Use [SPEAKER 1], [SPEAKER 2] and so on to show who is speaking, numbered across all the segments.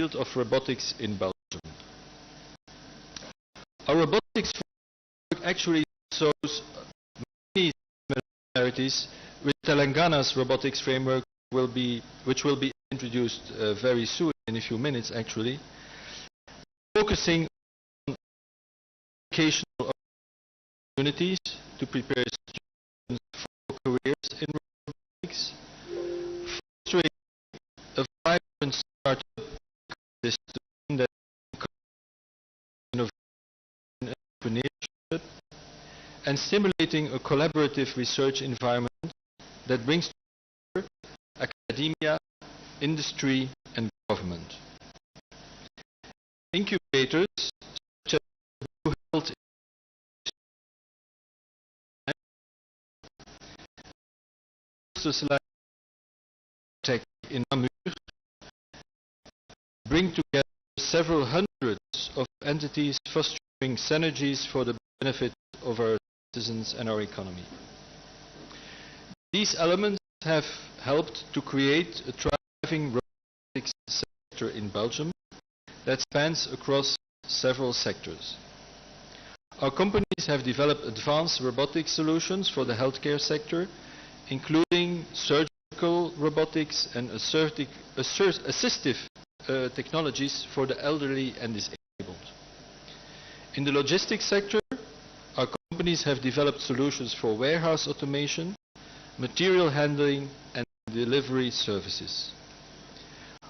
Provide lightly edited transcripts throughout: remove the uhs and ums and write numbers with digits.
[SPEAKER 1] field of robotics in Belgium. Our robotics framework actually shows many similarities with Telangana's robotics framework, which will be introduced very soon, in a few minutes actually, focusing on educational opportunities to prepare students for careers in robotics, fostering a vibrant startup ecosystem that encourages innovation and entrepreneurship, and stimulating a collaborative research environment that brings together academia, industry, and government. Incubators such as Blue Health Tech in Namur bring together several hundreds of entities, fostering synergies for the benefit of our citizens and our economy. These elements have helped to create a thriving robotics sector in Belgium that spans across several sectors. Our companies have developed advanced robotics solutions for the healthcare sector, including surgical robotics and assistive technologies for the elderly and disabled. In the logistics sector, our companies have developed solutions for warehouse automation, material handling, and delivery services.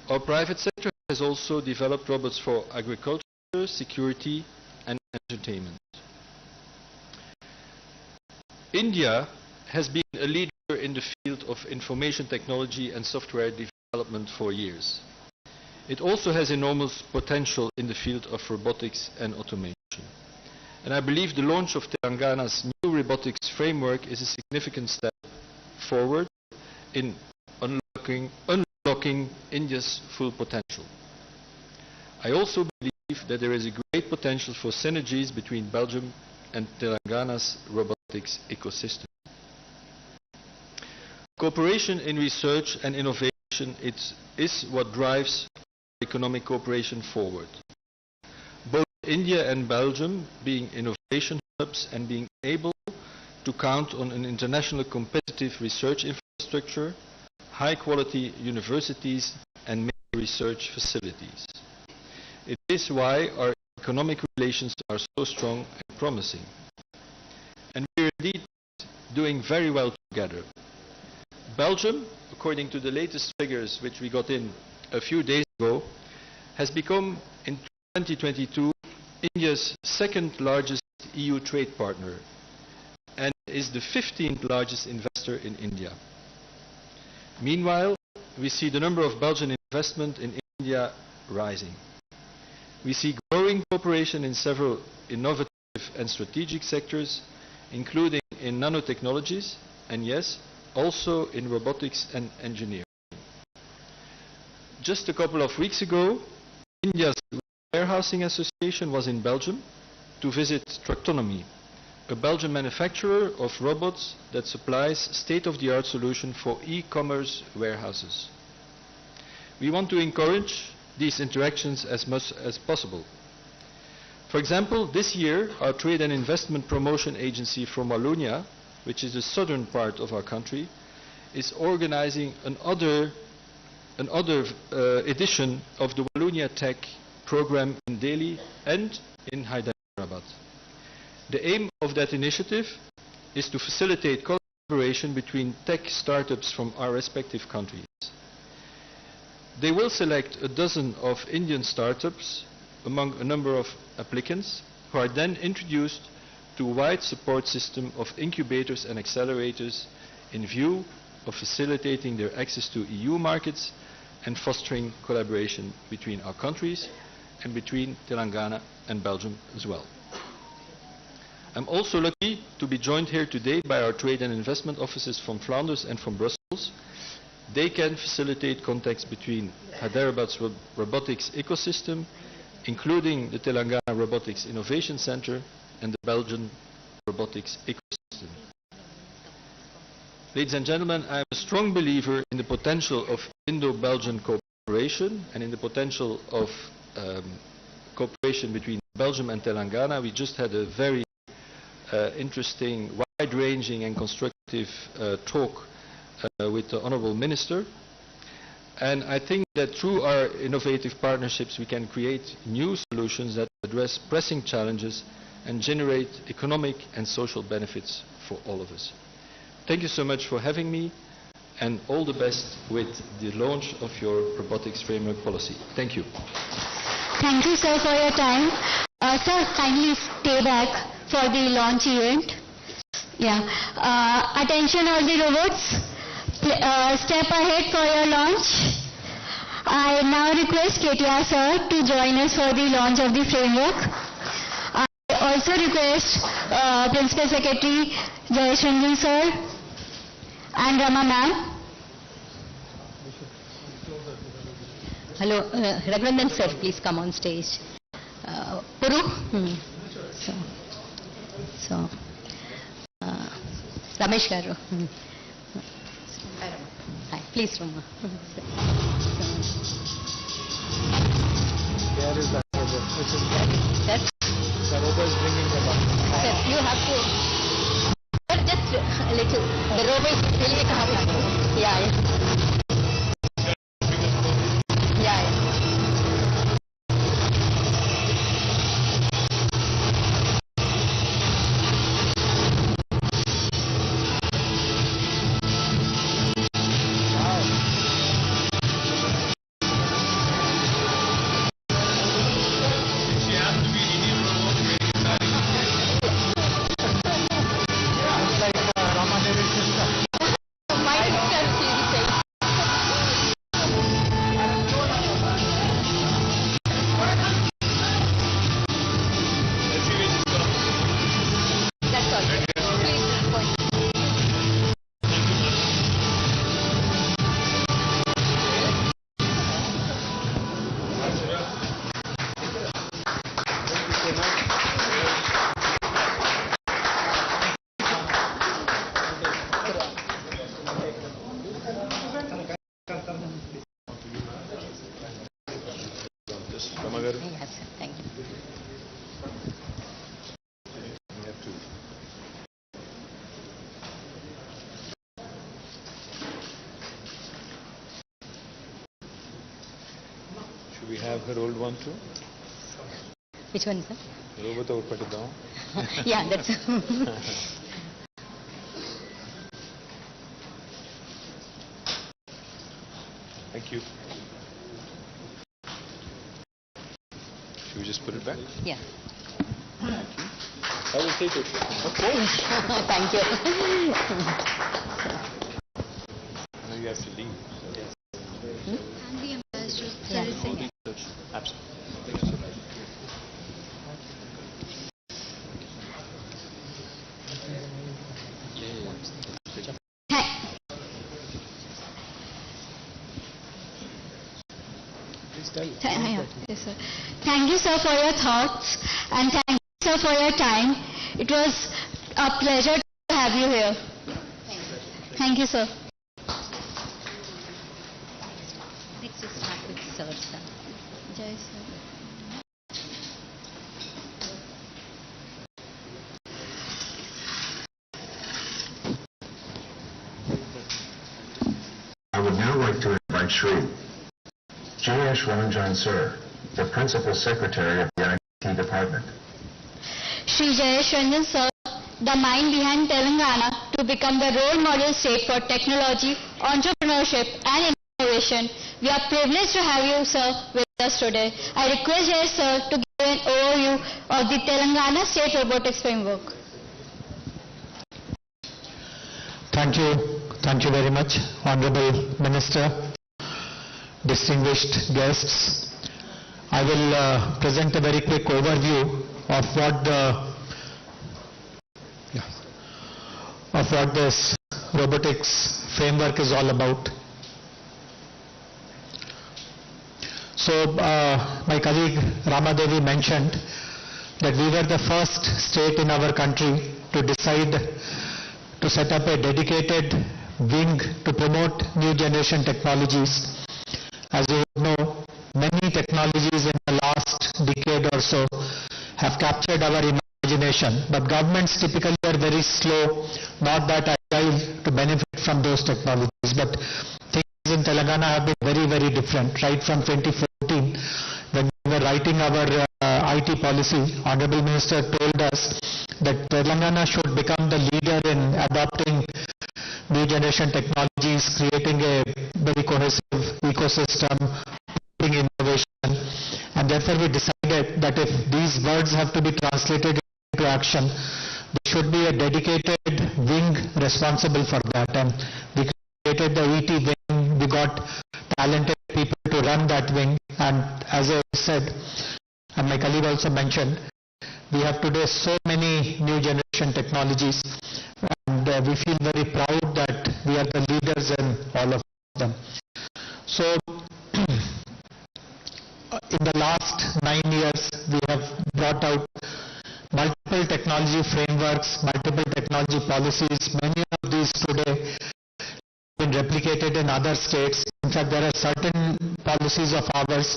[SPEAKER 1] Our private sector has also developed robots for agriculture, security, and entertainment. India has been a leader in the field of information technology and software development for years. It also has enormous potential in the field of robotics and automation. And I believe the launch of Telangana's new robotics framework is a significant step forward in unlocking India's full potential. I also believe that there is a great potential for synergies between Belgium and Telangana's robotics ecosystem. Cooperation in research and innovation is what drives economic cooperation forward. Both India and Belgium being innovation hubs and being able to count on an international competitive research infrastructure, high quality universities and major research facilities. It is why our economic relations are so strong and promising. And we are indeed doing very well together. Belgium, according to the latest figures which we got in a few days ago, has become in 2022 India's second largest EU trade partner and is the 15th largest investor in India. Meanwhile, we see the number of Belgian investment in India rising. We see growing cooperation in several innovative and strategic sectors, including in nanotechnologies and yes, also in robotics and engineering. Just a couple of weeks ago, India's Warehousing Association was in Belgium to visit Tractonomy, a Belgian manufacturer of robots that supplies state-of-the-art solutions for e-commerce warehouses. We want to encourage these interactions as much as possible. For example, this year, our Trade and Investment Promotion Agency from Wallonia, which is the southern part of our country, is organizing another edition of the Wallonia Tech program in Delhi and in Hyderabad. The aim of that initiative is to facilitate collaboration between tech startups from our respective countries. They will select a dozen of Indian startups among a number of applicants who are then introduced to a wide support system of incubators and accelerators in view of facilitating their access to EU markets and fostering collaboration between our countries and between Telangana and Belgium as well. I'm also lucky to be joined here today by our trade and investment offices from Flanders and from Brussels. They can facilitate contacts between Hyderabad's robotics ecosystem, including the Telangana Robotics Innovation Center and the Belgian robotics ecosystem. Ladies and gentlemen, I am a strong believer in the potential of Indo-Belgian cooperation. cooperation and in the potential of cooperation between Belgium and Telangana. We just had a very interesting, wide-ranging and constructive talk with the Honourable Minister. And I think that through our innovative partnerships we can create new solutions that address pressing challenges and generate economic and social benefits for all of us. Thank you so much for having me, and all the best with the launch of your robotics framework policy. Thank you.
[SPEAKER 2] Thank you, sir, for your time. Sir, kindly stay back for the launch event. Yeah. Attention all the robots. Step ahead for your launch. I now request KTR sir to join us for the launch of the framework. I also request Principal Secretary Jayesh Ranjan sir and Rama ma'am.
[SPEAKER 3] Hello, Raghurandan sir, please come on stage. Puru? So, Ramesh garu. Hi, please, Rama.
[SPEAKER 4] Where is that robot? Which is
[SPEAKER 3] That's,
[SPEAKER 4] the robot is bringing them up.
[SPEAKER 3] sir, you have to, sir, just a little, the robot is really coming. Yeah, yeah. Yes, sir. Thank you.
[SPEAKER 4] Should we have her old one too?
[SPEAKER 3] Which one, sir?
[SPEAKER 4] The robot over put it down.
[SPEAKER 3] Yeah, that's.
[SPEAKER 4] Thank you. Should we just put it back?
[SPEAKER 3] Yeah.
[SPEAKER 4] I will take it.
[SPEAKER 3] Of course. Thank you.
[SPEAKER 4] Now you have to leave. Yes.
[SPEAKER 2] And the ambassador.
[SPEAKER 3] Yeah.
[SPEAKER 4] Absolutely.
[SPEAKER 2] Yes, sir. Thank you, sir, for your thoughts, and thank you, sir, for your time. It was a pleasure to have you here. Thank you, sir.
[SPEAKER 3] Next, we start with sir, sir.
[SPEAKER 2] Jai sir.
[SPEAKER 5] I would now like to invite Shri Jayesh Ranjan sir, the Principal Secretary of the IT Department.
[SPEAKER 2] Shri Jayesh Ranjan sir, the mind behind Telangana to become the role model state for technology, entrepreneurship and innovation. We are privileged to have you, sir, with us today. I request Jayesh sir to give an overview of the Telangana State Robotics Framework.
[SPEAKER 6] Thank you very much, Honorable Minister, distinguished guests. I will present a very quick overview of what this robotics framework is all about. So, my colleague Ramadevi mentioned that we were the first state in our country to decide to set up a dedicated wing to promote new generation technologies as you know, many technologies in the last decade or so have captured our imagination, but governments typically are very slow, not that agile to benefit from those technologies. But things in Telangana have been very, very different. Right from 2014, when we were writing our IT policy, Honorable Minister told us that Telangana should become the leader in adopting new generation technologies, creating a very cohesive ecosystem, promoting innovation, and therefore we decided that if these words have to be translated into action, there should be a dedicated wing responsible for that, and we created the ET wing. We got talented people to run that wing, and as I said, and my colleague also mentioned, we have today so many new generation technologies, and we feel very proud that we are the leaders in all of them. So, in the last 9 years, we have brought out multiple technology frameworks, multiple technology policies. Many of these today have been replicated in other states. In fact, there are certain policies of ours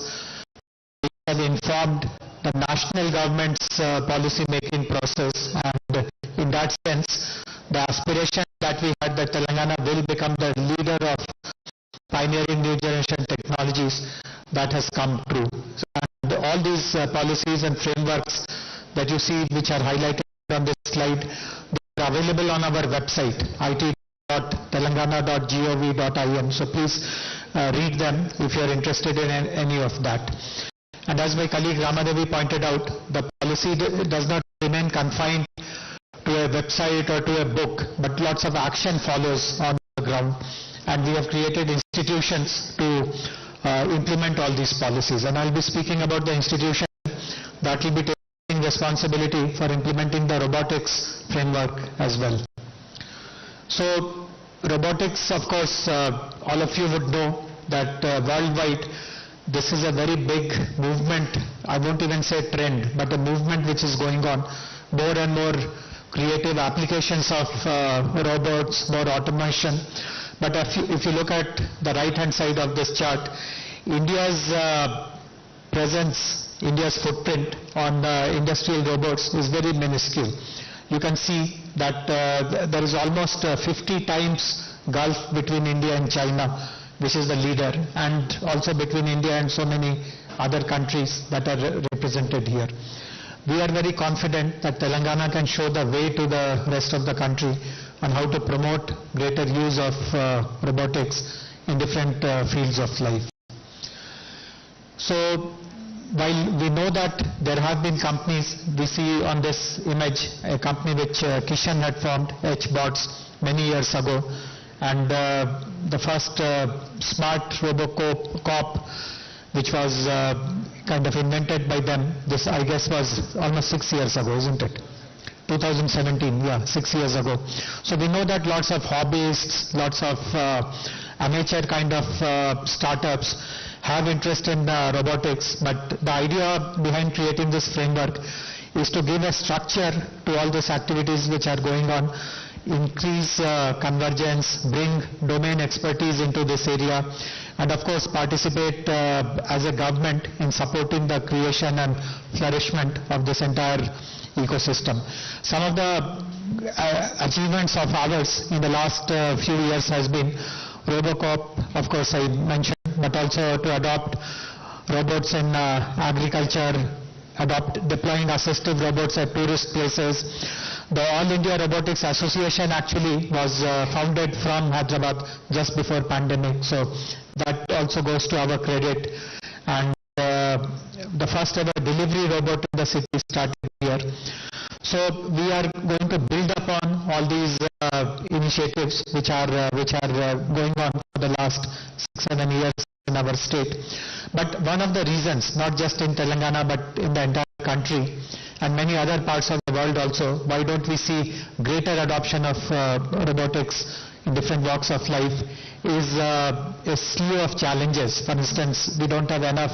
[SPEAKER 6] which have informed the national government's policy-making process, and in that sense, the aspiration that we had that Telangana will become the leader of pioneering new generation technologies, that has come true. And all these policies and frameworks that you see, which are highlighted on this slide, they are available on our website, it.telangana.gov.in. So please read them if you are interested in any of that. And as my colleague Ramadevi pointed out, the policy does not remain confined to a website or to a book, but lots of action follows on the ground. And we have created institutions to implement all these policies. And I'll be speaking about the institution that will be taking responsibility for implementing the robotics framework as well. So robotics, of course, all of you would know that worldwide, this is a very big movement. I won't even say trend, but a movement which is going on. More and more creative applications of robots, more automation. But if you look at the right-hand side of this chart, India's presence, India's footprint on industrial robots is very minuscule. You can see that there is almost 50 times gulf between India and China, which is the leader, and also between India and so many other countries that are represented here. We are very confident that Telangana can show the way to the rest of the country on how to promote greater use of robotics in different fields of life. So, while we know that there have been companies, we see on this image a company which Kishan had formed, HBots, many years ago, and the first smart RoboCop, which was kind of invented by them, this I guess was almost 6 years ago, isn't it? 2017, yeah, 6 years ago. So we know that lots of hobbyists, lots of amateur kind of startups have interest in robotics, but the idea behind creating this framework is to give a structure to all these activities which are going on, increase convergence, bring domain expertise into this area, and of course participate as a government in supporting the creation and flourishment of this entire ecosystem. Some of the achievements of ours in the last few years has been RoboCop, of course I mentioned, but also to adopt robots in agriculture, deploying assistive robots at tourist places. The All India Robotics Association actually was founded from Hyderabad just before pandemic, so that also goes to our credit. And the first ever delivery robot in the city started here. So we are going to build upon all these initiatives which are going on for the last 6-7 years in our state. But one of the reasons, not just in Telangana but in the entire country and many other parts of the world also, why don't we see greater adoption of robotics in different walks of life, is a slew of challenges. For instance, we don't have enough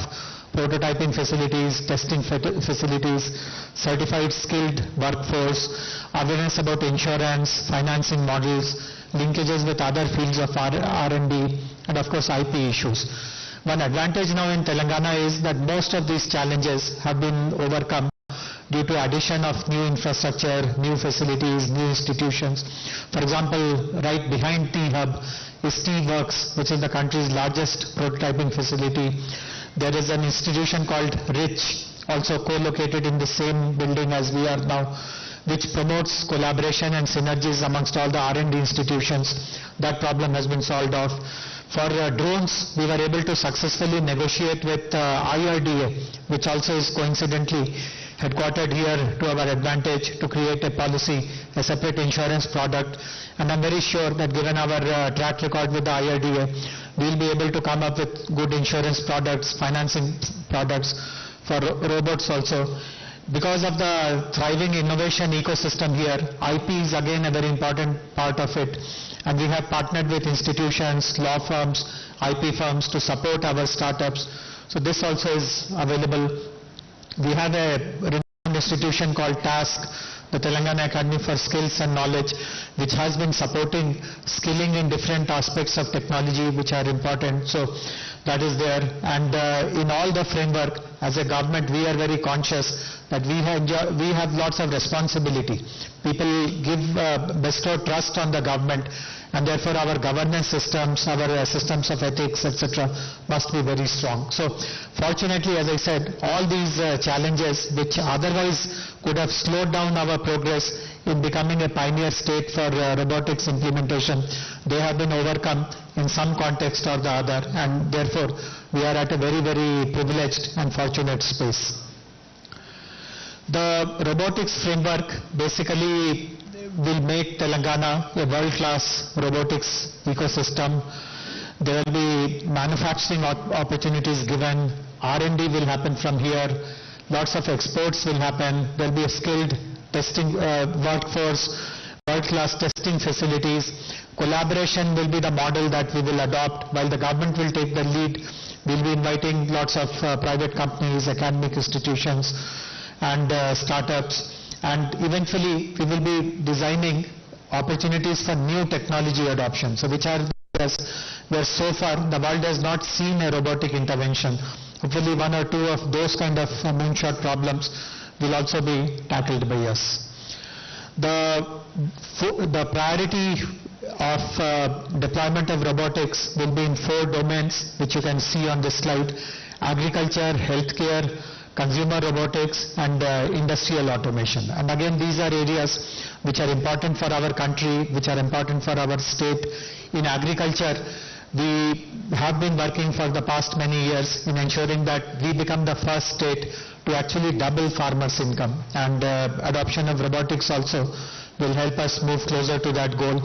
[SPEAKER 6] prototyping facilities, testing facilities, certified skilled workforce, awareness about insurance, financing models, linkages with other fields of R&D, and of course IP issues. One advantage now in Telangana is that most of these challenges have been overcome due to addition of new infrastructure, new facilities, new institutions. For example, right behind T-Hub is T-Works, which is the country's largest prototyping facility. There is an institution called RICH, also co-located in the same building as we are now, which promotes collaboration and synergies amongst all the R&D institutions. That problem has been solved off. For drones, we were able to successfully negotiate with IRDA, which also is coincidentally headquartered here to our advantage, to create a policy, a separate insurance product. And I'm very sure that given our track record with the IRDA, we'll be able to come up with good insurance products, financing products for robots also. Because of the thriving innovation ecosystem here, IP is again a very important part of it. And we have partnered with institutions, law firms, IP firms to support our startups. So this also is available. We have a renowned institution called TASK, the Telangana Academy for Skills and Knowledge, which has been supporting skilling in different aspects of technology which are important. So that is there. And in all the framework, as a government, we are very conscious that we have lots of responsibility. People bestow trust on the government, and therefore our governance systems, our systems of ethics, etc. must be very strong. So fortunately, as I said, all these challenges which otherwise could have slowed down our progress in becoming a pioneer state for robotics implementation, they have been overcome in some context or the other, and therefore we are at a very, very privileged and fortunate space. The robotics framework basically will make Telangana a world-class robotics ecosystem. There will be manufacturing opportunities given, R&D will happen from here, lots of exports will happen, there will be a skilled testing workforce, world-class testing facilities. Collaboration will be the model that we will adopt. While the government will take the lead, we will be inviting lots of private companies, academic institutions and startups. And eventually we will be designing opportunities for new technology adoption. So which are where so far the world has not seen a robotic intervention. Hopefully one or two of those kind of moonshot problems will also be tackled by us. The priority of deployment of robotics will be in 4 domains, which you can see on this slide: agriculture, healthcare, consumer robotics and industrial automation. And again, these are areas which are important for our country, which are important for our state. In agriculture, we have been working for the past many years in ensuring that we become the first state to actually double farmers' income, and adoption of robotics also will help us move closer to that goal.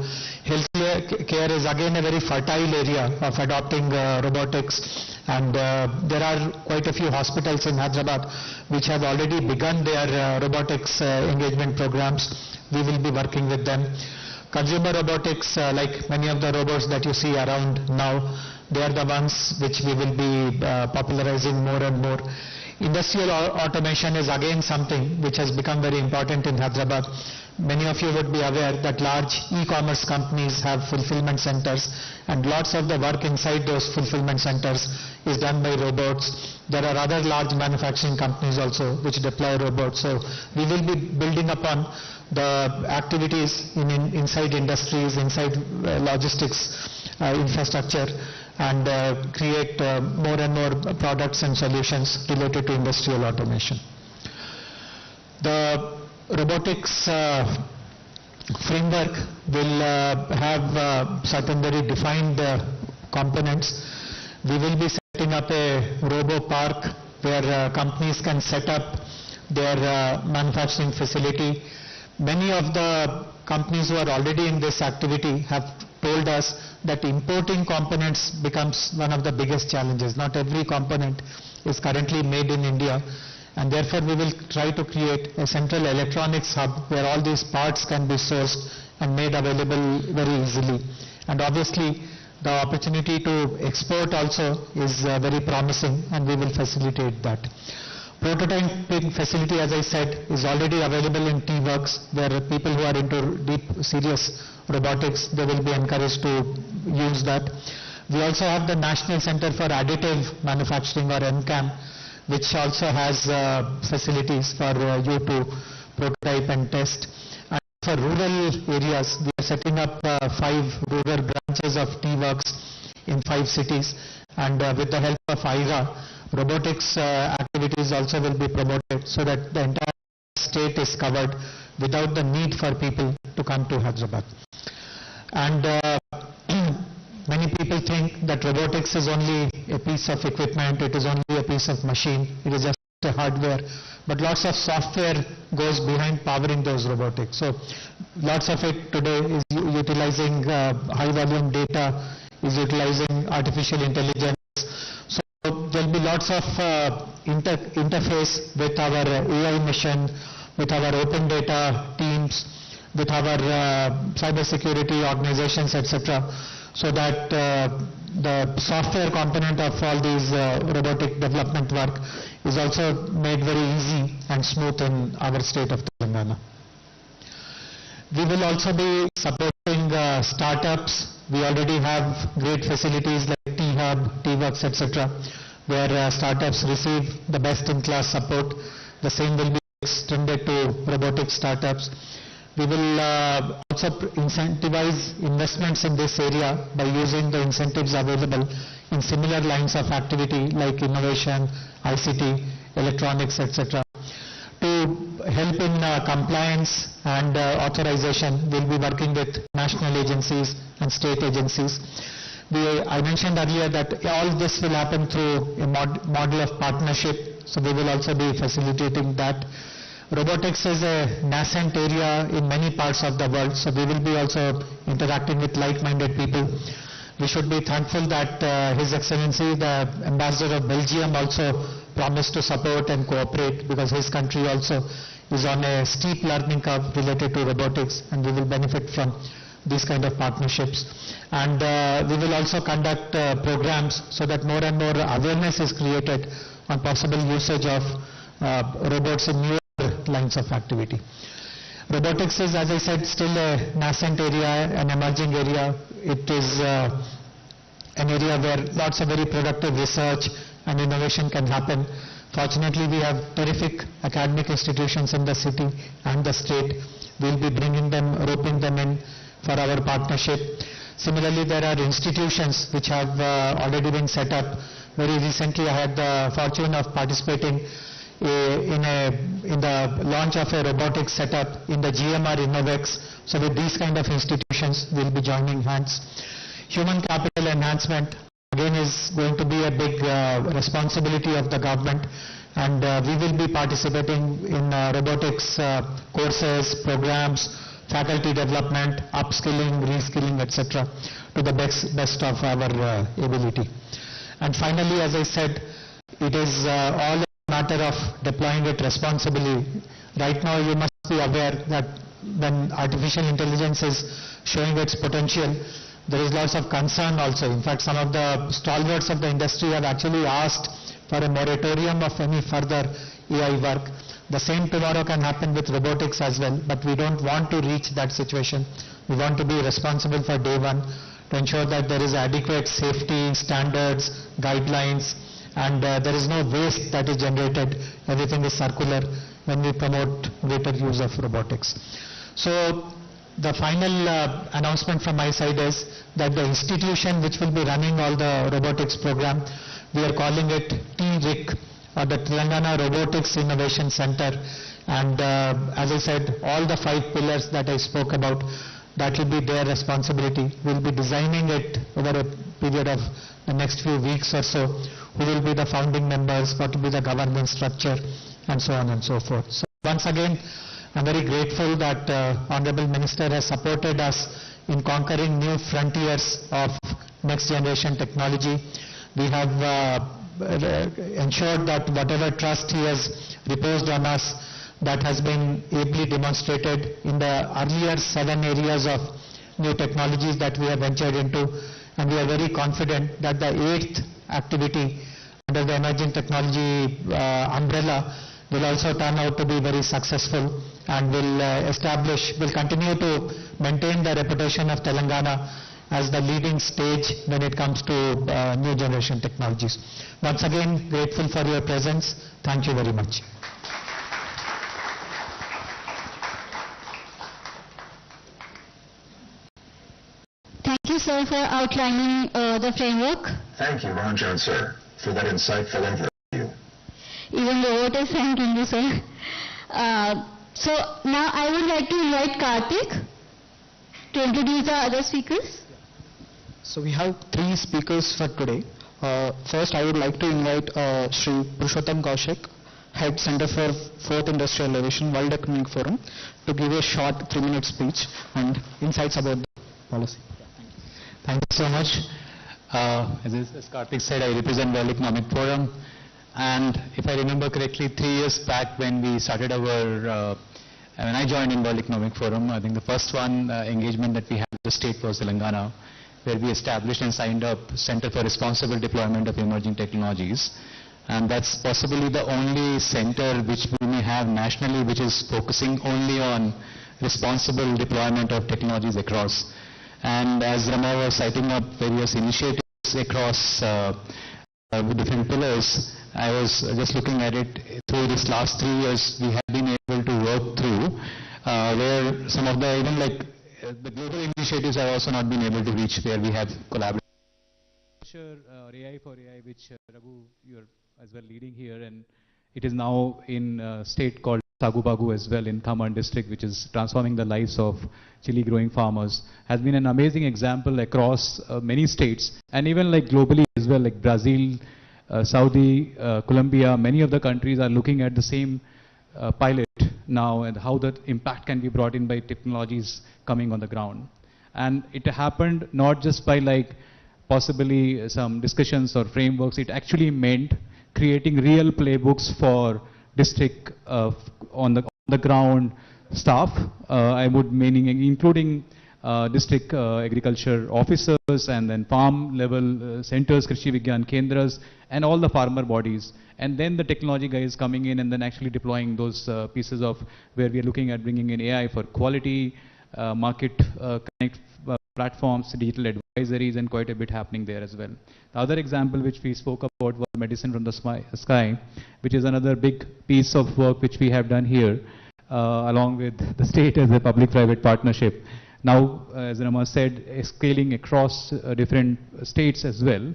[SPEAKER 6] Healthcare is again a very fertile area of adopting robotics, and there are quite a few hospitals in Hyderabad which have already begun their robotics engagement programs. We will be working with them. Consumer robotics, like many of the robots that you see around now, they are the ones which we will be popularizing more and more. Industrial automation is again something which has become very important in Hyderabad. Many of you would be aware that large e-commerce companies have fulfillment centers, and lots of the work inside those fulfillment centers is done by robots. There are other large manufacturing companies also which deploy robots. So we will be building upon the activities inside industries, inside logistics infrastructure, and create more and more products and solutions related to industrial automation. The robotics framework will have certain very defined components. We will be setting up a robo park where companies can set up their manufacturing facility. Many of the companies who are already in this activity have told us that importing components becomes one of the biggest challenges. Not every component is currently made in India, and therefore we will try to create a central electronics hub where all these parts can be sourced and made available very easily. And obviously the opportunity to export also is very promising, and we will facilitate that. Prototyping facility, as I said, is already available in T-Works, where people who are into deep, serious robotics, they will be encouraged to use that. We also have the National Center for Additive Manufacturing, or NCAM, which also has facilities for you to prototype and test. And for rural areas, we are setting up 5 rural branches of T-Works in 5 cities, and with the help of IRA, robotics activities also will be promoted so that the entire state is covered without the need for people to come to Hyderabad. And many people think that robotics is only a piece of equipment, it is only a piece of machine, it is just a hardware, but lots of software goes behind powering those robotics. So lots of it today is utilizing high volume data, is utilizing artificial intelligence. So there will be lots of interface with our AI mission, with our open data teams, with our cyber security organizations, etc., so that the software component of all these robotic development work is also made very easy and smooth in our state of Telangana. We will also be supporting startups. We already have great facilities like T-Hub, T-Works, etc., where startups receive the best-in-class support. The same will be extended to robotic startups. We will also incentivize investments in this area by using the incentives available in similar lines of activity like innovation, ICT, electronics, etc. To help in compliance and authorization, we will be working with national agencies and state agencies. I mentioned earlier that all this will happen through a model of partnership, so we will also be facilitating that. Robotics is a nascent area in many parts of the world, so we will be also interacting with like-minded people. We should be thankful that His Excellency, the Ambassador of Belgium, also promised to support and cooperate, because his country also is on a steep learning curve related to robotics, and we will benefit from these kind of partnerships. And we will also conduct programs so that more and more awareness is created on possible usage of robots in newer lines of activity. Robotics is, as I said, still a nascent area, an emerging area. It is an area where lots of very productive research and innovation can happen. Fortunately, we have terrific academic institutions in the city and the state. We will be bringing them, roping them in for our partnership. Similarly, there are institutions which have already been set up. Very recently, I had the fortune of participating in the launch of a robotics setup in the GMR Innovex. So with these kind of institutions, we will be joining hands. Human capital enhancement again is going to be a big responsibility of the government, and we will be participating in robotics courses, programs, faculty development, upskilling, reskilling, etc., to the best of our ability. And finally, as I said, it is all matter of deploying it responsibly. Right now, you must be aware that when artificial intelligence is showing its potential, there is lots of concern also. In fact, some of the stalwarts of the industry have actually asked for a moratorium of any further AI work. The same tomorrow can happen with robotics as well, but we don't want to reach that situation. We want to be responsible for day one to ensure that there is adequate safety standards, guidelines, and there is no waste that is generated. Everything is circular when we promote greater use of robotics. So the final announcement from my side is that the institution which will be running all the robotics program, we are calling it TRIC, or the Telangana Robotics Innovation Center. And as I said, all the 5 pillars that I spoke about, that will be their responsibility. We will be designing it over a period of the next few weeks or so. Who will be the founding members, what will be the governance structure, and so on and so forth. So once again, I am very grateful that Honorable Minister has supported us in conquering new frontiers of next generation technology. We have ensured that whatever trust he has reposed on us, that has been ably demonstrated in the earlier 7 areas of new technologies that we have ventured into, and we are very confident that the 8th activity under the emerging technology umbrella will also turn out to be very successful, and will continue to maintain the reputation of Telangana as the leading stage when it comes to new generation technologies. Once again, grateful for your presence. Thank you very much.
[SPEAKER 2] Thank you, sir, for outlining the framework.
[SPEAKER 5] Thank you, Ranjan sir, for that insightful overview.
[SPEAKER 2] Even the vote is thanking you, sir. So now I would like to invite Karthik to introduce the other speakers.
[SPEAKER 7] So we have 3 speakers for today. First, I would like to invite Shri Purushottam Kaushik, Head Center for 4th Industrial Revolution, World Economic Forum, to give a short 3-minute speech and insights about the policy.
[SPEAKER 6] Thank you so much. As Karthik said, I represent World Economic Forum. And if I remember correctly, 3 years back when we started our, when I joined in World Economic Forum, I think the first engagement that we had with the state was Telangana, where we established and signed up Center for Responsible Deployment of Emerging Technologies. And that's possibly the only center which we may have nationally which is focusing only on responsible deployment of technologies across. And as Rama was citing up various initiatives across different pillars, I was just looking at it through this last 3 years we have been able to work through where some of the even like the global initiatives have also not been able to reach where we have collaborated. AI for AI, which Raghu, you're as well leading here, and it is now in a state called Sagu-Bagu as well in Khammam district, which is transforming the lives of chili growing farmers, has been an amazing example across many states and even like globally as well, like Brazil, Saudi, Colombia, many of the countries are looking at the same pilot now and how that impact can be brought in by technologies coming on the ground. And it happened not just by like possibly some discussions or frameworks, it actually meant creating real playbooks for district on the ground staff, I would meaning including district agriculture officers and then farm level centers, Krishi Vigyan Kendras, and all the farmer bodies. And then the technology guys coming in and then actually deploying those pieces of where we are looking at bringing in AI for quality, market connect platforms, digital advisories, and quite a bit happening there as well. The other example which we spoke about was medicine from the sky, which is another big piece of work which we have done here along with the state as a public-private partnership. Now, as Rama said, scaling across different states as well,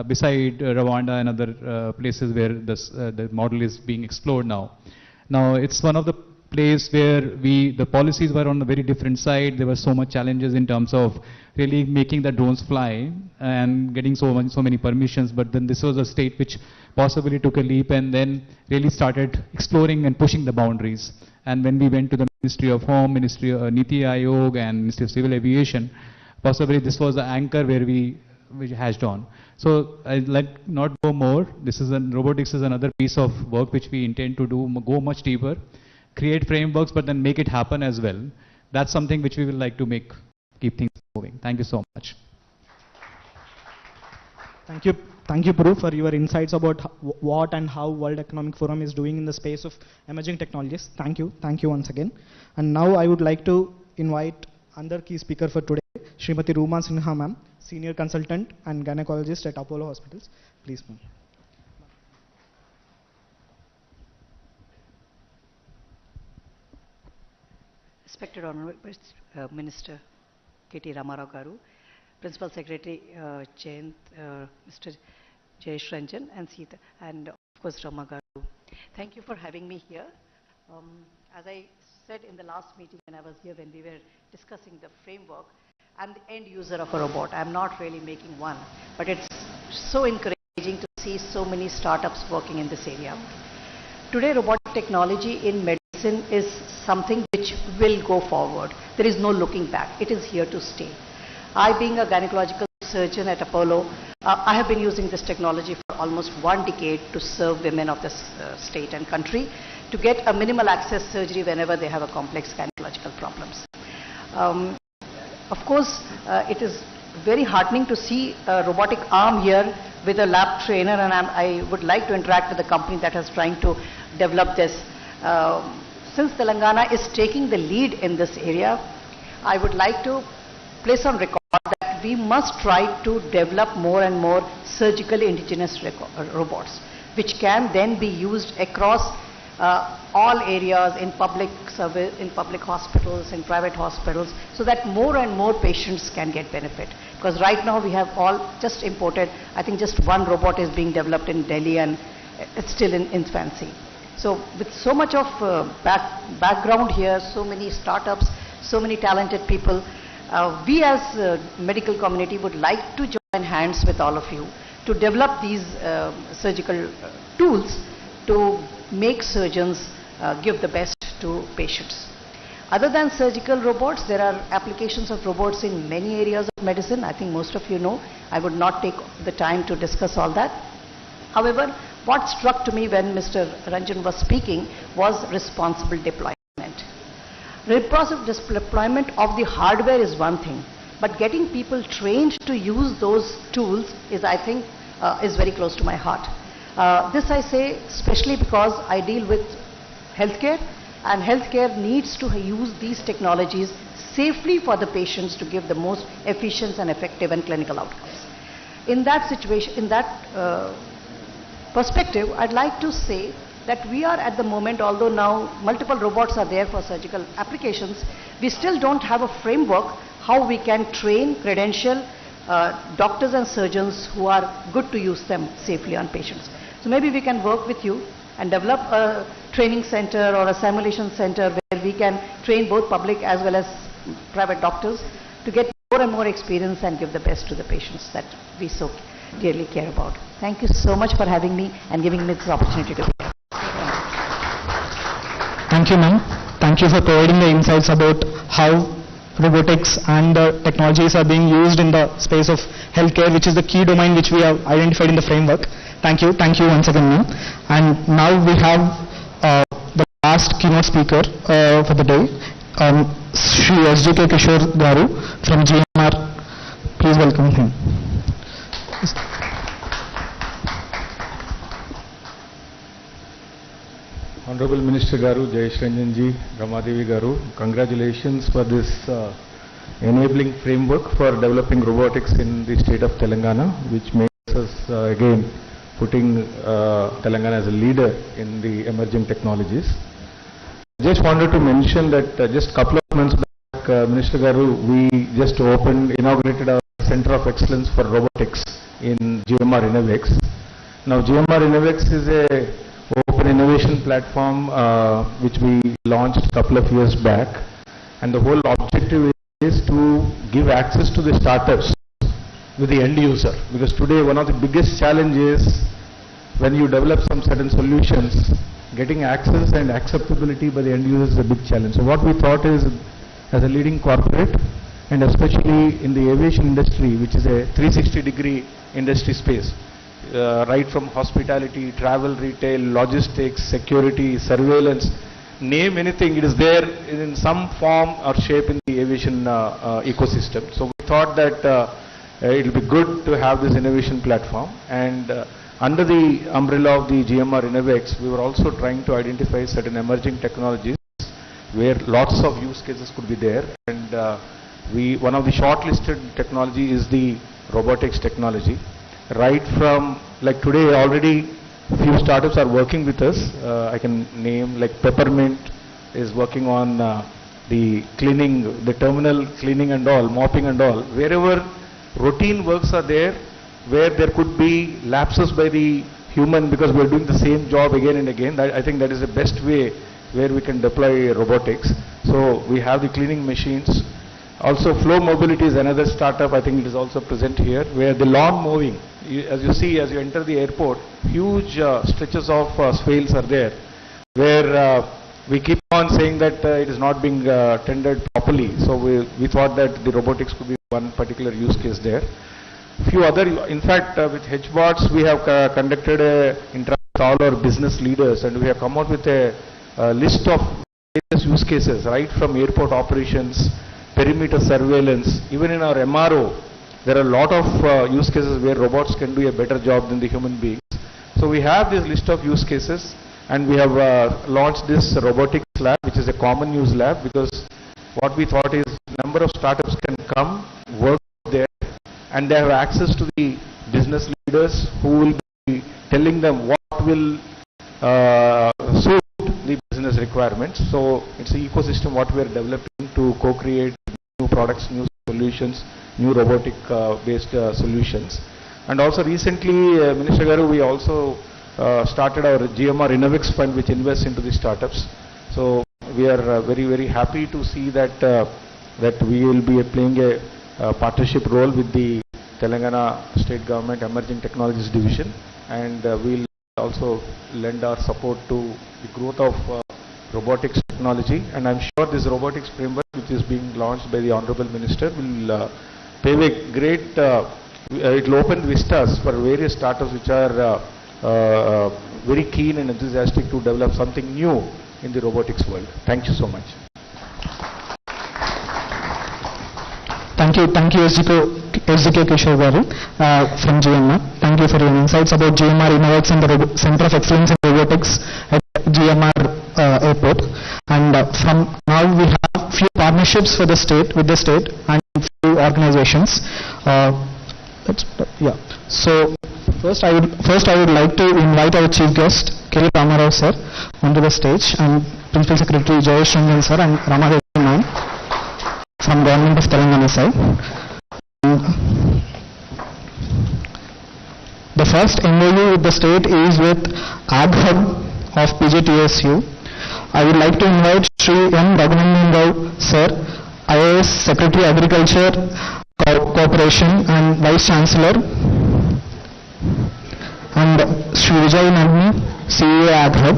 [SPEAKER 6] beside Rwanda and other places where the model is being explored now. Now, it's one of the place where the policies were on a very different side. There were so much challenges in terms of really making the drones fly and getting so many permissions. But then this was a state which possibly took a leap and then really started exploring and pushing the boundaries. And when we went to the Ministry of Home, Ministry of Niti Aayog and Ministry of Civil Aviation, possibly this was the anchor where we hashed on. So I'd like not go more. Robotics is another piece of work which we intend to do, go much deeper, create frameworks, but then make it happen as well. That's something which we will like to keep things moving. Thank you so much.
[SPEAKER 7] Thank you, Puru, for your insights about what and how World Economic Forum is doing in the space of emerging technologies. Thank you once again. And now I would like to invite another key speaker for today, Srimati Rooma Sinha ma'am, Senior Consultant and Gynecologist at Apollo Hospitals. Please, ma'am.
[SPEAKER 3] Respected Honorable Minister K.T. Ramarao Garu, Principal Secretary Jayant, Mr. Jayesh Ranjan, and Sita, and of course Rama Garu. Thank you for having me here. As I said in the last meeting when I was here, when we were discussing the framework, I'm the end user of a robot. I'm not really making one, but it's so encouraging to see so many startups working in this area. Today, robotic technology in medicine is something which will go forward. There is no looking back. It is here to stay. I, being a gynecological surgeon at Apollo, I have been using this technology for almost 1 decade to serve women of this state and country to get a minimal access surgery whenever they have a complex gynecological problems. Of course, it is very heartening to see a robotic arm here with a lab trainer, and I would like to interact with the company that is trying to develop this. Since Telangana is taking the lead in this area, I would like to place on record that that we must try to develop more and more surgical indigenous robots, which can then be used across all areas in public service, in public hospitals, in private hospitals, so that more and more patients can get benefit. Because right now we have all just imported, I think just one robot is being developed in Delhi and it's still in infancy. So with so much of background here, so many startups, so many talented people, we as medical community would like to join hands with all of you to develop these surgical tools to make surgeons give the best to patients. Other than surgical robots, there are applications of robots in many areas of medicine. I think most of you know. I would not take the time to discuss all that. However, what struck to me when Mr. Ranjan was speaking was responsible deployment. Responsible deployment of the hardware is one thing, but getting people trained to use those tools is, I think, is very close to my heart. This I say especially because I deal with healthcare, and healthcare needs to use these technologies safely for the patients to give the most efficient and effective and clinical outcomes. In that situation, in that perspective, I'd like to say that we are at the moment, although now multiple robots are there for surgical applications, we still don't have a framework how we can train, credential doctors and surgeons who are good to use them safely on patients. So maybe we can work with you and develop a training center or a simulation center where we can train both public as well as private doctors to get more and more experience and give the best to the patients that we so dearly care about. Thank you so much for having me and giving me this opportunity to be here.
[SPEAKER 7] Thank you, ma'am. Thank you for providing the insights about how robotics and the technologies are being used in the space of healthcare, which is the key domain which we have identified in the framework. Thank you once again, ma'am. And now we have the last keynote speaker for the day, Shri SGK Kishore Garu from GMR. Please welcome him.
[SPEAKER 8] Honorable Minister Garu, Jayesh Ranjan ji, Ramadevi Garu, congratulations for this enabling framework for developing robotics in the state of Telangana, which makes us again putting Telangana as a leader in the emerging technologies. I just wanted to mention that just a couple of months back, Minister Garu, we just inaugurated our Center of Excellence for Robotics in GMR Innovex. Now GMR Innovex is a open innovation platform which we launched a couple of years back, and the whole objective is to give access to the startups with the end user, because today one of the biggest challenges when you develop some certain solutions, getting access and acceptability by the end user is a big challenge. So what we thought is, as a leading corporate, and especially in the aviation industry, which is a 360-degree industry space, right from hospitality, travel, retail, logistics, security, surveillance, name anything, it is there in some form or shape in the aviation ecosystem. So we thought that it will be good to have this innovation platform, and under the umbrella of the GMR Innovex, we were also trying to identify certain emerging technologies where lots of use cases could be there, and one of the shortlisted technology is the robotics technology. Right from, like today already few startups are working with us. I can name like Peppermint is working on the cleaning, the terminal cleaning and all, mopping and all. Wherever routine works are there, where there could be lapses by the human because we are doing the same job again and again, I think that is the best way where we can deploy robotics. So we have the cleaning machines. Also Flow Mobility is another startup, I think it is also present here, where the lawn mowing, as you see as you enter the airport, huge stretches of swales are there, where we keep on saying that it is not being tended properly. So we thought that the robotics could be one particular use case there. Few other, in fact with HBots we have conducted a interaction with all our business leaders, and we have come out with a list of various use cases, right from airport operations, perimeter surveillance, even in our MRO, there are a lot of use cases where robots can do a better job than the human beings. So we have this list of use cases, and we have launched this robotics lab, which is a common use lab, because what we thought is number of startups can come, work there, and they have access to the business leaders who will be telling them what will suit the business requirements. So it's an ecosystem what we are developing to co-create new products, new solutions, new robotic based solutions. And also recently, Minister Garu, we also started our GMR Innovex Fund, which invests into the startups. So we are very happy to see that that we will be playing a partnership role with the Telangana State Government Emerging Technologies Division, and we will also lend our support to the growth of robotics technology. And I'm sure this robotics framework, which is being launched by the Honorable Minister, will pave a great, it will open vistas for various startups which are very keen and enthusiastic to develop something new in the robotics world. Thank you so much.
[SPEAKER 6] Thank you, SDK Kishore Garu from GMR. Thank you for your insights about GMR Innovex and the Center of Excellence in Robotics at GMR Airport. And from now we have few partnerships for the state, with the state and few organizations. So first I would like to invite our chief guest K. Ramarao sir onto the stage, and Principal Secretary Jayesh Ranjan sir and Ramadevi ma'am from Government of Telangana side. The first MOU with the state is with Ag Hub of PGTSU. I would like to invite Shri M. Raghunandan Rao sir, IAS Secretary Agriculture Corporation and Vice Chancellor, and Shri Vijay Nandini, CEO Ag Hub.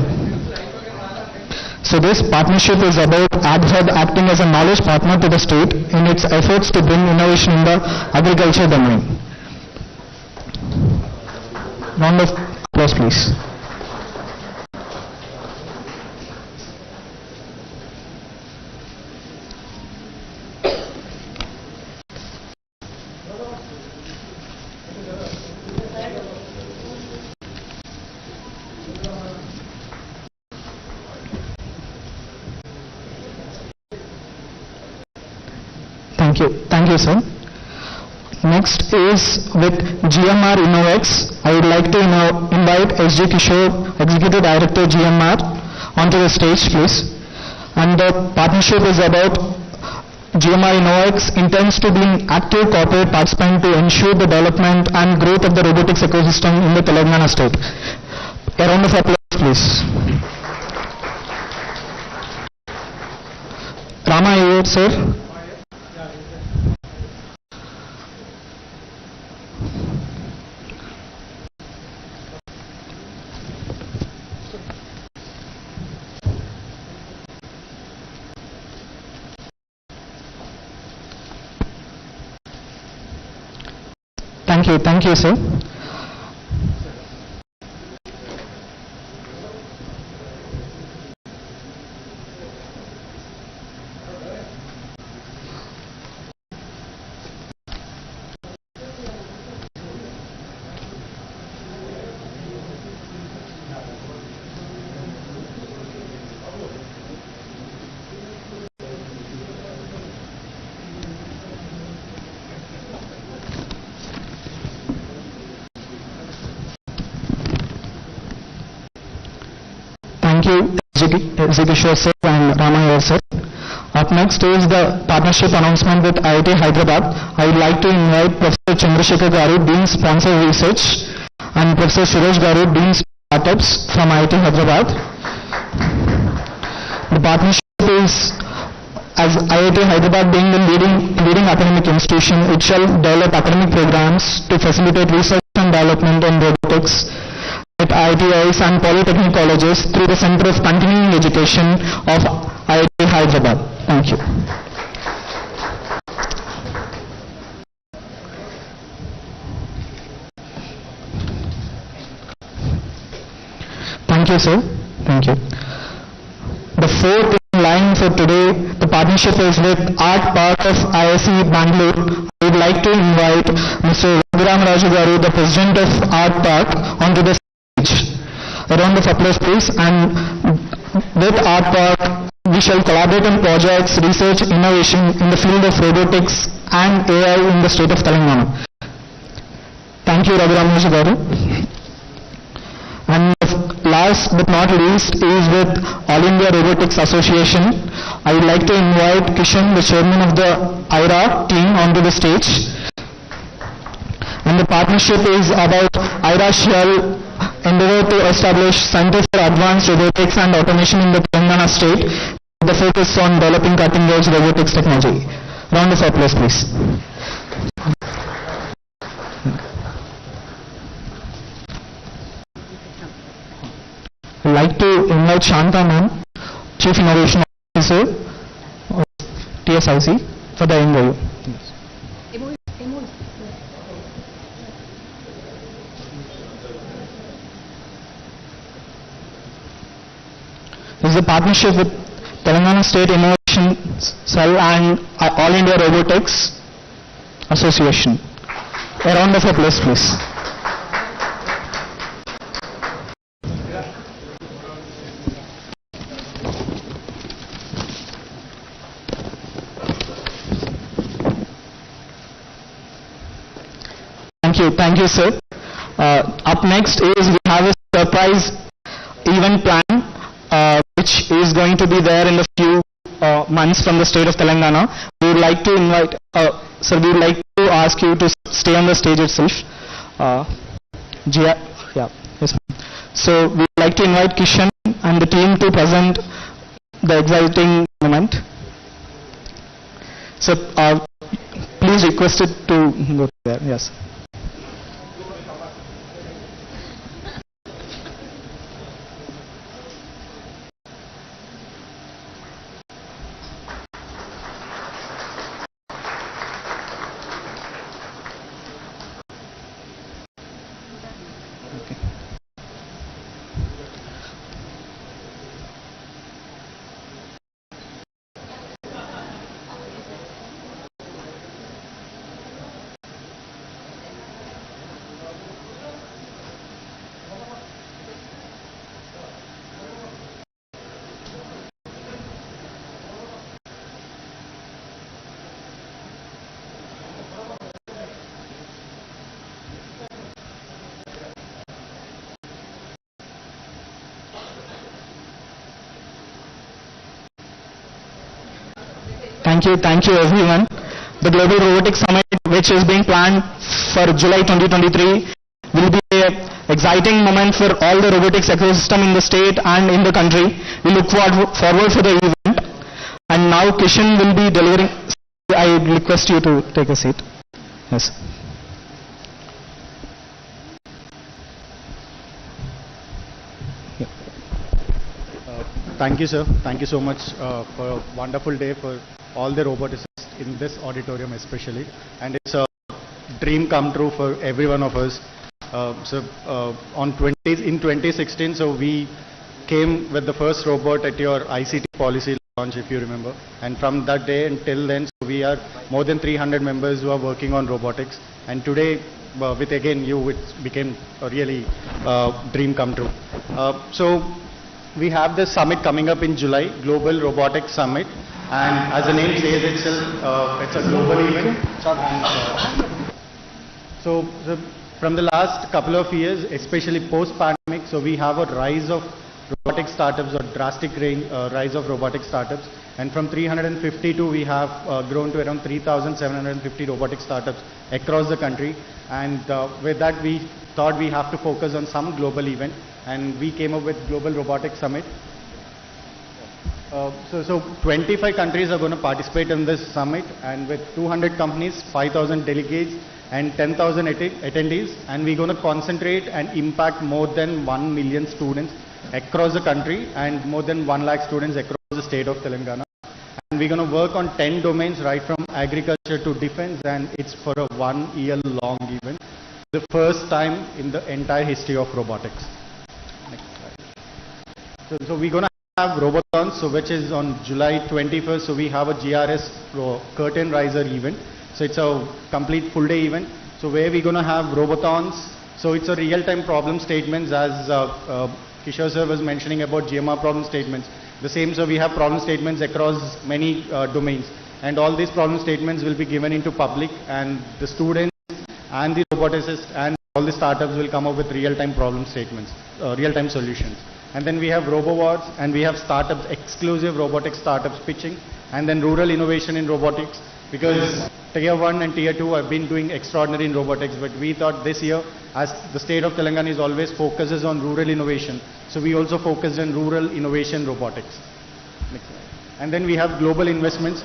[SPEAKER 6] So this partnership is about Ag Hub acting as a knowledge partner to the state in its efforts to bring innovation in the agriculture domain. Round of applause, please. Thank you, sir. Next is with GMR Innovex. I would like to invite S.G. Kishore, Executive Director GMR, onto the stage, please. And the partnership is about GMR Innovex intends to be an active corporate participant to ensure the development and growth of the robotics ecosystem in the Telangana state. A round of applause, please. Rama, are you here, sir? Thank you, sir. Thank you, Zigishwar sir and Ramaya sir. Up next is the partnership announcement with IIT Hyderabad. I would like to invite Professor Chandrasekhar Garu, Dean Sponsor Research, and Professor Suresh Garu, Dean Startups from IIT Hyderabad. The partnership is, as IIT Hyderabad being the leading academic institution, it shall develop academic programs to facilitate research and development in robotics at IITIs and polytechnic colleges through the Center of Continuing Education of IIT Hyderabad. Thank you. Thank you, sir. Thank you. The fourth in line for today, the partnership is with Art Park of ISC Bangalore. I would like to invite Mr. Raghuram Raju Garu, the President of Art Park, onto the stage. A round of applause, please. And with Art Park, we shall collaborate on projects, research, innovation in the field of robotics and AI in the state of Telangana.
[SPEAKER 7] Thank you, Raghuram Garu. And last but not least is with All India Robotics Association. I would like to invite Kishan, the chairman of the IRA team, onto the stage. And the partnership is about IRA shall endeavor to establish Center for Advanced Robotics and Automation in the Telangana state, with the focus on developing cutting-edge robotics technology. Round of applause, please. I'd like to invite Shanta ma'am, Chief Innovation Officer of TSIC, for the MOU. This is a partnership with Telangana State Innovation Cell and All India Robotics Association. A round of applause, please. Thank you, sir. Up next is we have a surprise event plan, which is going to be there in a few months from the state of Telangana. We would like to invite, sir, we would like to ask you to stay on the stage itself. Yes. So we would like to invite Kishan and the team to present the exciting moment. So please request it to go there. Yes. Thank you everyone. The Global Robotics Summit, which is being planned for July 2023, will be an exciting moment for all the robotics ecosystem in the state and in the country. We look forward for the event. And now Kishan will be delivering. I request you to take a seat. Yes.
[SPEAKER 9] Thank you, sir. Thank you so much for a wonderful day for all the roboticists in this auditorium especially. And it's a dream come true for every one of us. In 2016, so we came with the first robot at your ICT policy launch, if you remember. And from that day until then, so we are more than 300 members who are working on robotics. And today, with again you, it became a really dream come true. So we have this summit coming up in July, Global Robotics Summit. And as the name says itself, it's a global event. So from the last couple of years, especially post-pandemic, so we have a rise of robotic startups, or drastic rise of robotic startups. And from 352, we have grown to around 3,750 robotic startups across the country. And with that, we thought we have to focus on some global event. And we came up with Global Robotics Summit. So 25 countries are going to participate in this summit, and with 200 companies, 5,000 delegates, and 10,000 attendees. And we're going to concentrate and impact more than 1 million students across the country and more than 1 lakh students across the state of Telangana. And we're going to work on 10 domains, right from agriculture to defense, and it's for a 1 year long event. The first time in the entire history of robotics. Next slide. So we're going to have Robothons, so which is on July 21st. So we have a GRS curtain riser event. So it's a complete full day event. So where we're going to have Robothons. So it's a real-time problem statements, as Kishore sir was mentioning about GMR problem statements. The same, so we have problem statements across many domains. And all these problem statements will be given into public, and the students and the roboticists and all the startups will come up with real-time problem statements, real-time solutions. And then we have RoboWars, and we have startups, exclusive robotics startups pitching, and then rural innovation in robotics, because Tier 1 and Tier 2 have been doing extraordinary in robotics, but we thought this year, as the state of Telangana is always focuses on rural innovation, so we also focused on rural innovation robotics. Next slide. And then we have global investments.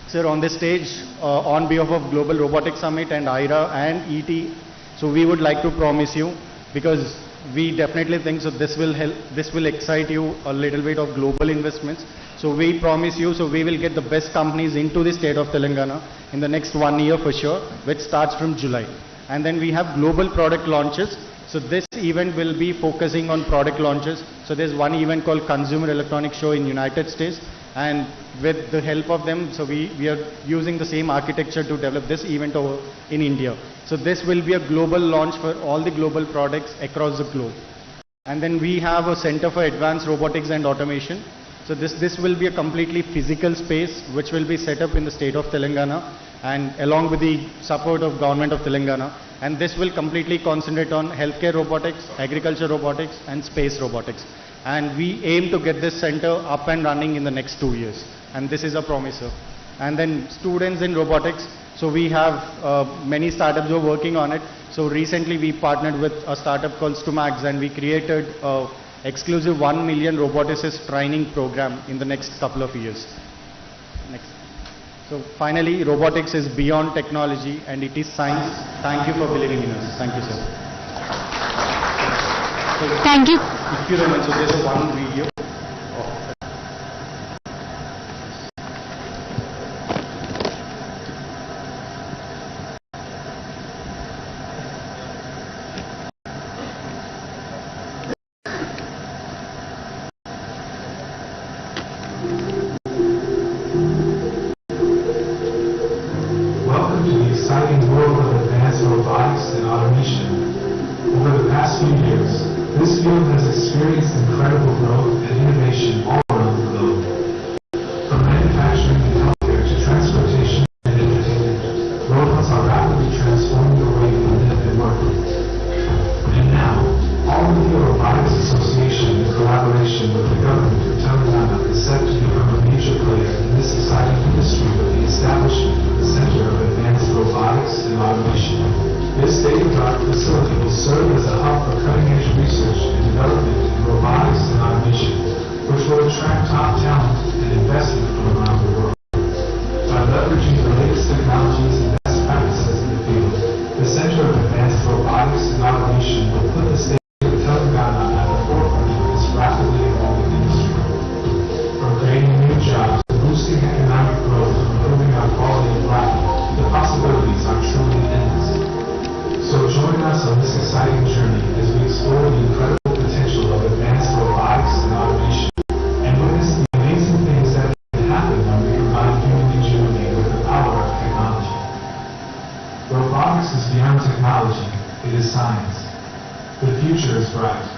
[SPEAKER 9] Sir, on this stage, on behalf of Global Robotics Summit and IRA and ET, so we would like to promise you, because we definitely think so this will help, this will excite you a little bit of global investments. So we promise you, so we will get the best companies into the state of Telangana in the next 1 year for sure, which starts from July. And then we have global product launches. So this event will be focusing on product launches. So there's one event called Consumer Electronics Show in United States. And with the help of them, so we are using the same architecture to develop this event over in India. So this will be a global launch for all the global products across the globe. And then we have a Center for Advanced Robotics and Automation. So this will be a completely physical space which will be set up in the state of Telangana and along with the support of government of Telangana. And this will completely concentrate on healthcare robotics, agriculture robotics and space robotics. And we aim to get this center up and running in the next 2 years. And this is a promise, sir. And then students in robotics. So we have many startups who are working on it. So recently we partnered with a startup called Stumax, and we created an exclusive 1 million roboticist training program in the next couple of years. Next. So finally, robotics is beyond technology and it is science. Thank you for believing in us. Thank you, sir. So,
[SPEAKER 2] Thank you.
[SPEAKER 9] if you remember, so there's one video.
[SPEAKER 5] Welcome to the exciting world of advanced robotics and automation. Over the past few years, this field has experienced incredible growth and innovation all around the globe. From manufacturing and healthcare to transportation and entertainment, robots are rapidly transforming the way we live and work. And now, All India Robotics Association, in collaboration with the government of Telangana, is set to become a major player in this exciting industry with the establishment of the Center of Advanced Robotics and Automation. This state-of-the-art facility will serve as a hub for cutting-edge research and development in robotics and automation, which will attract top talent and investment from around the world. By leveraging the latest technologies and best practices in the field, the Center of Advanced Robotics and Automation will put the state of Telangana at the forefront of this rapidly evolving industry. From creating new jobs to boosting economic growth and improving our quality of life, the possibilities are truly endless. So join us on this exciting journey as we explore the incredible potential of advanced robotics and automation and witness the amazing things that can happen when we combine human ingenuity with the power of technology. Robotics is beyond technology, it is science. The future is bright.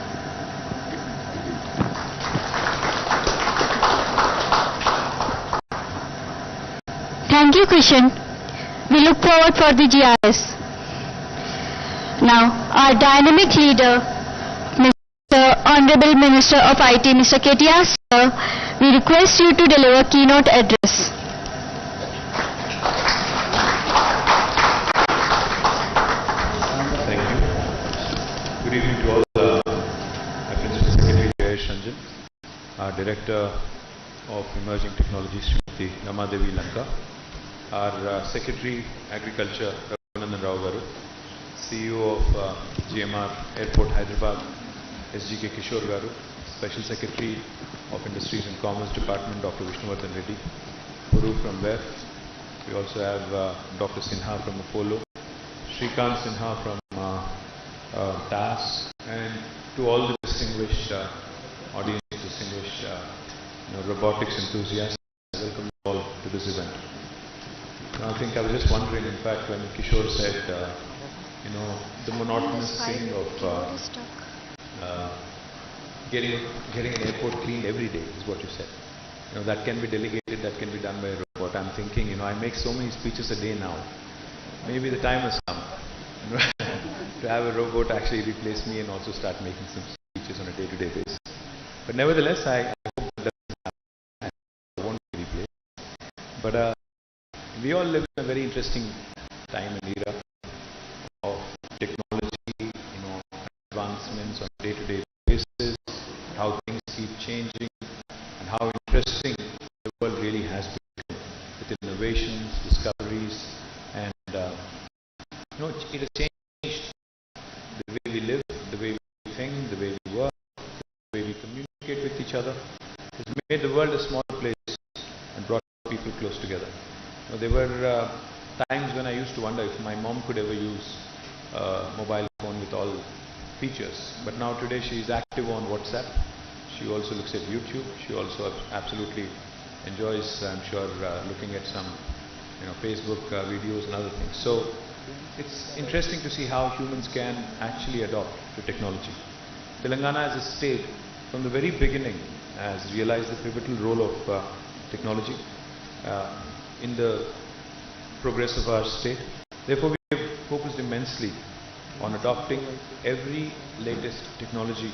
[SPEAKER 2] Thank you, Krishan. We look forward for the GIS. Now, our dynamic leader, Mr. Honorable Minister of IT, Mr. KTR, sir, we request you to deliver keynote address.
[SPEAKER 4] Thank you. Good evening to all. My Principal Secretary Jayesh Ranjan, our Director of Emerging Technologies, Srimati Ramadevi Lanka, our Secretary Agriculture, Raghuvanandan Rao Garu, CEO of GMR Airport Hyderabad, SGK Kishore Garu, Special Secretary of Industries and Commerce Department, Dr. Vishnuvardhan Reddy, Puru from WEF. We also have Dr. Sinha from Apollo, Shrikant Sinha from TAS, and to all the distinguished audience, distinguished robotics enthusiasts, I welcome you all to this event. Now, I think I was just wondering, in fact, when Kishore said, the monotonous thing of getting an airport cleaned every day is what you said. That can be delegated, that can be done by a robot. I'm thinking, I make so many speeches a day now. Maybe the time has come to have a robot actually replace me and also start making some speeches on a day-to-day basis. But nevertheless, I hope that doesn't happen. I won't be replaced. But we all live in a very interesting time and era of technology, advancements on a day-to-day basis, how things keep changing, and how interesting the world really has become with innovations, discoveries, and it has changed the way we live, the way we think, the way we work, the way we communicate with each other. It's made the world a smaller place and brought people close together. There were times when I used to wonder if my mom could ever use a mobile phone with all features. But now today she is active on WhatsApp. She also looks at YouTube. She also absolutely enjoys, I'm sure, looking at some Facebook videos and other things. So it's interesting to see how humans can actually adopt to technology. Telangana as a state, from the very beginning, has realized the pivotal role of technology in the progress of our state. Therefore, we have focused immensely on adopting every latest technology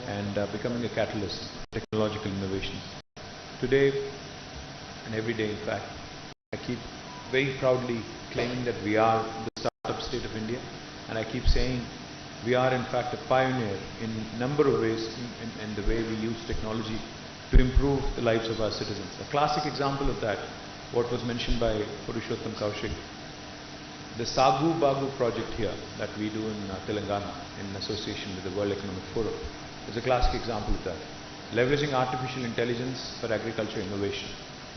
[SPEAKER 4] and becoming a catalyst for technological innovation. Today and every day, in fact, I keep very proudly claiming that we are the startup state of India, and I keep saying we are in fact a pioneer in a number of ways in the way we use technology to improve the lives of our citizens. A classic example of that, what was mentioned by Purushottam Kaushik, the Sagu Bagu project here that we do in Telangana in association with the World Economic Forum is a classic example of that. Leveraging artificial intelligence for agriculture innovation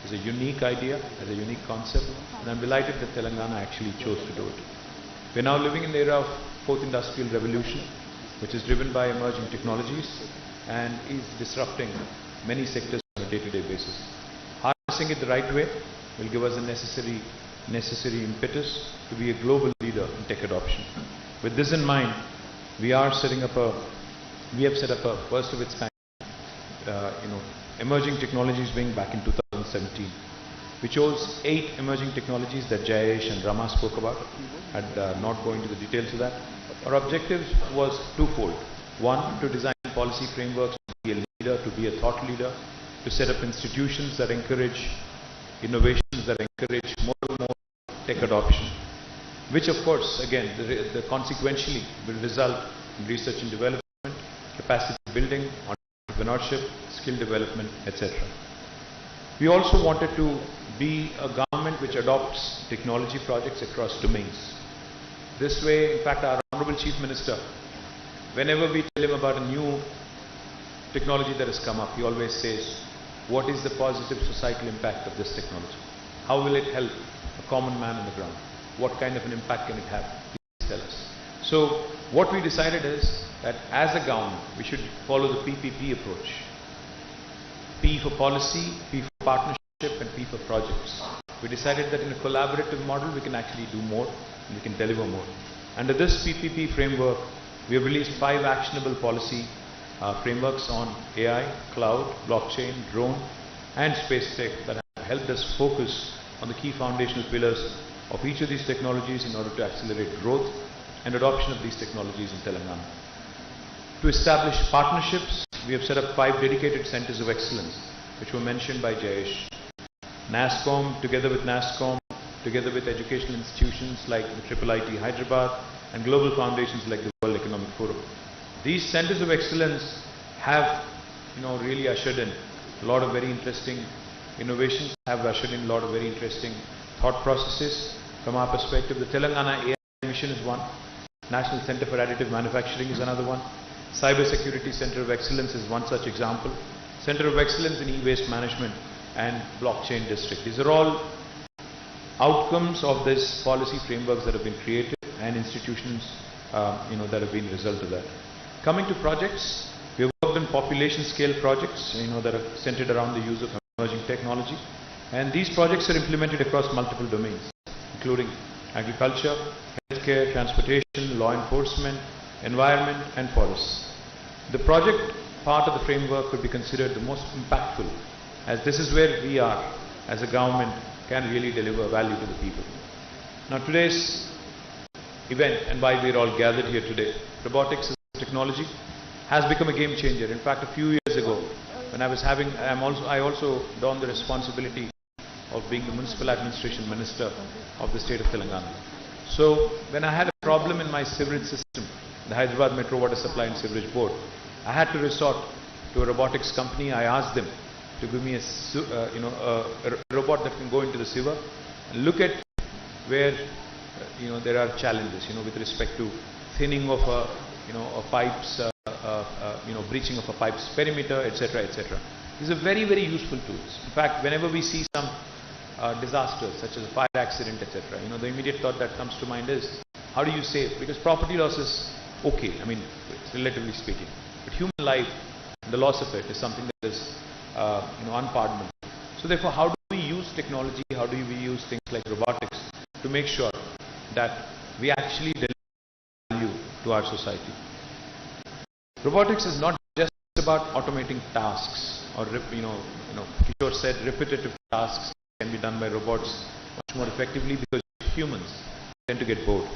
[SPEAKER 4] is a unique idea, is a unique concept, and I'm delighted that Telangana actually chose to do it. We're now living in the era of fourth industrial revolution, which is driven by emerging technologies and is disrupting many sectors on a day-to-day basis. Harnessing it the right way will give us the necessary impetus to be a global leader in tech adoption. With this in mind, we have set up a first of its kind, emerging technologies wing back in 2017. We chose 8 emerging technologies that Jayesh and Rama spoke about. I'd not go into the details of that. Our objective was twofold. One, to design policy frameworks to be a leader, to be a thought leader, to set up institutions that encourage innovations, that encourage more and more tech adoption, which of course, again, the consequentially will result in research and development, capacity building, entrepreneurship, skill development, etc. We also wanted to be a government which adopts technology projects across domains. This way, in fact, our Honorable Chief Minister, whenever we tell him about a new technology that has come up, he always says, what is the positive societal impact of this technology? How will it help a common man on the ground? What kind of an impact can it have? Please tell us. So what we decided is that as a government, we should follow the PPP approach. P for policy, P for partnership, and P for projects. We decided that in a collaborative model, we can actually do more and we can deliver more. Under this PPP framework, we have released 5 actionable policy frameworks on AI, cloud, blockchain, drone, and space tech that have helped us focus on the key foundational pillars of each of these technologies in order to accelerate growth and adoption of these technologies in Telangana. To establish partnerships, we have set up 5 dedicated centers of excellence, which were mentioned by Jayesh. NASSCOM, together with NASSCOM, together with educational institutions like the IIIT Hyderabad and global foundations like the World Economic Forum. These centers of excellence have, really ushered in a lot of very interesting innovations, have ushered in a lot of very interesting thought processes. From our perspective, the Telangana AI mission is one. National Center for Additive Manufacturing is another one. Cyber Security Center of Excellence is one such example. Center of Excellence in E-Waste Management and Blockchain District. These are all outcomes of this policy frameworks that have been created and institutions that have been a result of that. Coming to projects, we have worked on population scale projects that are centered around the use of emerging technology, and these projects are implemented across multiple domains, including agriculture, healthcare, transportation, law enforcement, environment, and forests. The project part of the framework could be considered the most impactful, as this is where we are as a government can really deliver value to the people. Now today's event and why we're all gathered here today. Robotics as a technology has become a game changer. In fact, a few years ago, when I also donned the responsibility of being the municipal administration minister of the state of Telangana. So when I had a problem in my sewerage system, the Hyderabad Metro Water Supply and Sewerage Board, I had to resort to a robotics company. I asked them to give me a robot that can go into the sewer and look at where there are challenges with respect to thinning of pipes, breaching of a pipe's perimeter, etc., etc. These are very, very useful tools. In fact, whenever we see some disasters such as a fire accident, etc., the immediate thought that comes to mind is, how do you save? Because property loss is okay, relatively speaking, but human life, the loss of it is something that is unpardonable. So therefore, how do we use technology, how do we use things like robotics to make sure that we actually deliver value to our society? Robotics is not just about automating tasks, or Kishore said repetitive tasks can be done by robots much more effectively because humans tend to get bored.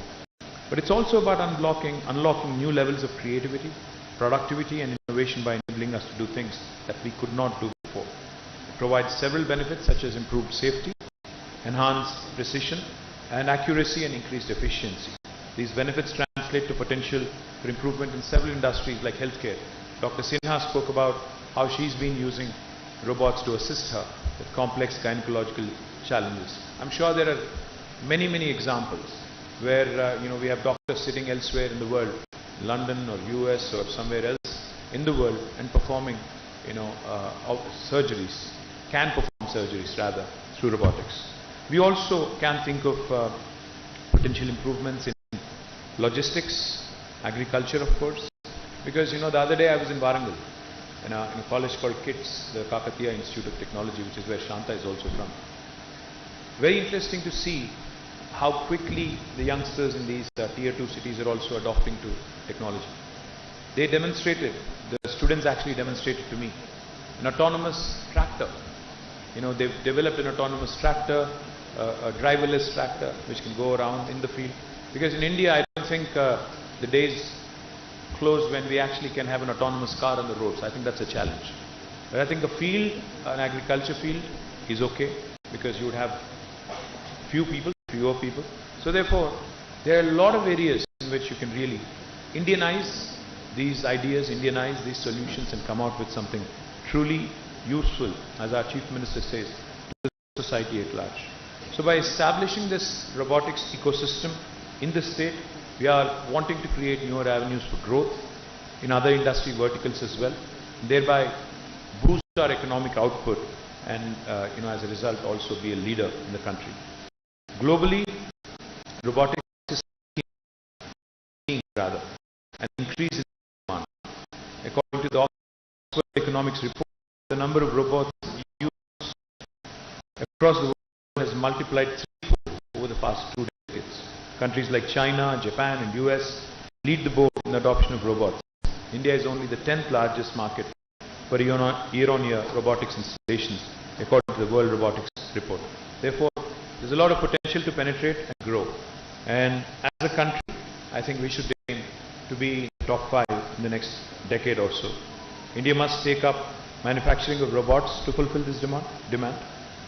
[SPEAKER 4] But it's also about unlocking new levels of creativity, productivity and innovation by enabling us to do things that we could not do before. It provides several benefits such as improved safety, enhanced precision and accuracy and increased efficiency. These benefits translate to potential for improvement in several industries like healthcare. Dr. Sinha spoke about how she's been using robots to assist her with complex gynecological challenges. I'm sure there are many, many examples where we have doctors sitting elsewhere in the world, London or US or somewhere else in the world, and performing surgeries, can perform surgeries rather through robotics. We also can think of potential improvements in logistics, agriculture of course, because the other day I was in Warangal in a college called KITS, the Kakatiya Institute of Technology, which is where Shanta is also from. Very interesting to see how quickly the youngsters in these tier 2 cities are also adopting to technology. They demonstrated, the students actually demonstrated to me, an autonomous tractor. They've developed an autonomous tractor, a driverless tractor which can go around in the field. Because in India, I don't think the days close when we actually can have an autonomous car on the roads. I think that's a challenge. But I think the field, an agriculture field, is okay because you would have fewer people. So therefore, there are a lot of areas in which you can really Indianize these ideas, Indianize these solutions and come out with something truly useful, as our Chief Minister says, to the society at large. So by establishing this robotics ecosystem in the state, we are wanting to create newer avenues for growth in other industry verticals as well, thereby boost our economic output and as a result also be a leader in the country. Globally, robotics is seeing rather an increase in demand. According to the Oxford Economics report, the number of robots used across the world has multiplied threefold over the past 2 decades. Countries like China, Japan and US lead the board in the adoption of robots. India is only the 10th largest market for year-on-year robotics installations according to the World Robotics Report. Therefore, there's a lot of potential to penetrate and grow. And as a country, I think we should aim to be in the top 5 in the next decade or so. India must take up manufacturing of robots to fulfill this demand,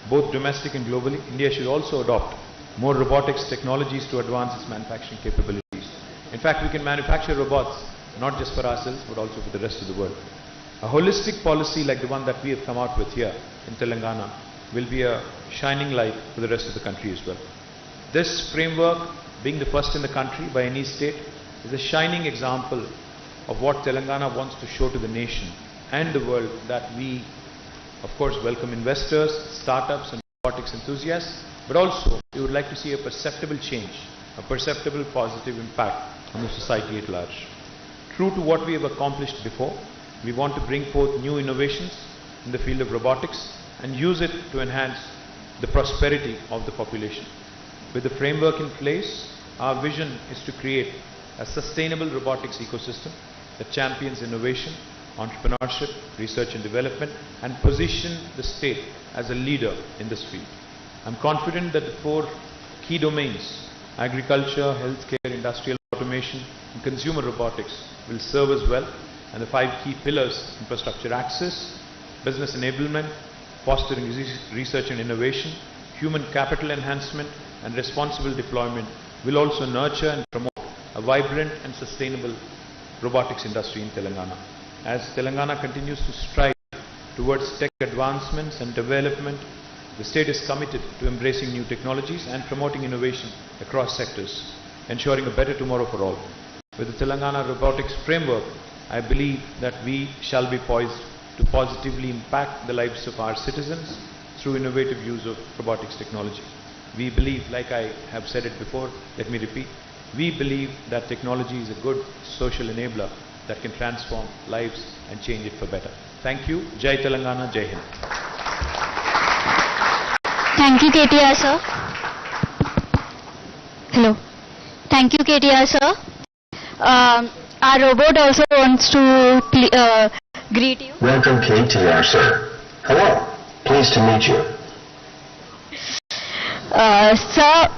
[SPEAKER 4] both domestic and globally. India should also adopt more robotics technologies to advance its manufacturing capabilities. In fact, we can manufacture robots not just for ourselves but also for the rest of the world. A holistic policy like the one that we have come out with here in Telangana will be a shining light for the rest of the country as well. This framework, being the first in the country by any state, is a shining example of what Telangana wants to show to the nation and the world, that we, of course, welcome investors, startups and robotics enthusiasts, but also we would like to see a perceptible change, a perceptible positive impact on the society at large. True to what we have accomplished before, we want to bring forth new innovations in the field of robotics and use it to enhance the prosperity of the population. With the framework in place, our vision is to create a sustainable robotics ecosystem that champions innovation, entrepreneurship, research and development, and position the state as a leader in this field. I'm confident that the 4 key domains agriculture, healthcare, industrial automation, and consumer robotics will serve us well, and the 5 key pillars: infrastructure access, business enablement, fostering research and innovation, human capital enhancement, and responsible deployment will also nurture and promote a vibrant and sustainable robotics industry in Telangana. As Telangana continues to strive towards tech advancements and development, the state is committed to embracing new technologies and promoting innovation across sectors, ensuring a better tomorrow for all. With the Telangana Robotics Framework, I believe that we shall be poised to positively impact the lives of our citizens through innovative use of robotics technology. We believe, like I have said it before, let me repeat, we believe that technology is a good social enabler that can transform lives and change it for better. Thank you. Jai Telangana, Jai Hind.
[SPEAKER 2] Thank you, KTR sir. Hello. Thank you, KTR sir. Our robot also wants to greet you.
[SPEAKER 10] Welcome, KTR sir. Hello. Pleased to meet you.
[SPEAKER 2] Sir,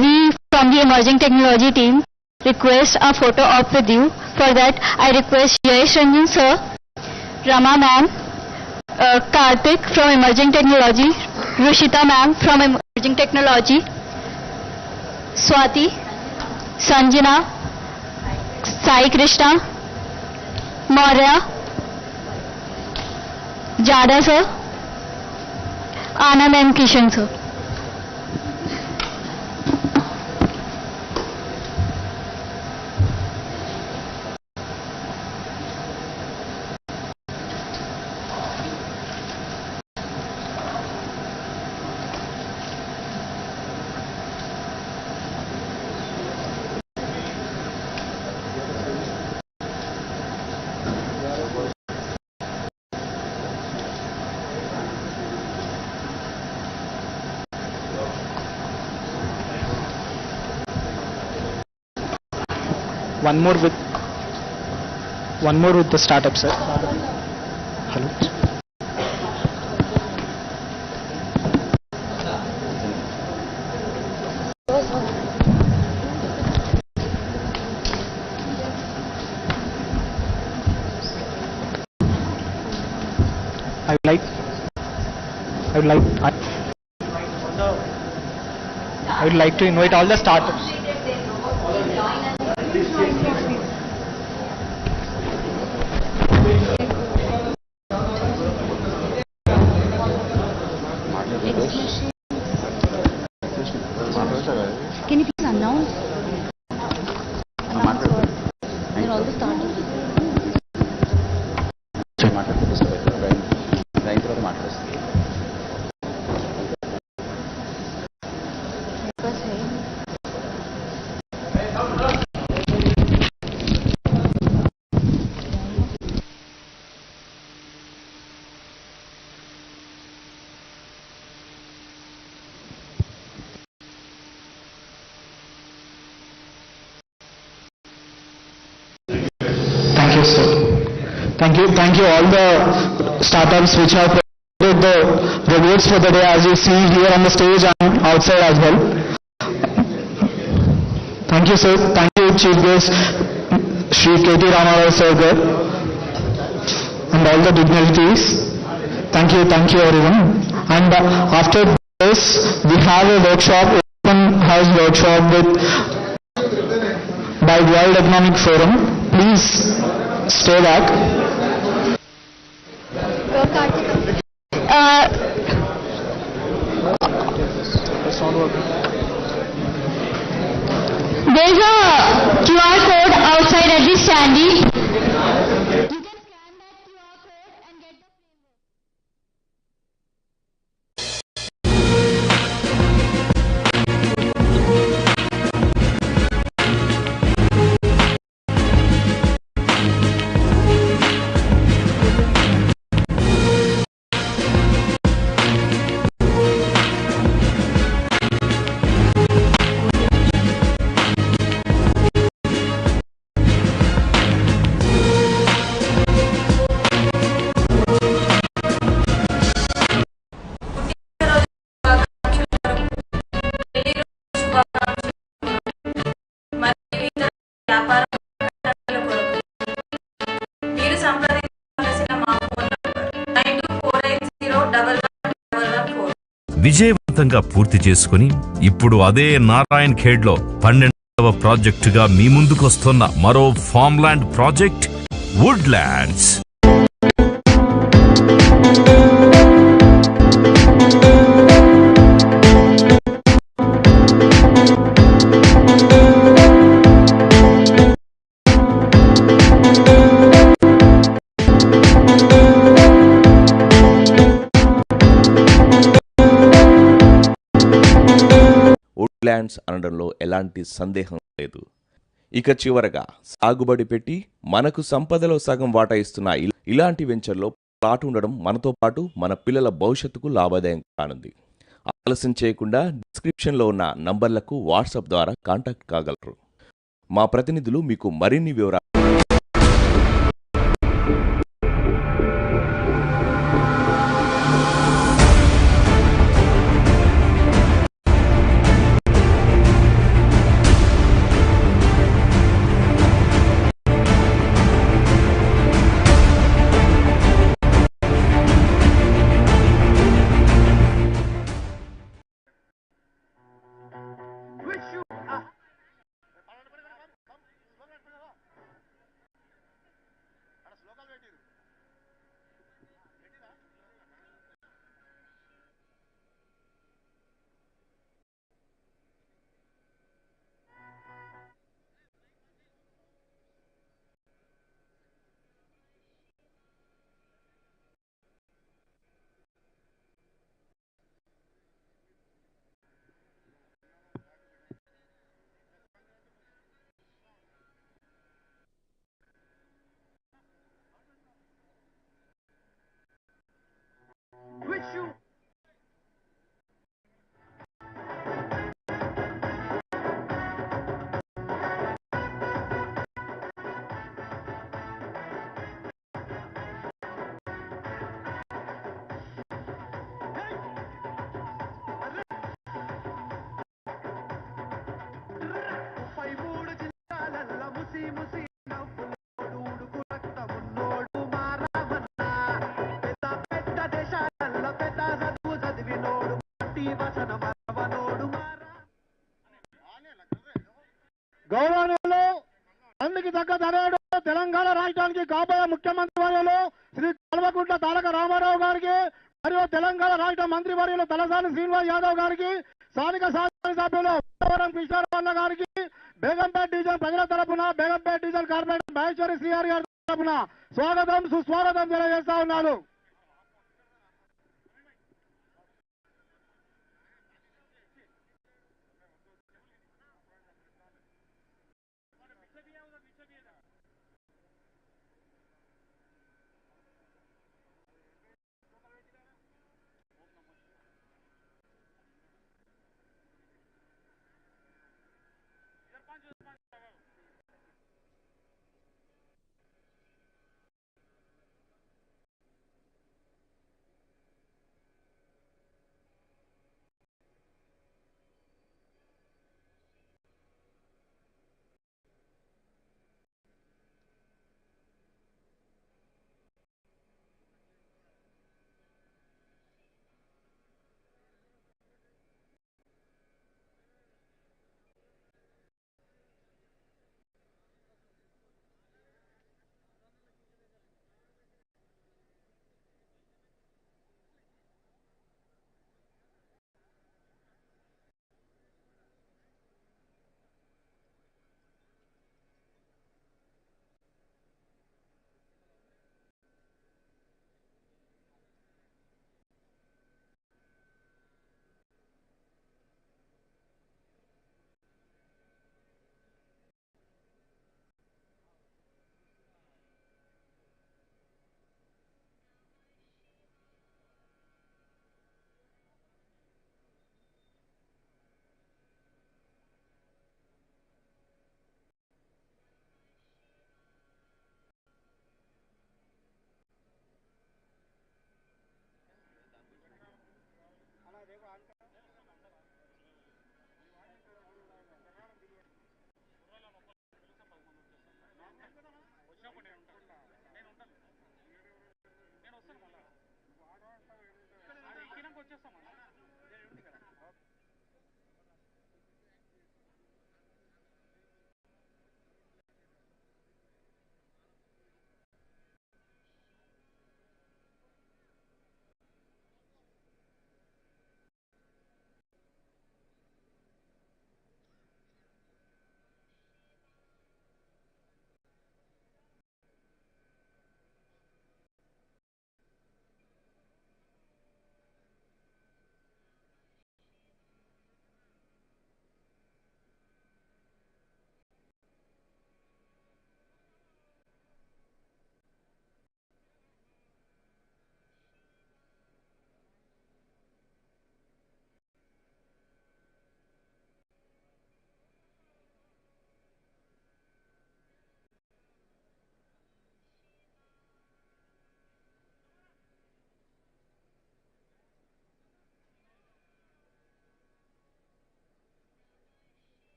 [SPEAKER 2] we from the emerging technology team request a photo op with you. For that, I request Jayesh Ranjan sir, Rama ma'am, Karthik from emerging technology, Rushita ma'am from emerging technology, Swati, Sanjana, Sai Krishna, Maurya, Jada sir, Anand and Kishan sir.
[SPEAKER 7] One more with the startup, sir. Hello. I would like to invite all the startups.
[SPEAKER 2] Can you please announce? And all the starters.
[SPEAKER 7] Thank you all the startups which have provided the rewards for the day, as you see here on the stage and outside as well. Thank you sir. Thank you Chief Guest Shri K.T. Ramarao sir and all the dignitaries. Thank you everyone. And after this we have a workshop, open house workshop by World Economic Forum. Please stay back.
[SPEAKER 2] There's a QR code outside at the standee. You can scan that QR code and get the
[SPEAKER 11] విజయవంతంగా పూర్తి చేసుకుని ఇప్పుడు అదే నారాయణ్ ఖేడ్లో 12వ ప్రాజెక్టుగా మీ ముందుకొస్తున్న మరో ఫార్మ్ల్యాండ్ project Woodlands.
[SPEAKER 12] Woodlands అనడంలో ఎలాంటి సందేహం లేదు. ఇక చివరగా సాగుబడి పెట్టి మనకు సంపదలో సగం వాటా ఇస్తున్న ఇలాంటి వెంచర్లో ప్లాట్ ఉండడం మనతో పాటు మన పిల్లల భవిష్యత్తుకు లాభదాయం కానుంది. ఆలస్యం చేయకుండా డిస్క్రిప్షన్లో ఉన్న నంబర్లకు వాట్సాప్ ద్వారా కాంటాక్ట్ కాగలరు. మా ప్రతినిధులు మీకు మరిన్ని వివరాలు
[SPEAKER 13] గౌరవనీయులు అందుకు తగ్గ ధనేడు తెలంగాణ రాష్ట్రానికి కాబోయే ముఖ్యమంత్రి వర్యులు శ్రీ కల్వకుంట్ల తారక రామారావు గారికి మరియు తెలంగాణ రాష్ట్ర మంత్రి వర్యులు తలసాని శ్రీనివాస్ యాదవ్ గారికి, స్థానిక శాసనసభ్యులు కృష్ణారావు గారికి, బేగంపేట డివిజన్ ప్రజల తరపున బేగంపేట డివిజన్ కార్పొరేటర్ మహేశ్వరి శ్రీహరి గారి తరపున స్వాగతం సుస్వాగతం తెలియజేస్తా ఉన్నాను.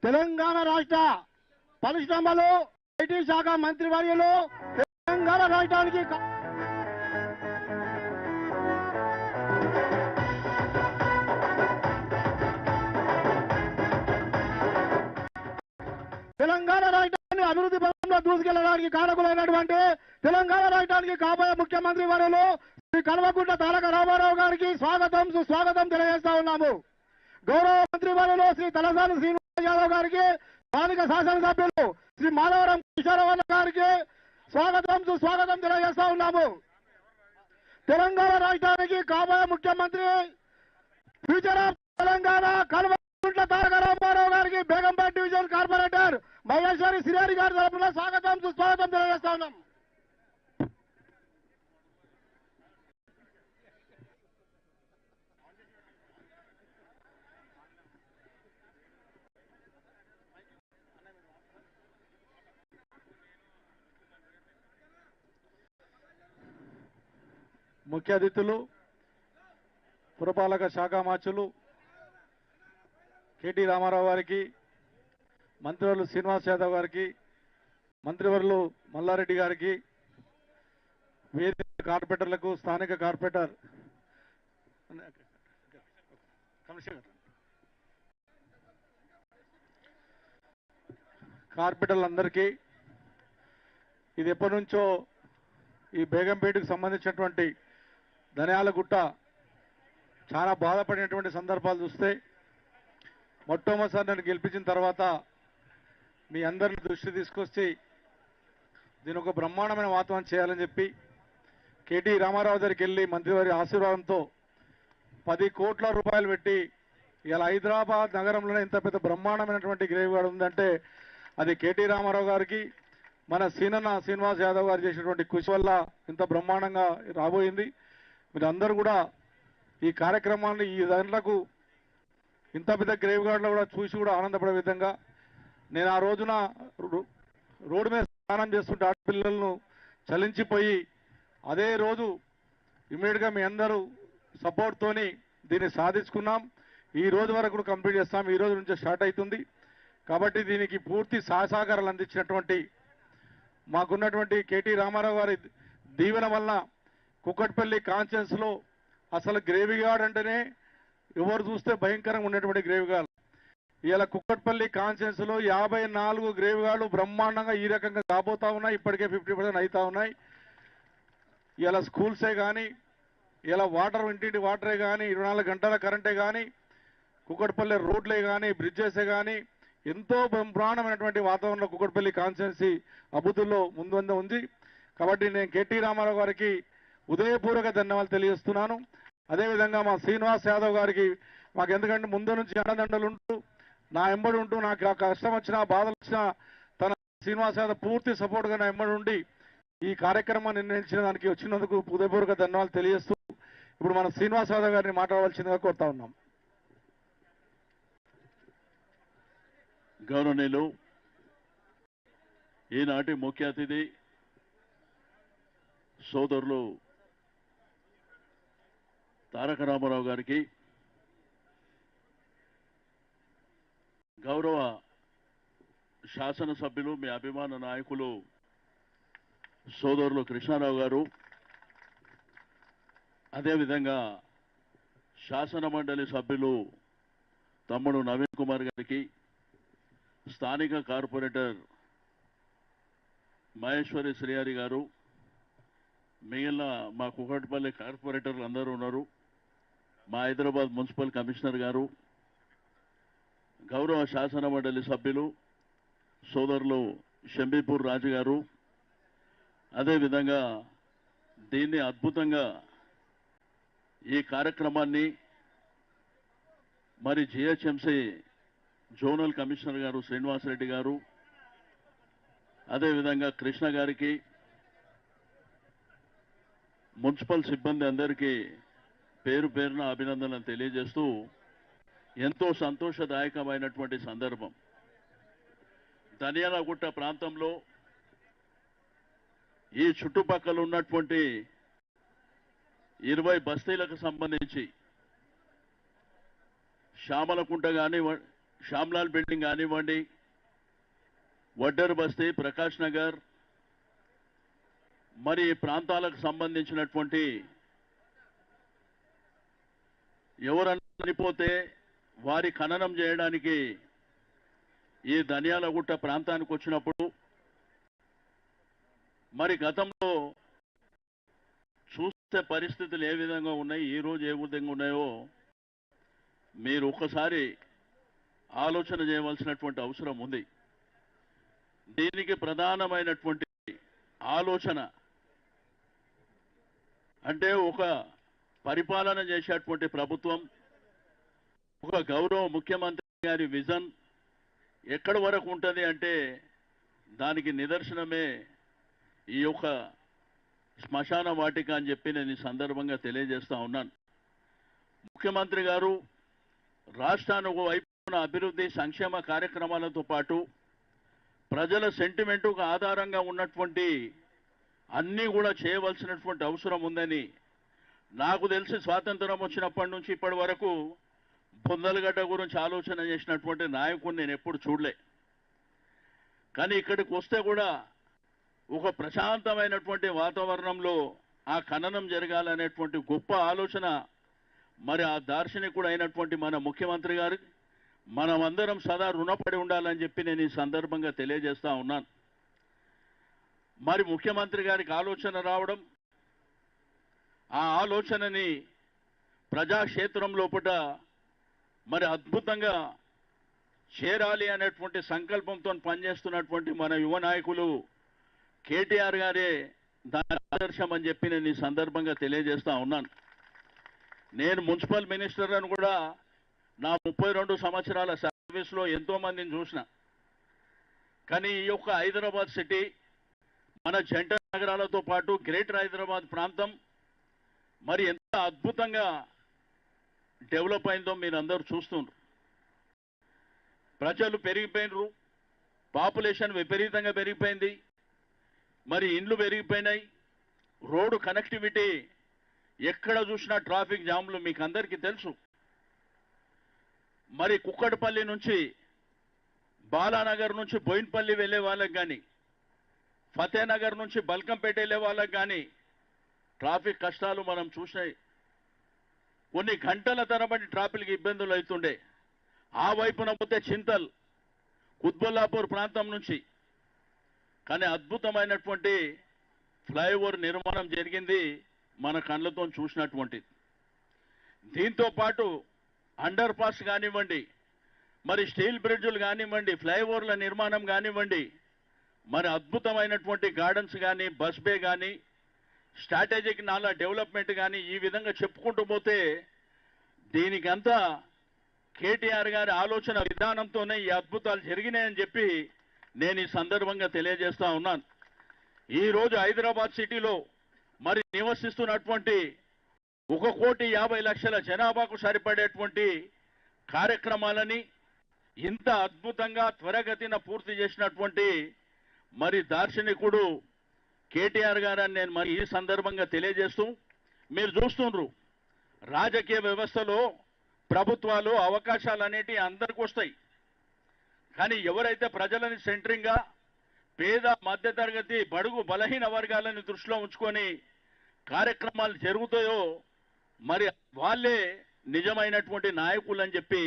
[SPEAKER 13] తెలంగాణ రాష్ట్ర పరిశ్రమలు ఐటీ శాఖ మంత్రివర్యులు తెలంగాణ రాష్ట్రానికి తెలంగాణ రాష్ట్రాన్ని అభివృద్ధి పథంలో దూసుకెళ్లడానికి కారకులైనటువంటి తెలంగాణ రాష్ట్రానికి కాబోయే ముఖ్యమంత్రి వర్యులు శ్రీ కల్వకుంట్ల తారక రామారావు గారికి స్వాగతం సుస్వాగతం తెలియజేస్తా ఉన్నాము. గౌరవ మంత్రి వర్యులు శ్రీ తలసాని శ్రీనివాస్ యాదవ్ గారికి, స్థానిక శాసనసభ్యులు శ్రీ మాధవరం కిషోరవన్న గారికి స్వాగతం సుస్వాగతం తెలియజేస్తా ఉన్నాము. తెలంగాణ రాష్ట్రానికి కాబోయే ముఖ్యమంత్రి ఫ్యూచర్ ఆఫ్ తెలంగాణ కల్వకుంట్ల తారక రామారావు గారికి బేగంపేట డివిజన్ కార్పొరేటర్ మహేశ్వరి శ్రీహరి గారి తరఫున స్వాగతం సుస్వాగతం తెలియజేస్తా ఉన్నాం. ముఖ్య అతిథులు, పురపాలక శాఖ మార్చులు కేటీ రామారావు గారికి, మంత్రివర్యులు శ్రీనివాస్ యాదవ్ గారికి, మంత్రివర్యులు మల్లారెడ్డి గారికి, వేదిక కార్పొరేటర్లకు, స్థానిక కార్పొరేటర్ కార్పొరేటర్లందరికీ, ఇది ఎప్పటి నుంచో ఈ బేగంపేటకు సంబంధించినటువంటి ధనియాలగుట్ట చాలా బాధపడినటువంటి సందర్భాలు చూస్తే, మొట్టమొదటిసారి నన్ను గెలిపించిన తర్వాత మీ అందరిని దృష్టి తీసుకొచ్చి దీని ఒక బ్రహ్మాండమైన వాతావరణం చేయాలని చెప్పి కేటీ రామారావు దగ్గరికి వెళ్ళి మంత్రివారి ఆశీర్వాదంతో 10 కోట్ల రూపాయలు పెట్టి ఇలా హైదరాబాద్ నగరంలోనే ఇంత పెద్ద బ్రహ్మాండమైనటువంటి గ్రేవ్ గార్డ్ ఉందంటే అది కేటీ రామారావు గారికి, మన సీనన్న శ్రీనివాస్ యాదవ్ గారు చేసినటువంటి కృషి వల్ల ఇంత బ్రహ్మాండంగా రాబోయింది. మీరు అందరూ కూడా ఈ కార్యక్రమాన్ని ఈ దాంట్లకు ఇంత పెద్ద గ్రేవ్ గార్డ్లో కూడా చూసి కూడా ఆనందపడే విధంగా నేను ఆ రోజున రోడ్డు మీద స్నానం చేస్తుంటే ఆడపిల్లలను చలించిపోయి అదే రోజు ఇమ్మీడియట్గా మీ అందరూ సపోర్ట్తోని దీన్ని సాధించుకున్నాం. ఈ రోజు వరకు కూడా కంప్లీట్ చేస్తాం. ఈ రోజు నుంచే స్టార్ట్ అవుతుంది. కాబట్టి దీనికి పూర్తి సహకారాలు అందించినటువంటి మాకున్నటువంటి కేటీ రామారావు గారి దీవెన వల్ల కుక్కట్పల్లి కాన్ఫరెన్స్లో అసలు గ్రేవ్ గార్డ్ అంటేనే ఎవరు చూస్తే భయంకరంగా ఉన్నటువంటి గ్రేవ్ గార్డ్. ఇలా కుక్కట్పల్లి కాన్ఫరెన్స్లో 54 గ్రేవ్ గార్డులు బ్రహ్మాండంగా ఈ రకంగా రాబోతా ఉన్నాయి. ఇప్పటికే 50% అవుతా ఉన్నాయి. ఇలా స్కూల్సే కానీ, ఇలా వాటర్ ఇంటింటి వాటరే కానీ, 24 గంటల కరెంటే కానీ, కుక్కట్పల్లి రోడ్లే కానీ, బ్రిడ్జెసే కానీ ఎంతో బ్రహ్మాండమైనటువంటి వాతావరణంలో కుక్కట్పల్లి కాన్స్టిట్యున్సీ అభివృద్ధిలో ముందు ఉంది. కాబట్టి నేను కేటీ రామారావు గారికి ఉదయపూర్వక ధన్యవాదాలు తెలియజేస్తున్నాను. అదేవిధంగా మా శ్రీనివాస్ యాదవ్ గారికి మాకు ఎందుకంటే ముందు నుంచి అండదండలు ఉంటూ నా ఎంబడి ఉంటూ నాకు ఆ కష్టం వచ్చినా బాధలు వచ్చినా తన శ్రీనివాస్ యాదవ్ పూర్తి సపోర్ట్గా నా ఎంబడి ఉండి ఈ కార్యక్రమాన్ని నిర్ణయించిన దానికి వచ్చినందుకు హృదయపూర్వక ధన్యవాదాలు తెలియజేస్తూ ఇప్పుడు మన శ్రీనివాస్ యాదవ్ గారిని మాట్లాడవలసిందిగా కోరుతా ఉన్నాం.
[SPEAKER 14] గౌరవనీయులు, ఈనాటి ముఖ్య అతిథి సోదరులు తారక రామారావు గారికి, గౌరవ శాసనసభ్యులు మీ అభిమాన నాయకులు సోదరులు కృష్ణారావు గారు, అదేవిధంగా శాసన మండలి సభ్యులు తమ్ముడు నవీన్ కుమార్ గారికి, స్థానిక కార్పొరేటర్ మహేశ్వరి శ్రీహరి గారు, మిగిలిన మా కుకట్పల్లి కార్పొరేటర్లు అందరూ ఉన్నారు, మా హైదరాబాద్ మున్సిపల్ కమిషనర్ గారు, గౌరవ శాసన మండలి సభ్యులు సోదరులు షంబీపూర్ రాజు గారు, అదేవిధంగా దీన్ని అద్భుతంగా ఈ కార్యక్రమాన్ని మరి జిహెచ్ఎంసీ జోనల్ కమిషనర్ గారు శ్రీనివాసరెడ్డి గారు, అదేవిధంగా కృష్ణ గారికి, మున్సిపల్ సిబ్బంది అందరికీ పేరు పేరున అభినందనలు తెలియజేస్తూ ఎంతో సంతోషదాయకమైనటువంటి సందర్భం. ధనియాలగుట్ట ప్రాంతంలో ఈ చుట్టుపక్కల ఉన్నటువంటి 20 బస్తీలకు సంబంధించి శ్యామలకుంట కానీ శ్యామ్లాల్ బిల్డింగ్ కానివ్వండి, వడ్డర్ బస్తీ, ప్రకాష్ నగర్, మరి ఈ ప్రాంతాలకు సంబంధించినటువంటి ఎవరన్నా చనిపోతే వారి ఖననం చేయడానికి ఈ ధనియాలగుట్ట ప్రాంతానికి వచ్చినప్పుడు మరి గతంలో చూస్తే పరిస్థితులు ఏ విధంగా ఉన్నాయి, ఈ రోజు ఏ విధంగా ఉన్నాయో మీరు ఒక్కసారి ఆలోచన చేయవలసినటువంటి అవసరం ఉంది. దీనికి ప్రధానమైనటువంటి ఆలోచన అంటే ఒక పరిపాలన చేసేటువంటి ప్రభుత్వం, ఒక గౌరవ ముఖ్యమంత్రి గారి విజన్ ఎక్కడి వరకు ఉంటుంది అంటే దానికి నిదర్శనమే ఈ యొక్క శ్మశాన వాటిక అని చెప్పి నేను ఈ సందర్భంగా తెలియజేస్తా ఉన్నాను. ముఖ్యమంత్రి గారు రాష్ట్రాన్ని ఒకవైపున అభివృద్ధి సంక్షేమ కార్యక్రమాలతో పాటు ప్రజల సెంటిమెంటుకు ఆధారంగా ఉన్నటువంటి అన్నీ కూడా చేయవలసినటువంటి అవసరం ఉందని నాకు తెలిసి స్వాతంత్రం వచ్చినప్పటి నుంచి ఇప్పటి వరకు బొందలగడ్డ గురించి ఆలోచన చేసినటువంటి నాయకుడిని నేను ఎప్పుడు చూడలే. కానీ ఇక్కడికి వస్తే కూడా ఒక ప్రశాంతమైనటువంటి వాతావరణంలో ఆ ఖననం జరగాలనేటువంటి గొప్ప ఆలోచన మరి ఆ దార్శనికుడు అయినటువంటి మన ముఖ్యమంత్రి గారికి మనమందరం సదా రుణపడి ఉండాలని చెప్పి నేను ఈ సందర్భంగా తెలియజేస్తా ఉన్నాను. మరి ముఖ్యమంత్రి గారికి ఆలోచన రావడం, ఆ ఆలోచనని ప్రజాక్షేత్రం లోపల మరి అద్భుతంగా చేరాలి అనేటువంటి సంకల్పంతో పనిచేస్తున్నటువంటి మన యువ నాయకులు కేటీఆర్ గారే దాని ఆదర్శం అని చెప్పి నేను ఈ సందర్భంగా తెలియజేస్తా ఉన్నాను. నేను మున్సిపల్ మినిస్టర్ అని కూడా నా 32 సంవత్సరాల సర్వీస్లో ఎంతో మందిని చూసిన. కానీ ఈ యొక్క హైదరాబాద్ సిటీ మన జంట నగరాలతో పాటు గ్రేటర్ హైదరాబాద్ ప్రాంతం మరి ఎంత అద్భుతంగా డెవలప్ అయిందో మీరు అందరూ చూస్తున్నారు. ప్రజలు పెరిగిపోయినరు, పాపులేషన్ విపరీతంగా పెరిగిపోయింది, మరి ఇండ్లు పెరిగిపోయినాయి, రోడ్డు కనెక్టివిటీ ఎక్కడ చూసినా ట్రాఫిక్ జామ్లు మీకు అందరికీ తెలుసు. మరి కుక్కడపల్లి నుంచి బాలానగర్ నుంచి బోయిన్పల్లి వెళ్ళే వాళ్ళకి కానీ, ఫతేనగర్ నుంచి బల్కంపేట వెళ్ళే వాళ్ళకి కానీ ట్రాఫిక్ కష్టాలు మనం చూసినాయి. కొన్ని గంటల తరబడి ట్రాఫిక్ ఇబ్బందులు అవుతుండే. ఆ వైపున పోతే చింతల్, కుత్బుల్లాపూర్ ప్రాంతం నుంచి. కానీ అద్భుతమైనటువంటి ఫ్లైఓవర్ నిర్మాణం జరిగింది, మన కళ్ళతో చూసినటువంటిది. దీంతో పాటు అండర్ పాస్ కానివ్వండి, మరి స్టీల్ బ్రిడ్జులు కానివ్వండి, ఫ్లైఓవర్ల నిర్మాణం కానివ్వండి, మరి అద్భుతమైనటువంటి గార్డెన్స్ కానీ, బస్ బే కానీ, స్ట్రాటజిక్ నాలా డెవలప్మెంట్ కానీ, ఈ విధంగా చెప్పుకుంటూ పోతే దీనికంతా కేటీఆర్ గారి ఆలోచన విధానంతోనే ఈ అద్భుతాలు జరిగినాయని చెప్పి నేను ఈ సందర్భంగా తెలియజేస్తా ఉన్నాను. ఈరోజు హైదరాబాద్ సిటీలో మరి నివసిస్తున్నటువంటి 1,50,00,000 జనాభాకు సరిపడేటువంటి కార్యక్రమాలని ఇంత అద్భుతంగా త్వరగతిన పూర్తి చేసినటువంటి మరి దార్శనికుడు కేటీఆర్ గారని నేను మరి ఈ సందర్భంగా తెలియజేస్తూ, మీరు చూస్తుండ్రు రాజకీయ వ్యవస్థలో ప్రభుత్వాలు అవకాశాలు అనేటివి అందరికి వస్తాయి. కానీ ఎవరైతే ప్రజలని సెంట్రింగ్గా పేద మధ్యతరగతి బడుగు బలహీన వర్గాలను దృష్టిలో ఉంచుకొని కార్యక్రమాలు జరుగుతాయో మరి వాళ్ళే నిజమైనటువంటి నాయకులు అని చెప్పి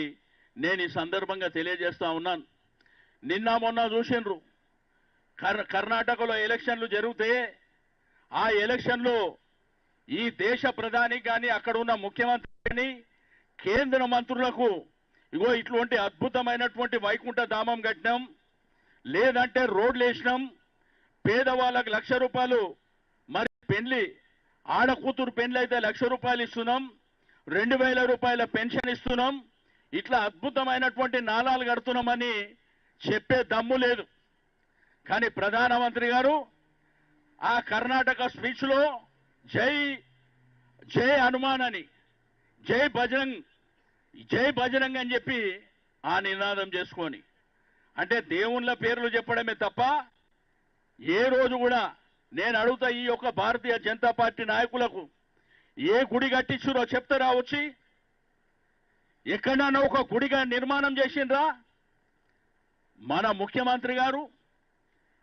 [SPEAKER 14] నేను ఈ సందర్భంగా తెలియజేస్తా ఉన్నాను. నిన్న మొన్న చూసిండ్రు కర్ణాటకలో ఎలక్షన్లు జరిగితే ఆ ఎలక్షన్లో ఈ దేశ ప్రధాని కానీ అక్కడ ఉన్న ముఖ్యమంత్రి కానీ కేంద్ర మంత్రులకు ఇగో ఇటువంటి అద్భుతమైనటువంటి వైకుంఠ ధామం కట్టినాం, లేదంటే రోడ్లు వేసినాం, పేదవాళ్ళకు ₹1,00,000 మరి పెళ్లి ఆడకూతురు పెళ్లి అయితే ₹1,00,000 ఇస్తున్నాం, ₹2,000 పెన్షన్ ఇస్తున్నాం, ఇట్లా అద్భుతమైనటువంటి నాలాలు కడుతున్నామని చెప్పే దమ్ము లేదు. కానీ ప్రధానమంత్రి గారు ఆ కర్ణాటక స్పీచ్లో జై జై హనుమాన్ అని, జై బజరంగ్ అని చెప్పి ఆ నినాదం చేసుకొని, అంటే దేవుళ్ళ పేర్లు చెప్పడమే తప్ప ఏ రోజు కూడా నేను అడుగుతా ఈ యొక్క భారతీయ జనతా పార్టీ నాయకులకు ఏ గుడి కట్టించురో చెప్తారా వచ్చి? ఎక్కడన్నా ఒక గుడిగా నిర్మాణం చేసిండ్రా? మన ముఖ్యమంత్రి గారు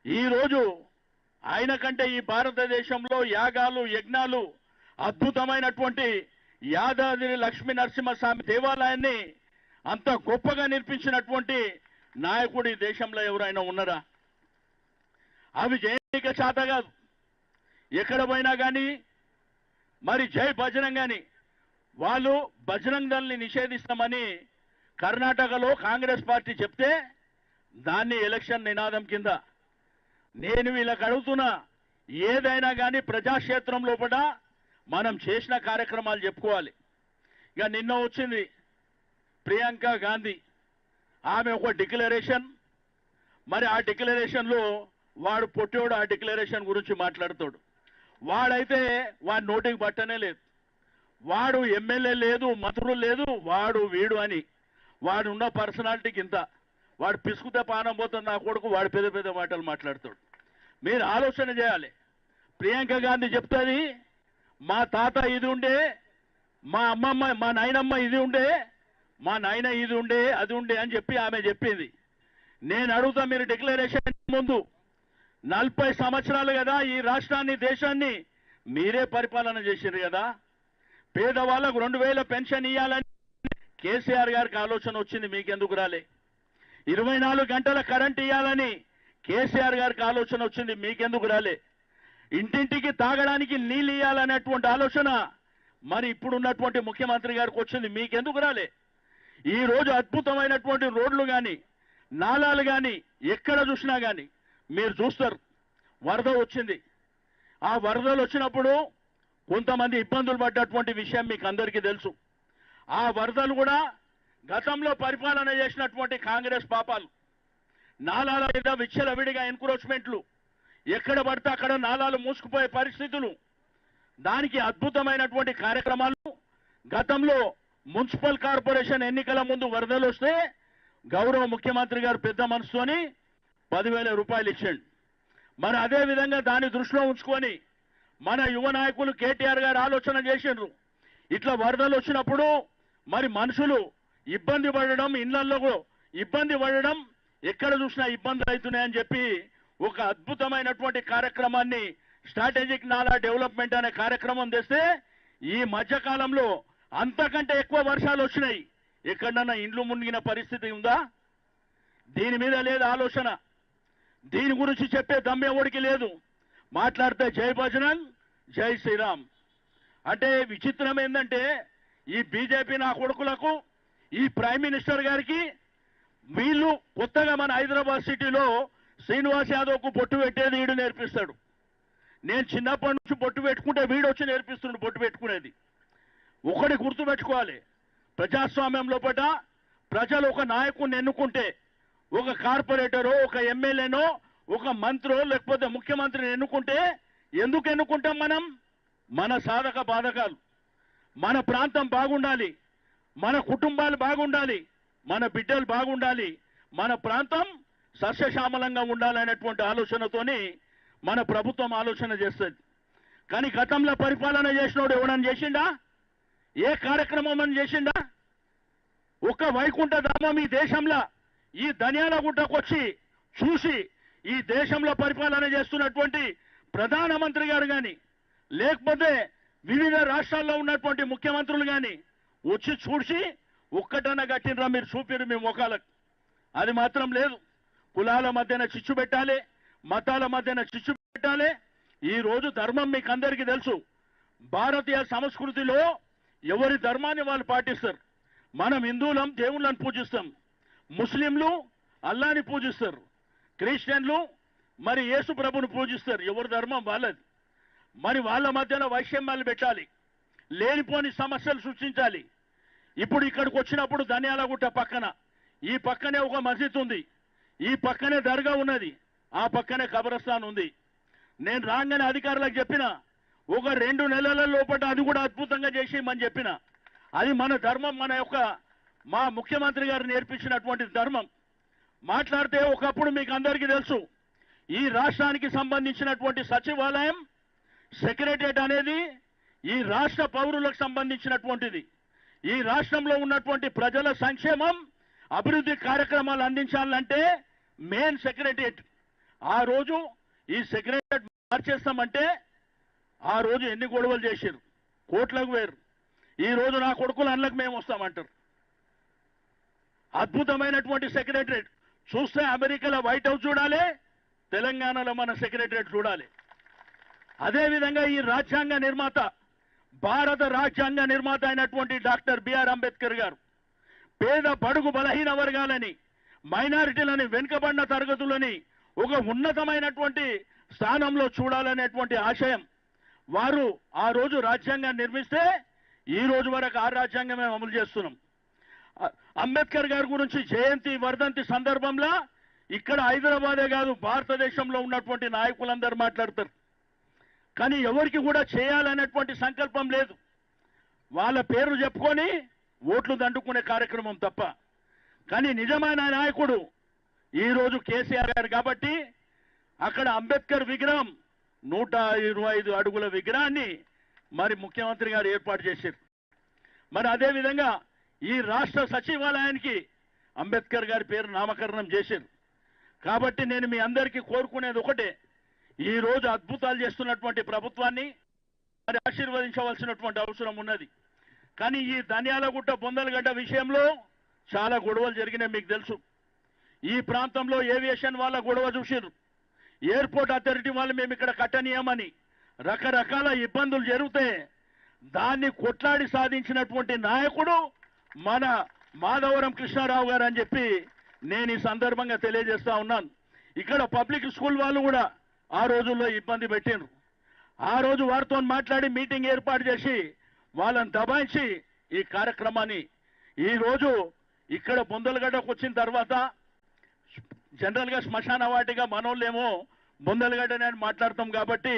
[SPEAKER 14] ఈరోజు ఆయన కంటే ఈ భారతదేశంలో యాగాలు యజ్ఞాలు అద్భుతమైనటువంటి యాదాద్రి లక్ష్మీ నరసింహస్వామి దేవాలయాన్ని అంత గొప్పగా నిర్మించినటువంటి నాయకుడు ఈ దేశంలో ఎవరైనా ఉన్నారా? అవి జైనిక చేత కాదు. ఎక్కడ పోయినా కానీ మరి జై బజరంగ్ అని వాళ్ళు బజరంగ్ దళని నిషేధిస్తామని కర్ణాటకలో కాంగ్రెస్ పార్టీ చెప్తే దాన్ని ఎలక్షన్ నినాదం కింద నేను వీళ్ళకి అడుగుతున్నా, ఏదైనా కానీ ప్రజాక్షేత్రం లోపల మనం చేసిన కార్యక్రమాలు చెప్పుకోవాలి. ఇక నిన్న వచ్చింది ప్రియాంక గాంధీ, ఆమె ఒక డిక్లరేషన్, మరి ఆ డిక్లరేషన్లో వాడు పొట్టోడు ఆ డిక్లరేషన్ గురించి మాట్లాడుతాడు. వాడైతే వాడి నోటికి పట్టనే లేదు. వాడు ఎమ్మెల్యే లేదు, మంత్రులు లేదు, వాడు వీడు అని వాడు ఉన్న పర్సనాలిటీకి ఇంత. వాడు పిసుకుతే పానం పోతుంది నా కొడుకు, వాడు పెద్ద పెద్ద మాటలు మాట్లాడతాడు. మీరు ఆలోచన చేయాలి. ప్రియాంక గాంధీ చెప్తుంది, మా తాత ఇది ఉండే, మా అమ్మమ్మ మా నాయనమ్మ ఇది ఉండే, మా నాయన ఇది ఉండే అది ఉండే అని చెప్పి ఆమె చెప్పింది. నేను అడుగుతా, మీరు డిక్లరేషన్ ముందు 40 సంవత్సరాలు కదా ఈ రాష్ట్రాన్ని దేశాన్ని మీరే పరిపాలన చేసిండ్రు కదా. పేదవాళ్ళకు 2000 పెన్షన్ ఇవ్వాలని కేసీఆర్ గారికి ఆలోచన వచ్చింది, మీకెందుకు రాలే? 24 గంటల కరెంట్ ఇవ్వాలని కేసీఆర్ గారికి ఆలోచన వచ్చింది, మీకెందుకు రాలే? ఇంటింటికి తాగడానికి నీళ్ళు ఇవ్వాలనేటువంటి ఆలోచన మరి ఇప్పుడున్నటువంటి ముఖ్యమంత్రి గారికి వచ్చింది, మీకెందుకు రాలే? ఈ రోజు అద్భుతమైనటువంటి రోడ్లు కానీ నాలాలు కానీ ఎక్కడ చూసినా కానీ మీరు చూస్తారు. వరద వచ్చింది, ఆ వరదలు వచ్చినప్పుడు కొంతమంది ఇబ్బందులు పడ్డటువంటి విషయం మీకు అందరికీ తెలుసు. ఆ వరదలు కూడా గతంలో పరిపాలన చేసినటువంటి కాంగ్రెస్ పాపాలు. నాలాల మీద విచ్చలవిడిగా ఎన్క్రోచ్మెంట్లు, ఎక్కడ పడితే అక్కడ నాలాలు మూసుకుపోయే పరిస్థితులు. దానికి అద్భుతమైనటువంటి కార్యక్రమాలు. గతంలో మున్సిపల్ కార్పొరేషన్ ఎన్నికల ముందు వరదలు వస్తే గౌరవ ముఖ్యమంత్రి గారు పెద్ద మనసుతోని 10,000 రూపాయలు ఇచ్చాడు. మరి అదే విధంగా దాన్ని దృష్టిలో ఉంచుకొని మన యువ నాయకులు కేటీఆర్ గారు ఆలోచన చేసిండ్రు. ఇట్లా వరదలు వచ్చినప్పుడు మరి మనుషులు ఇబ్బంది పడడం, ఇళ్లలో ఇబ్బంది పడడం, ఎక్కడ చూసినా ఇబ్బందులు అవుతున్నాయని చెప్పి ఒక అద్భుతమైనటువంటి కార్యక్రమాన్ని స్ట్రాటజిక్ నాలా డెవలప్మెంట్ అనే కార్యక్రమం తెస్తే ఈ మధ్యకాలంలో అంతకంటే ఎక్కువ వర్షాలు వచ్చినాయి. ఎక్కడన్నా ఇండ్లు మునిగిన పరిస్థితి ఉందా? దీని మీద లేదు ఆలోచన. దీని గురించి చెప్పే దమ్మెవడికి లేదు. మాట్లాడితే జై బజరంగ్ జై శ్రీరామ్ అంటే విచిత్రం ఏంటంటే ఈ బీజేపీ నా కొడుకులకు, ఈ ప్రైమ్ మినిస్టర్ గారికి వీళ్ళు కొత్తగా మన హైదరాబాద్ సిటీలో శ్రీనివాస్ యాదవ్కు బొట్టు పెట్టేది వీడు నేర్పిస్తాడు. నేను చిన్నప్పటి నుంచి బొట్టు పెట్టుకుంటే వీడు వచ్చి నేర్పిస్తున్నాడు బొట్టు పెట్టుకునేది. ఒకటి గుర్తుపెట్టుకోవాలి, ప్రజాస్వామ్యం లోపల ప్రజలు ఒక నాయకుడిని ఎన్నుకుంటే, ఒక కార్పొరేటరో ఒక ఎమ్మెల్యేనో ఒక మంత్రో లేకపోతే ముఖ్యమంత్రిని ఎన్నుకుంటే ఎందుకు ఎన్నుకుంటాం మనం? మన సాధక బాధకాలు, మన ప్రాంతం బాగుండాలి, మన కుటుంబాలు బాగుండాలి, మన బిడ్డలు బాగుండాలి, మన ప్రాంతం సస్యశ్యామలంగా ఉండాలనేటువంటి ఆలోచనతోని మన ప్రభుత్వం ఆలోచన చేస్తుంది. కానీ గతంలో పరిపాలన చేసినోడు ఎవడని చేసిండా? ఏ కార్యక్రమం అని చేసిండా? ఒక వైకుంఠ ధామం ఈ దేశంలో ఈ ధనియాల గుట్టకు వచ్చి చూసి ఈ దేశంలో పరిపాలన చేస్తున్నటువంటి ప్రధానమంత్రి గారు కానీ లేకపోతే వివిధ రాష్ట్రాల్లో ఉన్నటువంటి ముఖ్యమంత్రులు కానీ వచ్చి చూసి ఒక్కటన్నా కట్టినరా మీరు చూపిరు మీ ముఖాలకు? అది మాత్రం లేదు. కులాల మధ్యన చిచ్చు పెట్టాలి, మతాల మధ్యన చిచ్చు పెట్టాలి. ఈ రోజు ధర్మం మీకు అందరికీ తెలుసు. భారతీయ సంస్కృతిలో ఎవరి ధర్మాన్ని వాళ్ళు పాటిస్తారు. మనం హిందువులం దేవుళ్ళని పూజిస్తాం, ముస్లింలు అల్లాని పూజిస్తారు, క్రిస్టియన్లు మరి యేసు ప్రభుని పూజిస్తారు. ఎవరి ధర్మం వాళ్ళది. మరి వాళ్ళ మధ్యన వైషమ్యాలు పెట్టాలి, లేనిపోని సమస్యలు సృష్టించాలి. ఇప్పుడు ఇక్కడికి వచ్చినప్పుడు ధనియాలగుట్ట పక్కన ఈ పక్కనే ఒక మస్జిద్ ఉంది, ఈ పక్కనే దర్గా ఉన్నది, ఆ పక్కనే కబరస్థాన్ ఉంది. నేను రాగానే అధికారులకు చెప్పిన ఒక 2 నెలల లోపల అది కూడా అద్భుతంగా చేసేయమని చెప్పిన. అది మన ధర్మం, మా ముఖ్యమంత్రి గారు నేర్పించినటువంటి ధర్మం. మాట్లాడితే ఒకప్పుడు మీకు అందరికీ తెలుసు ఈ రాష్ట్రానికి సంబంధించినటువంటి సచివాలయం సెక్రటరియట్ అనేది ఈ రాష్ట్ర పౌరులకు సంబంధించినటువంటిది. ఈ రాష్ట్రంలో ఉన్నటువంటి ప్రజల సంక్షేమం అభివృద్ధి కార్యక్రమాలు అందించాలంటే మెయిన్ సెక్రటరియట్. ఆ రోజు ఈ సెక్రటరియట్ మార్చేస్తామంటే ఆ రోజు ఎన్ని గొడవలు చేశారు, కోట్లకు వేరు. ఈ రోజు నా కొడుకులు అన్నలకు మేము వస్తామంటారు. అద్భుతమైనటువంటి సెక్రటరియట్ చూస్తే అమెరికాలో వైట్ హౌస్ చూడాలి, తెలంగాణలో మన సెక్రటరియట్ చూడాలి. అదేవిధంగా ఈ రాజ్యాంగ నిర్మాత, భారత రాజ్యాంగ నిర్మాత అయినటువంటి డాక్టర్ బిఆర్ అంబేద్కర్ గారు పేద బడుగు బలహీన వర్గాలని, మైనారిటీలని, వెనుకబడిన తరగతులని ఒక ఉన్నతమైనటువంటి స్థానంలో చూడాలనేటువంటి ఆశయం వారు ఆ రోజు రాజ్యాంగాన్ని నిర్మిస్తే ఈ రోజు వరకు ఆ రాజ్యాంగమే అమలు చేస్తున్నాం. అంబేద్కర్ గారి గురించి జయంతి వర్ధంతి సందర్భంలో ఇక్కడ హైదరాబాదే కాదు భారతదేశంలో ఉన్నటువంటి నాయకులందరూ మాట్లాడతారు. కానీ ఎవరికి కూడా చేయాలనేటువంటి సంకల్పం లేదు. వాళ్ళ పేర్లు చెప్పుకొని ఓట్లు దండుకునే కార్యక్రమం తప్ప. కానీ నిజమైన నాయకుడు ఈరోజు కేసీఆర్ గారు కాబట్టి అక్కడ అంబేద్కర్ విగ్రహం 125 అడుగుల విగ్రహాన్ని మరి ముఖ్యమంత్రి గారు ఏర్పాటు చేశారు. మరి అదేవిధంగా ఈ రాష్ట్ర సచివాలయానికి అంబేద్కర్ గారి పేరు నామకరణం చేశారు. కాబట్టి నేను మీ అందరికీ కోరుకునేది ఒకటే, ఈ రోజు అద్భుతాలు చేస్తున్నటువంటి ప్రభుత్వాన్ని మరి ఆశీర్వదించవలసినటువంటి అవసరం ఉన్నది. కానీ ఈ ధనియాలగుట్ట బొందలగడ్డ విషయంలో చాలా గొడవలు జరిగినాయి, మీకు తెలుసు. ఈ ప్రాంతంలో ఏవియేషన్ వాళ్ళ గొడవ చూసిర్రు, ఎయిర్పోర్ట్ అథారిటీ వాళ్ళు మేము ఇక్కడ కట్టనీయమని రకరకాల ఇబ్బందులు జరిగితే దాన్ని కొట్లాడి సాధించినటువంటి నాయకుడు మన మాధవరం కృష్ణారావు గారు అని చెప్పి నేను ఈ సందర్భంగా తెలియజేస్తా ఉన్నాను. ఇక్కడ పబ్లిక్ స్కూల్ వాళ్ళు కూడా ఆ రోజుల్లో ఇబ్బంది పెట్టిండ్రు. ఆ రోజు వారితో మాట్లాడి మీటింగ్ ఏర్పాటు చేసి వాళ్ళని దబాయించి ఈ కార్యక్రమాన్ని ఈ రోజు ఇక్కడ బొందలగడ్డకు వచ్చిన తర్వాత జనరల్గా శ్మశాన వాటిగా మనోళ్ళేమో బొందలగడ్డనే అని మాట్లాడతాం కాబట్టి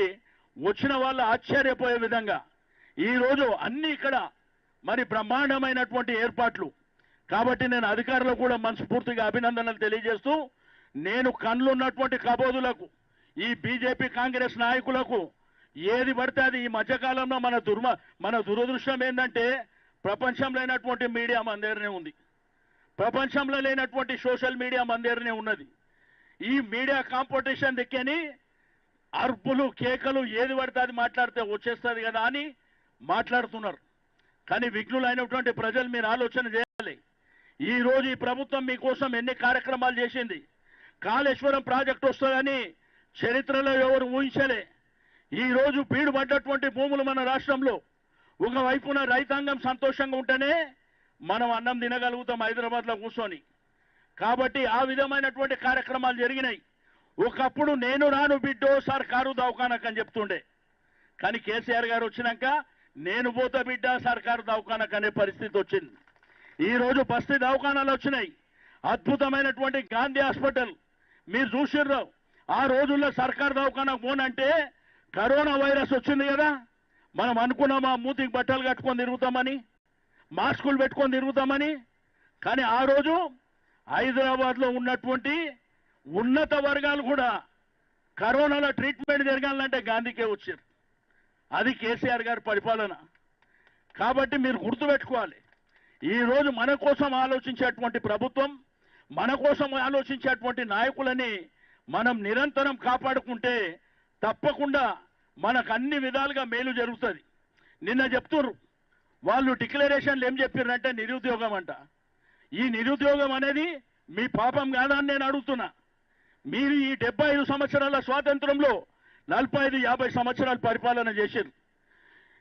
[SPEAKER 14] వచ్చిన వాళ్ళు ఆశ్చర్యపోయే విధంగా ఈ రోజు అన్ని ఇక్కడ మరి బ్రహ్మాండమైనటువంటి ఏర్పాట్లు. కాబట్టి నేను అధికారులకు కూడా మనస్ఫూర్తిగా అభినందనలు తెలియజేస్తూ, నేను కళ్ళున్నటువంటి కబోదులకు, ఈ బీజేపీ కాంగ్రెస్ నాయకులకు ఏది పడితే అది ఈ మధ్యకాలంలో మన దురదృష్టం ఏంటంటే ప్రపంచంలో లేనటువంటి మీడియా మన దగ్గరనే ఉంది, ప్రపంచంలో లేనటువంటి సోషల్ మీడియా మన దగ్గరనే ఉన్నది. ఈ మీడియా కాంపిటీషన్ దిక్కని అర్పులు కేకలు ఏది పడితే అది మాట్లాడితే వచ్చేస్తుంది కదా అని మాట్లాడుతున్నారు. కానీ విఘ్నులైనటువంటి ప్రజలు మీరు ఆలోచన చేయాలి. ఈ రోజు ఈ ప్రభుత్వం మీకోసం ఎన్ని కార్యక్రమాలు చేసింది. కాళేశ్వరం ప్రాజెక్టు వస్తుందని చరిత్రలో ఎవరు ఊహించలే. ఈ రోజు బీడు పడ్డటువంటి భూములు మన రాష్ట్రంలో ఒకవైపున రైతాంగం సంతోషంగా ఉంటేనే మనం అన్నం తినగలుగుతాం హైదరాబాద్లో కూర్చొని. కాబట్టి ఆ విధమైనటువంటి కార్యక్రమాలు జరిగినాయి. ఒకప్పుడు నేను రాను బిడ్డో సర్కారు దవాఖానకు అని చెప్తుండే, కానీ కేసీఆర్ గారు వచ్చినాక నేను పోతా బిడ్డ సర్కారు దవాఖానకు అనే పరిస్థితి వచ్చింది. ఈ రోజు బస్తీ దవాఖానాలు వచ్చినాయి, అద్భుతమైనటువంటి గాంధీ హాస్పిటల్ మీరు చూసిర్రు. ఆ రోజుల్లో సర్కారు దవాఖానకు పోనంటే కరోనా వైరస్ వచ్చింది కదా, మనం అనుకున్నామా మూతికి బట్టలు కట్టుకొని తిరుగుతామని, మాస్కులు పెట్టుకొని తిరుగుతామని. కానీ ఆ రోజు హైదరాబాద్లో ఉన్నటువంటి ఉన్నత వర్గాలు కూడా కరోనాలో ట్రీట్మెంట్ జరగాలంటే గాంధీకే వచ్చారు. అది కేసీఆర్ గారి పరిపాలన. కాబట్టి మీరు గుర్తుపెట్టుకోవాలి, ఈరోజు మన కోసం ఆలోచించేటువంటి ప్రభుత్వం, మన కోసం ఆలోచించేటువంటి నాయకులని మనం నిరంతరం కాపాడుకుంటే తప్పకుండా మనకు అన్ని విధాలుగా మేలు జరుగుతుంది. నిన్న చెప్తున్నారు వాళ్ళు డిక్లరేషన్లు ఏం చెప్పారంటే నిరుద్యోగం అంట. ఈ నిరుద్యోగం అనేది మీ పాపం కాదా అని నేను అడుగుతున్నా. మీరు ఈ 75 సంవత్సరాల స్వాతంత్రంలో 45-50 సంవత్సరాలు పరిపాలన చేశారు.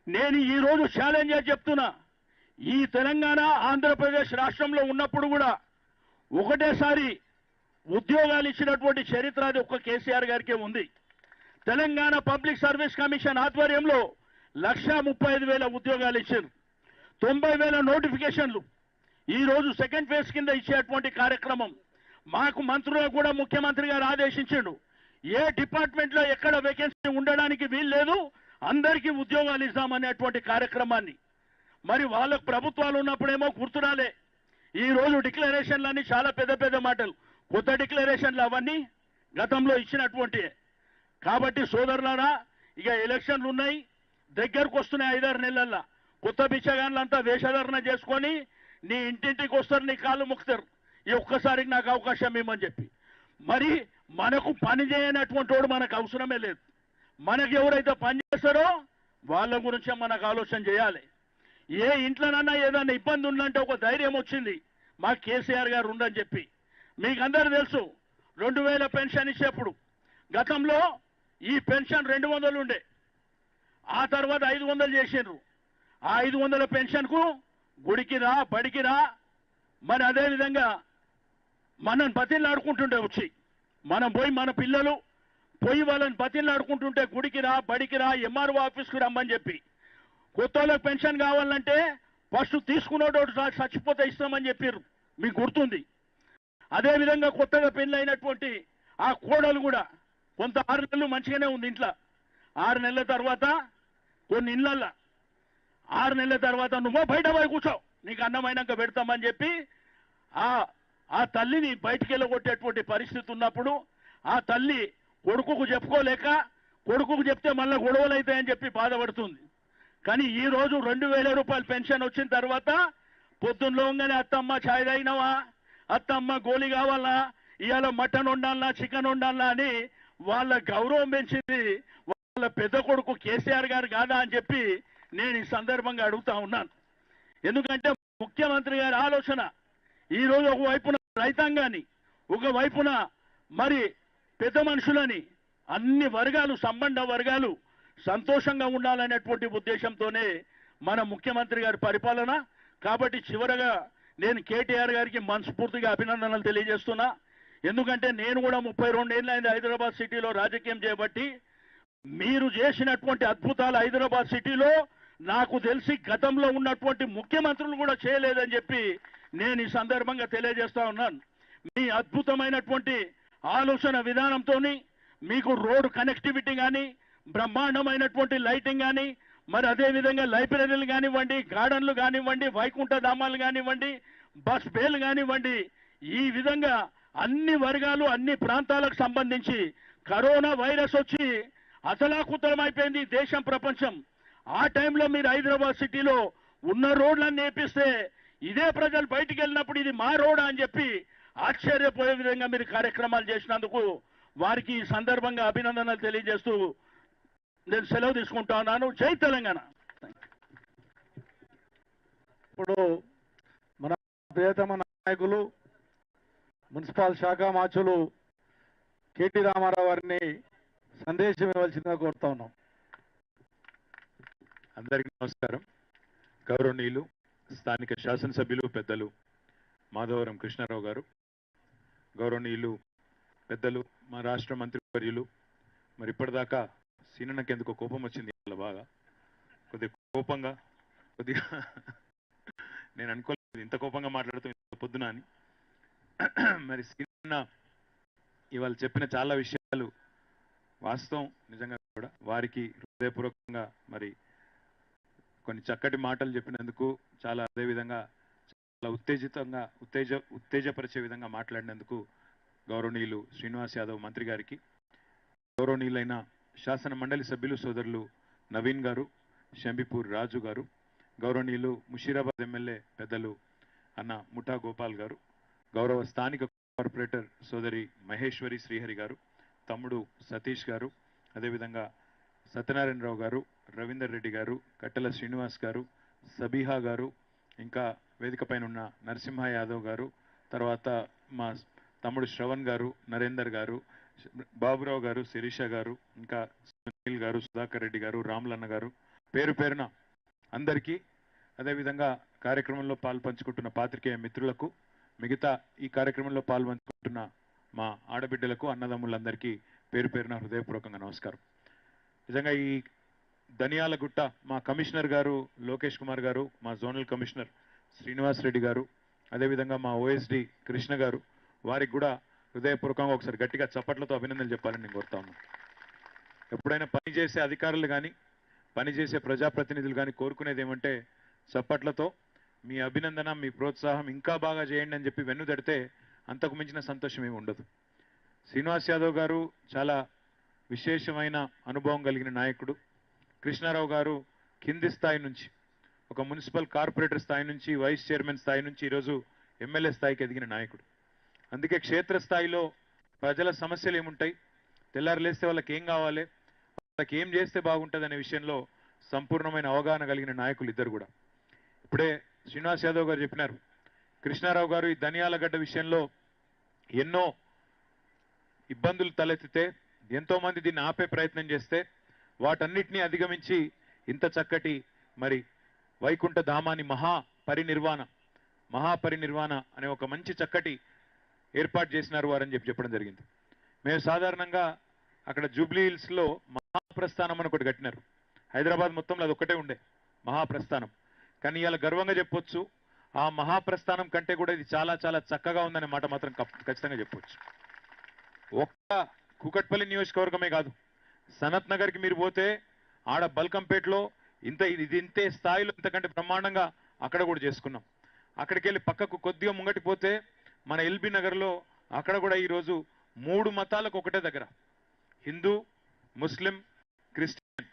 [SPEAKER 14] నేను ఈ రోజు ఛాలెంజ్ చేసి చెప్తున్నా, ఈ తెలంగాణ ఆంధ్రప్రదేశ్ రాష్ట్రంలో ఉన్నప్పుడు కూడా ఒకటేసారి ఉద్యోగాలు ఇచ్చినటువంటి చరిత్ర అది ఒక్క కేసీఆర్ గారికే ఉంది. తెలంగాణ పబ్లిక్ సర్వీస్ కమిషన్ ఆధ్వర్యంలో 1,35,000 ఉద్యోగాలు ఇచ్చారు, 90,000 నోటిఫికేషన్లు. ఈ రోజు సెకండ్ ఫేజ్ కింద ఇచ్చేటువంటి కార్యక్రమం మాకు మంత్రులకు కూడా ముఖ్యమంత్రి గారు ఆదేశించాడు. ఏ డిపార్ట్మెంట్లో ఎక్కడ వేకెన్సీ ఉండడానికి వీలు లేదు, అందరికీ ఉద్యోగాలు ఇస్తామనేటువంటి కార్యక్రమాన్ని మరి వాళ్ళకు ప్రభుత్వాలు ఉన్నప్పుడేమో గుర్తురాలే. ఈ రోజు డిక్లరేషన్లన్నీ చాలా పెద్ద పెద్ద మాటలు, కొత్త డిక్లరేషన్లు అవన్నీ గతంలో ఇచ్చినటువంటి. కాబట్టి సోదరులారా, ఇక ఎలక్షన్లు ఉన్నాయి, దగ్గరకు వస్తున్నాయి 5-6 నెలల్లో. కొత్త బిచ్చగాళ్ళంతా వేషధారణ చేసుకొని నీ ఇంటింటికి వస్తారు, నీ కాళ్ళు మొక్కుతారు, ఈ ఒక్కసారికి నాకు అవకాశం ఇవ్వమని చెప్పి. మరి మనకు పని చేయనటువంటి వాడు మనకు అవసరమే లేదు. మనకు ఎవరైతే పని చేస్తారో వాళ్ళ గురించే మనకు ఆలోచన చేయాలి. ఏ ఇంట్లోనన్నా ఏదన్నా ఇబ్బంది ఉందంటే ఒక ధైర్యం వచ్చింది, మా కేసీఆర్ గారు ఉండని చెప్పి. మీకు అందరూ తెలుసు 2000 పెన్షన్ ఇచ్చేప్పుడు గతంలో ఈ పెన్షన్ 200 ఉండే, ఆ తర్వాత 500 చేసిండ్రు. ఆ 500 పెన్షన్కు గుడికి రా, బడికి రా, మరి అదేవిధంగా మనం బతిలాడుకుంటుండే వచ్చి, మనం పోయి మన పిల్లలు పోయి వాళ్ళని బతిలాడుకుంటుంటే గుడికి రా, బడికి రా, ఎంఆర్ఓ ఆఫీస్కి రమ్మని చెప్పి. కొత్త వాళ్ళకి పెన్షన్ కావాలంటే ఫస్ట్ తీసుకున్నోడు చచ్చిపోతే ఇస్తామని చెప్పారు, మీకు గుర్తుంది. అదేవిధంగా కొత్తగా పెళ్ళైనటువంటి ఆ కోడలు కూడా కొంత 6 నెలలు మంచిగానే ఉంది ఇంట్లో. 6 నెలల తర్వాత కొన్ని ఇళ్ళల్లో 6 నెలల తర్వాత నువ్వు బయట పోయి కూర్చో, నీకు అన్నమైనాక పెడతామని చెప్పి ఆ తల్లిని బయటికి వెళ్ళగొట్టేటువంటి పరిస్థితి ఉన్నప్పుడు ఆ తల్లి కొడుకుకు చెప్పుకోలేక, కొడుకుకు చెప్తే మళ్ళీ గొడవలు అవుతాయని చెప్పి బాధపడుతుంది. కానీ ఈ రోజు 2000 రూపాయలు పెన్షన్ వచ్చిన తర్వాత పొద్దున్నలోగానే అత్తమ్మ ఛాయ్ తాగినావా, అత్తమ్మ గోళీ కావాలా, ఇవాళ మటన్ వండాలనా, చికెన్ వండాలనా అని వాళ్ళ గౌరవం పెంచింది వాళ్ళ పెద్ద కొడుకు కేసీఆర్ గారు కాదా అని చెప్పి నేను ఈ సందర్భంగా అడుగుతా ఉన్నాను. ఎందుకంటే ముఖ్యమంత్రి గారి ఆలోచన ఈ రోజు ఒకవైపున రైతాంగాన్ని, ఒకవైపున మరి పెద్ద మనుషులని, అన్ని వర్గాలు, సంబంధ వర్గాలు సంతోషంగా ఉండాలనేటువంటి ఉద్దేశంతోనే మన ముఖ్యమంత్రి గారి పరిపాలన. కాబట్టి చివరగా నేను కేటీఆర్ గారికి మనస్ఫూర్తిగా అభినందనలు తెలియజేస్తున్నా. ఎందుకంటే నేను కూడా 32 ఏళ్ళైంది హైదరాబాద్ సిటీలో రాజకీయం చేయబట్టి. మీరు చేసినటువంటి అద్భుతాలు హైదరాబాద్ సిటీలో నాకు తెలిసి గతంలో ఉన్నటువంటి ముఖ్యమంత్రులు కూడా చేయలేదని చెప్పి నేను ఈ సందర్భంగా తెలియజేస్తా ఉన్నాను. మీ అద్భుతమైనటువంటి ఆలోచన విధానంతో మీకు రోడ్ కనెక్టివిటీ కానీ, బ్రహ్మాండమైనటువంటి లైటింగ్ కానీ, మరి అదేవిధంగా లైబ్రరీలు కానివ్వండి, గార్డెన్లు కానివ్వండి, వైకుంఠ ధామాలు కానివ్వండి, బస్ బేలు కానివ్వండి, ఈ విధంగా అన్ని వర్గాలు, అన్ని ప్రాంతాలకు సంబంధించి కరోనా వైరస్ వచ్చి అతలాకుతలమైపోయింది దేశం, ప్రపంచం. ఆ టైంలో మీరు హైదరాబాద్ సిటీలో ఉన్న రోడ్లన్నీ నేపిస్తే ఇదే ప్రజలు బయటికి వెళ్ళినప్పుడు ఇది మా రోడ్ అని చెప్పి ఆశ్చర్యపోయే విధంగా మీరు కార్యక్రమాలు చేసినందుకు వారికి ఈ సందర్భంగా అభినందనలు తెలియజేస్తూ నేను సెలవు తీసుకుంటా ఉన్నాను. జై తెలంగాణ.
[SPEAKER 13] ఇప్పుడు మన ప్రియతమ నాయకులు మున్సిపల్ శాఖ మాచులు కేటీ రామారావు గారిని సందేశం ఇవ్వాల్సిందిగా కోరుతా ఉన్నాం.
[SPEAKER 4] అందరికీ నమస్కారం. గౌరవనీయులు స్థానిక శాసనసభ్యులు పెద్దలు మాధవరం కృష్ణారావు గారు, గౌరవనీయులు పెద్దలు మా రాష్ట్ర మంత్రివర్యులు, మరి ఇప్పటిదాకా సీనన్నకి ఎందుకో కోపం వచ్చింది వాళ్ళ బాగా, కొద్దిగా కోపంగా, కొద్దిగా నేను అనుకోలేదు ఇంత కోపంగా మాట్లాడుతూ పొద్దున అని. మరి సీనన్న ఇవాళ చెప్పిన చాలా విషయాలు వాస్తవం, నిజంగా కూడా వారికి హృదయపూర్వకంగా మరి కొన్ని చక్కటి మాటలు చెప్పినందుకు, చాలా అదేవిధంగా చాలా ఉత్తేజపరిచే విధంగా మాట్లాడినందుకు గౌరవనీయులు శ్రీనివాస్ యాదవ్ మంత్రి గారికి, గౌరవనీయులైన శాసన మండలి సభ్యులు సోదరులు నవీన్ గారు, షంబిపూర్ రాజు గారు, గౌరవనీయులు ముషీరాబాద్ ఎమ్మెల్యే పెద్దలు అన్న ముఠా గోపాల్ గారు, గౌరవ స్థానిక కార్పొరేటర్ సోదరి మహేశ్వరి శ్రీహరి గారు, తమ్ముడు సతీష్ గారు, అదేవిధంగా సత్యనారాయణరావు గారు, రవీందర్ రెడ్డి గారు, కట్టెల శ్రీనివాస్ గారు, సబీహా గారు, ఇంకా వేదిక పైన ఉన్న నరసింహ యాదవ్ గారు, తర్వాత మా తమ్ముడు శ్రవణ్ గారు, నరేందర్ గారు, బాబురావు గారు, శిరీష గారు, ఇంకా సునీల్ గారు, సుధాకర్ రెడ్డి గారు, రాములన్న గారు, పేరు పేరున అందరికీ, అదేవిధంగా కార్యక్రమంలో పాల్పంచుకుంటున్న పాత్రికేయ మిత్రులకు, మిగతా ఈ కార్యక్రమంలో పాల్పంచుకుంటున్న మా ఆడబిడ్డలకు, అన్నదమ్ములందరికీ పేరు పేరున హృదయపూర్వకంగా నమస్కారం. నిజంగా ఈ ధనియాలగుట్ట మా కమిషనర్ గారు లోకేష్ కుమార్ గారు, మా జోనల్ కమిషనర్ శ్రీనివాస్ రెడ్డి గారు, అదేవిధంగా మా ఓఎస్డి కృష్ణ గారు, వారికి కూడా హృదయపూర్వకంగా ఒకసారి గట్టిగా చప్పట్లతో అభినందనలు చెప్పాలని నేను కోరుతా ఉన్నాను. ఎప్పుడైనా పనిచేసే అధికారులు కానీ, పనిచేసే ప్రజాప్రతినిధులు కానీ కోరుకునేది ఏమంటే చప్పట్లతో మీ అభినందన, మీ ప్రోత్సాహం ఇంకా బాగా చేయండి అని చెప్పి వెన్నుదడితే అంతకు మించిన సంతోషం ఏమి ఉండదు. శ్రీనివాస్ యాదవ్ గారు చాలా విశేషమైన అనుభవం కలిగిన నాయకుడు. కృష్ణారావు గారు కింది స్థాయి నుంచి
[SPEAKER 15] ఒక మున్సిపల్ కార్పొరేటర్ స్థాయి నుంచి వైస్ చైర్మన్ స్థాయి నుంచి ఈరోజు ఎమ్మెల్యే స్థాయికి ఎదిగిన నాయకుడు. అందుకే క్షేత్రస్థాయిలో ప్రజల సమస్యలు ఏముంటాయి, తెల్లారు లేస్తే వాళ్ళకి ఏం కావాలి, వాళ్ళకి ఏం చేస్తే బాగుంటుంది అనే విషయంలో సంపూర్ణమైన అవగాహన కలిగిన నాయకులు ఇద్దరు కూడా. ఇప్పుడే శ్రీనివాస్ యాదవ్ గారు చెప్పినారు, కృష్ణారావు గారు ఈ ధనియాలగడ్డ విషయంలో ఎన్నో ఇబ్బందులు తలెత్తితే ఎంతో మంది దీన్ని ఆపే ప్రయత్నం చేస్తే వాటన్నిటినీ అధిగమించి ఇంత చక్కటి మరి వైకుంఠ ధామాన్ని మహాపరినిర్వాణ అనే ఒక మంచి చక్కటి ఏర్పాటు చేసినారు వారని చెప్పడం జరిగింది. మేము సాధారణంగా అక్కడ జూబ్లీ హిల్స్లో మహాప్రస్థానం అని ఒకటి కట్టినారు. హైదరాబాద్ మొత్తంలో అది ఒకటే ఉండే మహాప్రస్థానం. కానీ ఇలా గర్వంగా చెప్పొచ్చు, ఆ మహాప్రస్థానం కంటే కూడా ఇది చాలా చాలా చక్కగా ఉందనే మాట మాత్రం ఖచ్చితంగా చెప్పొచ్చు. ఒక్క కూకట్పల్లి నియోజకవర్గమే కాదు, సనత్ నగర్కి మీరు పోతే ఆడ బల్కంపేటలో ఇంతే స్థాయిలో ఇంతకంటే బ్రహ్మాండంగా అక్కడ కూడా చేసుకున్నాం. అక్కడికి వెళ్ళి పక్కకు కొద్దిగా ముంగటి పోతే మన ఎల్బీ నగర్లో అక్కడ కూడా ఈరోజు 3 మతాలకు ఒకటే దగ్గర, హిందూ, ముస్లిం, క్రిస్టియన్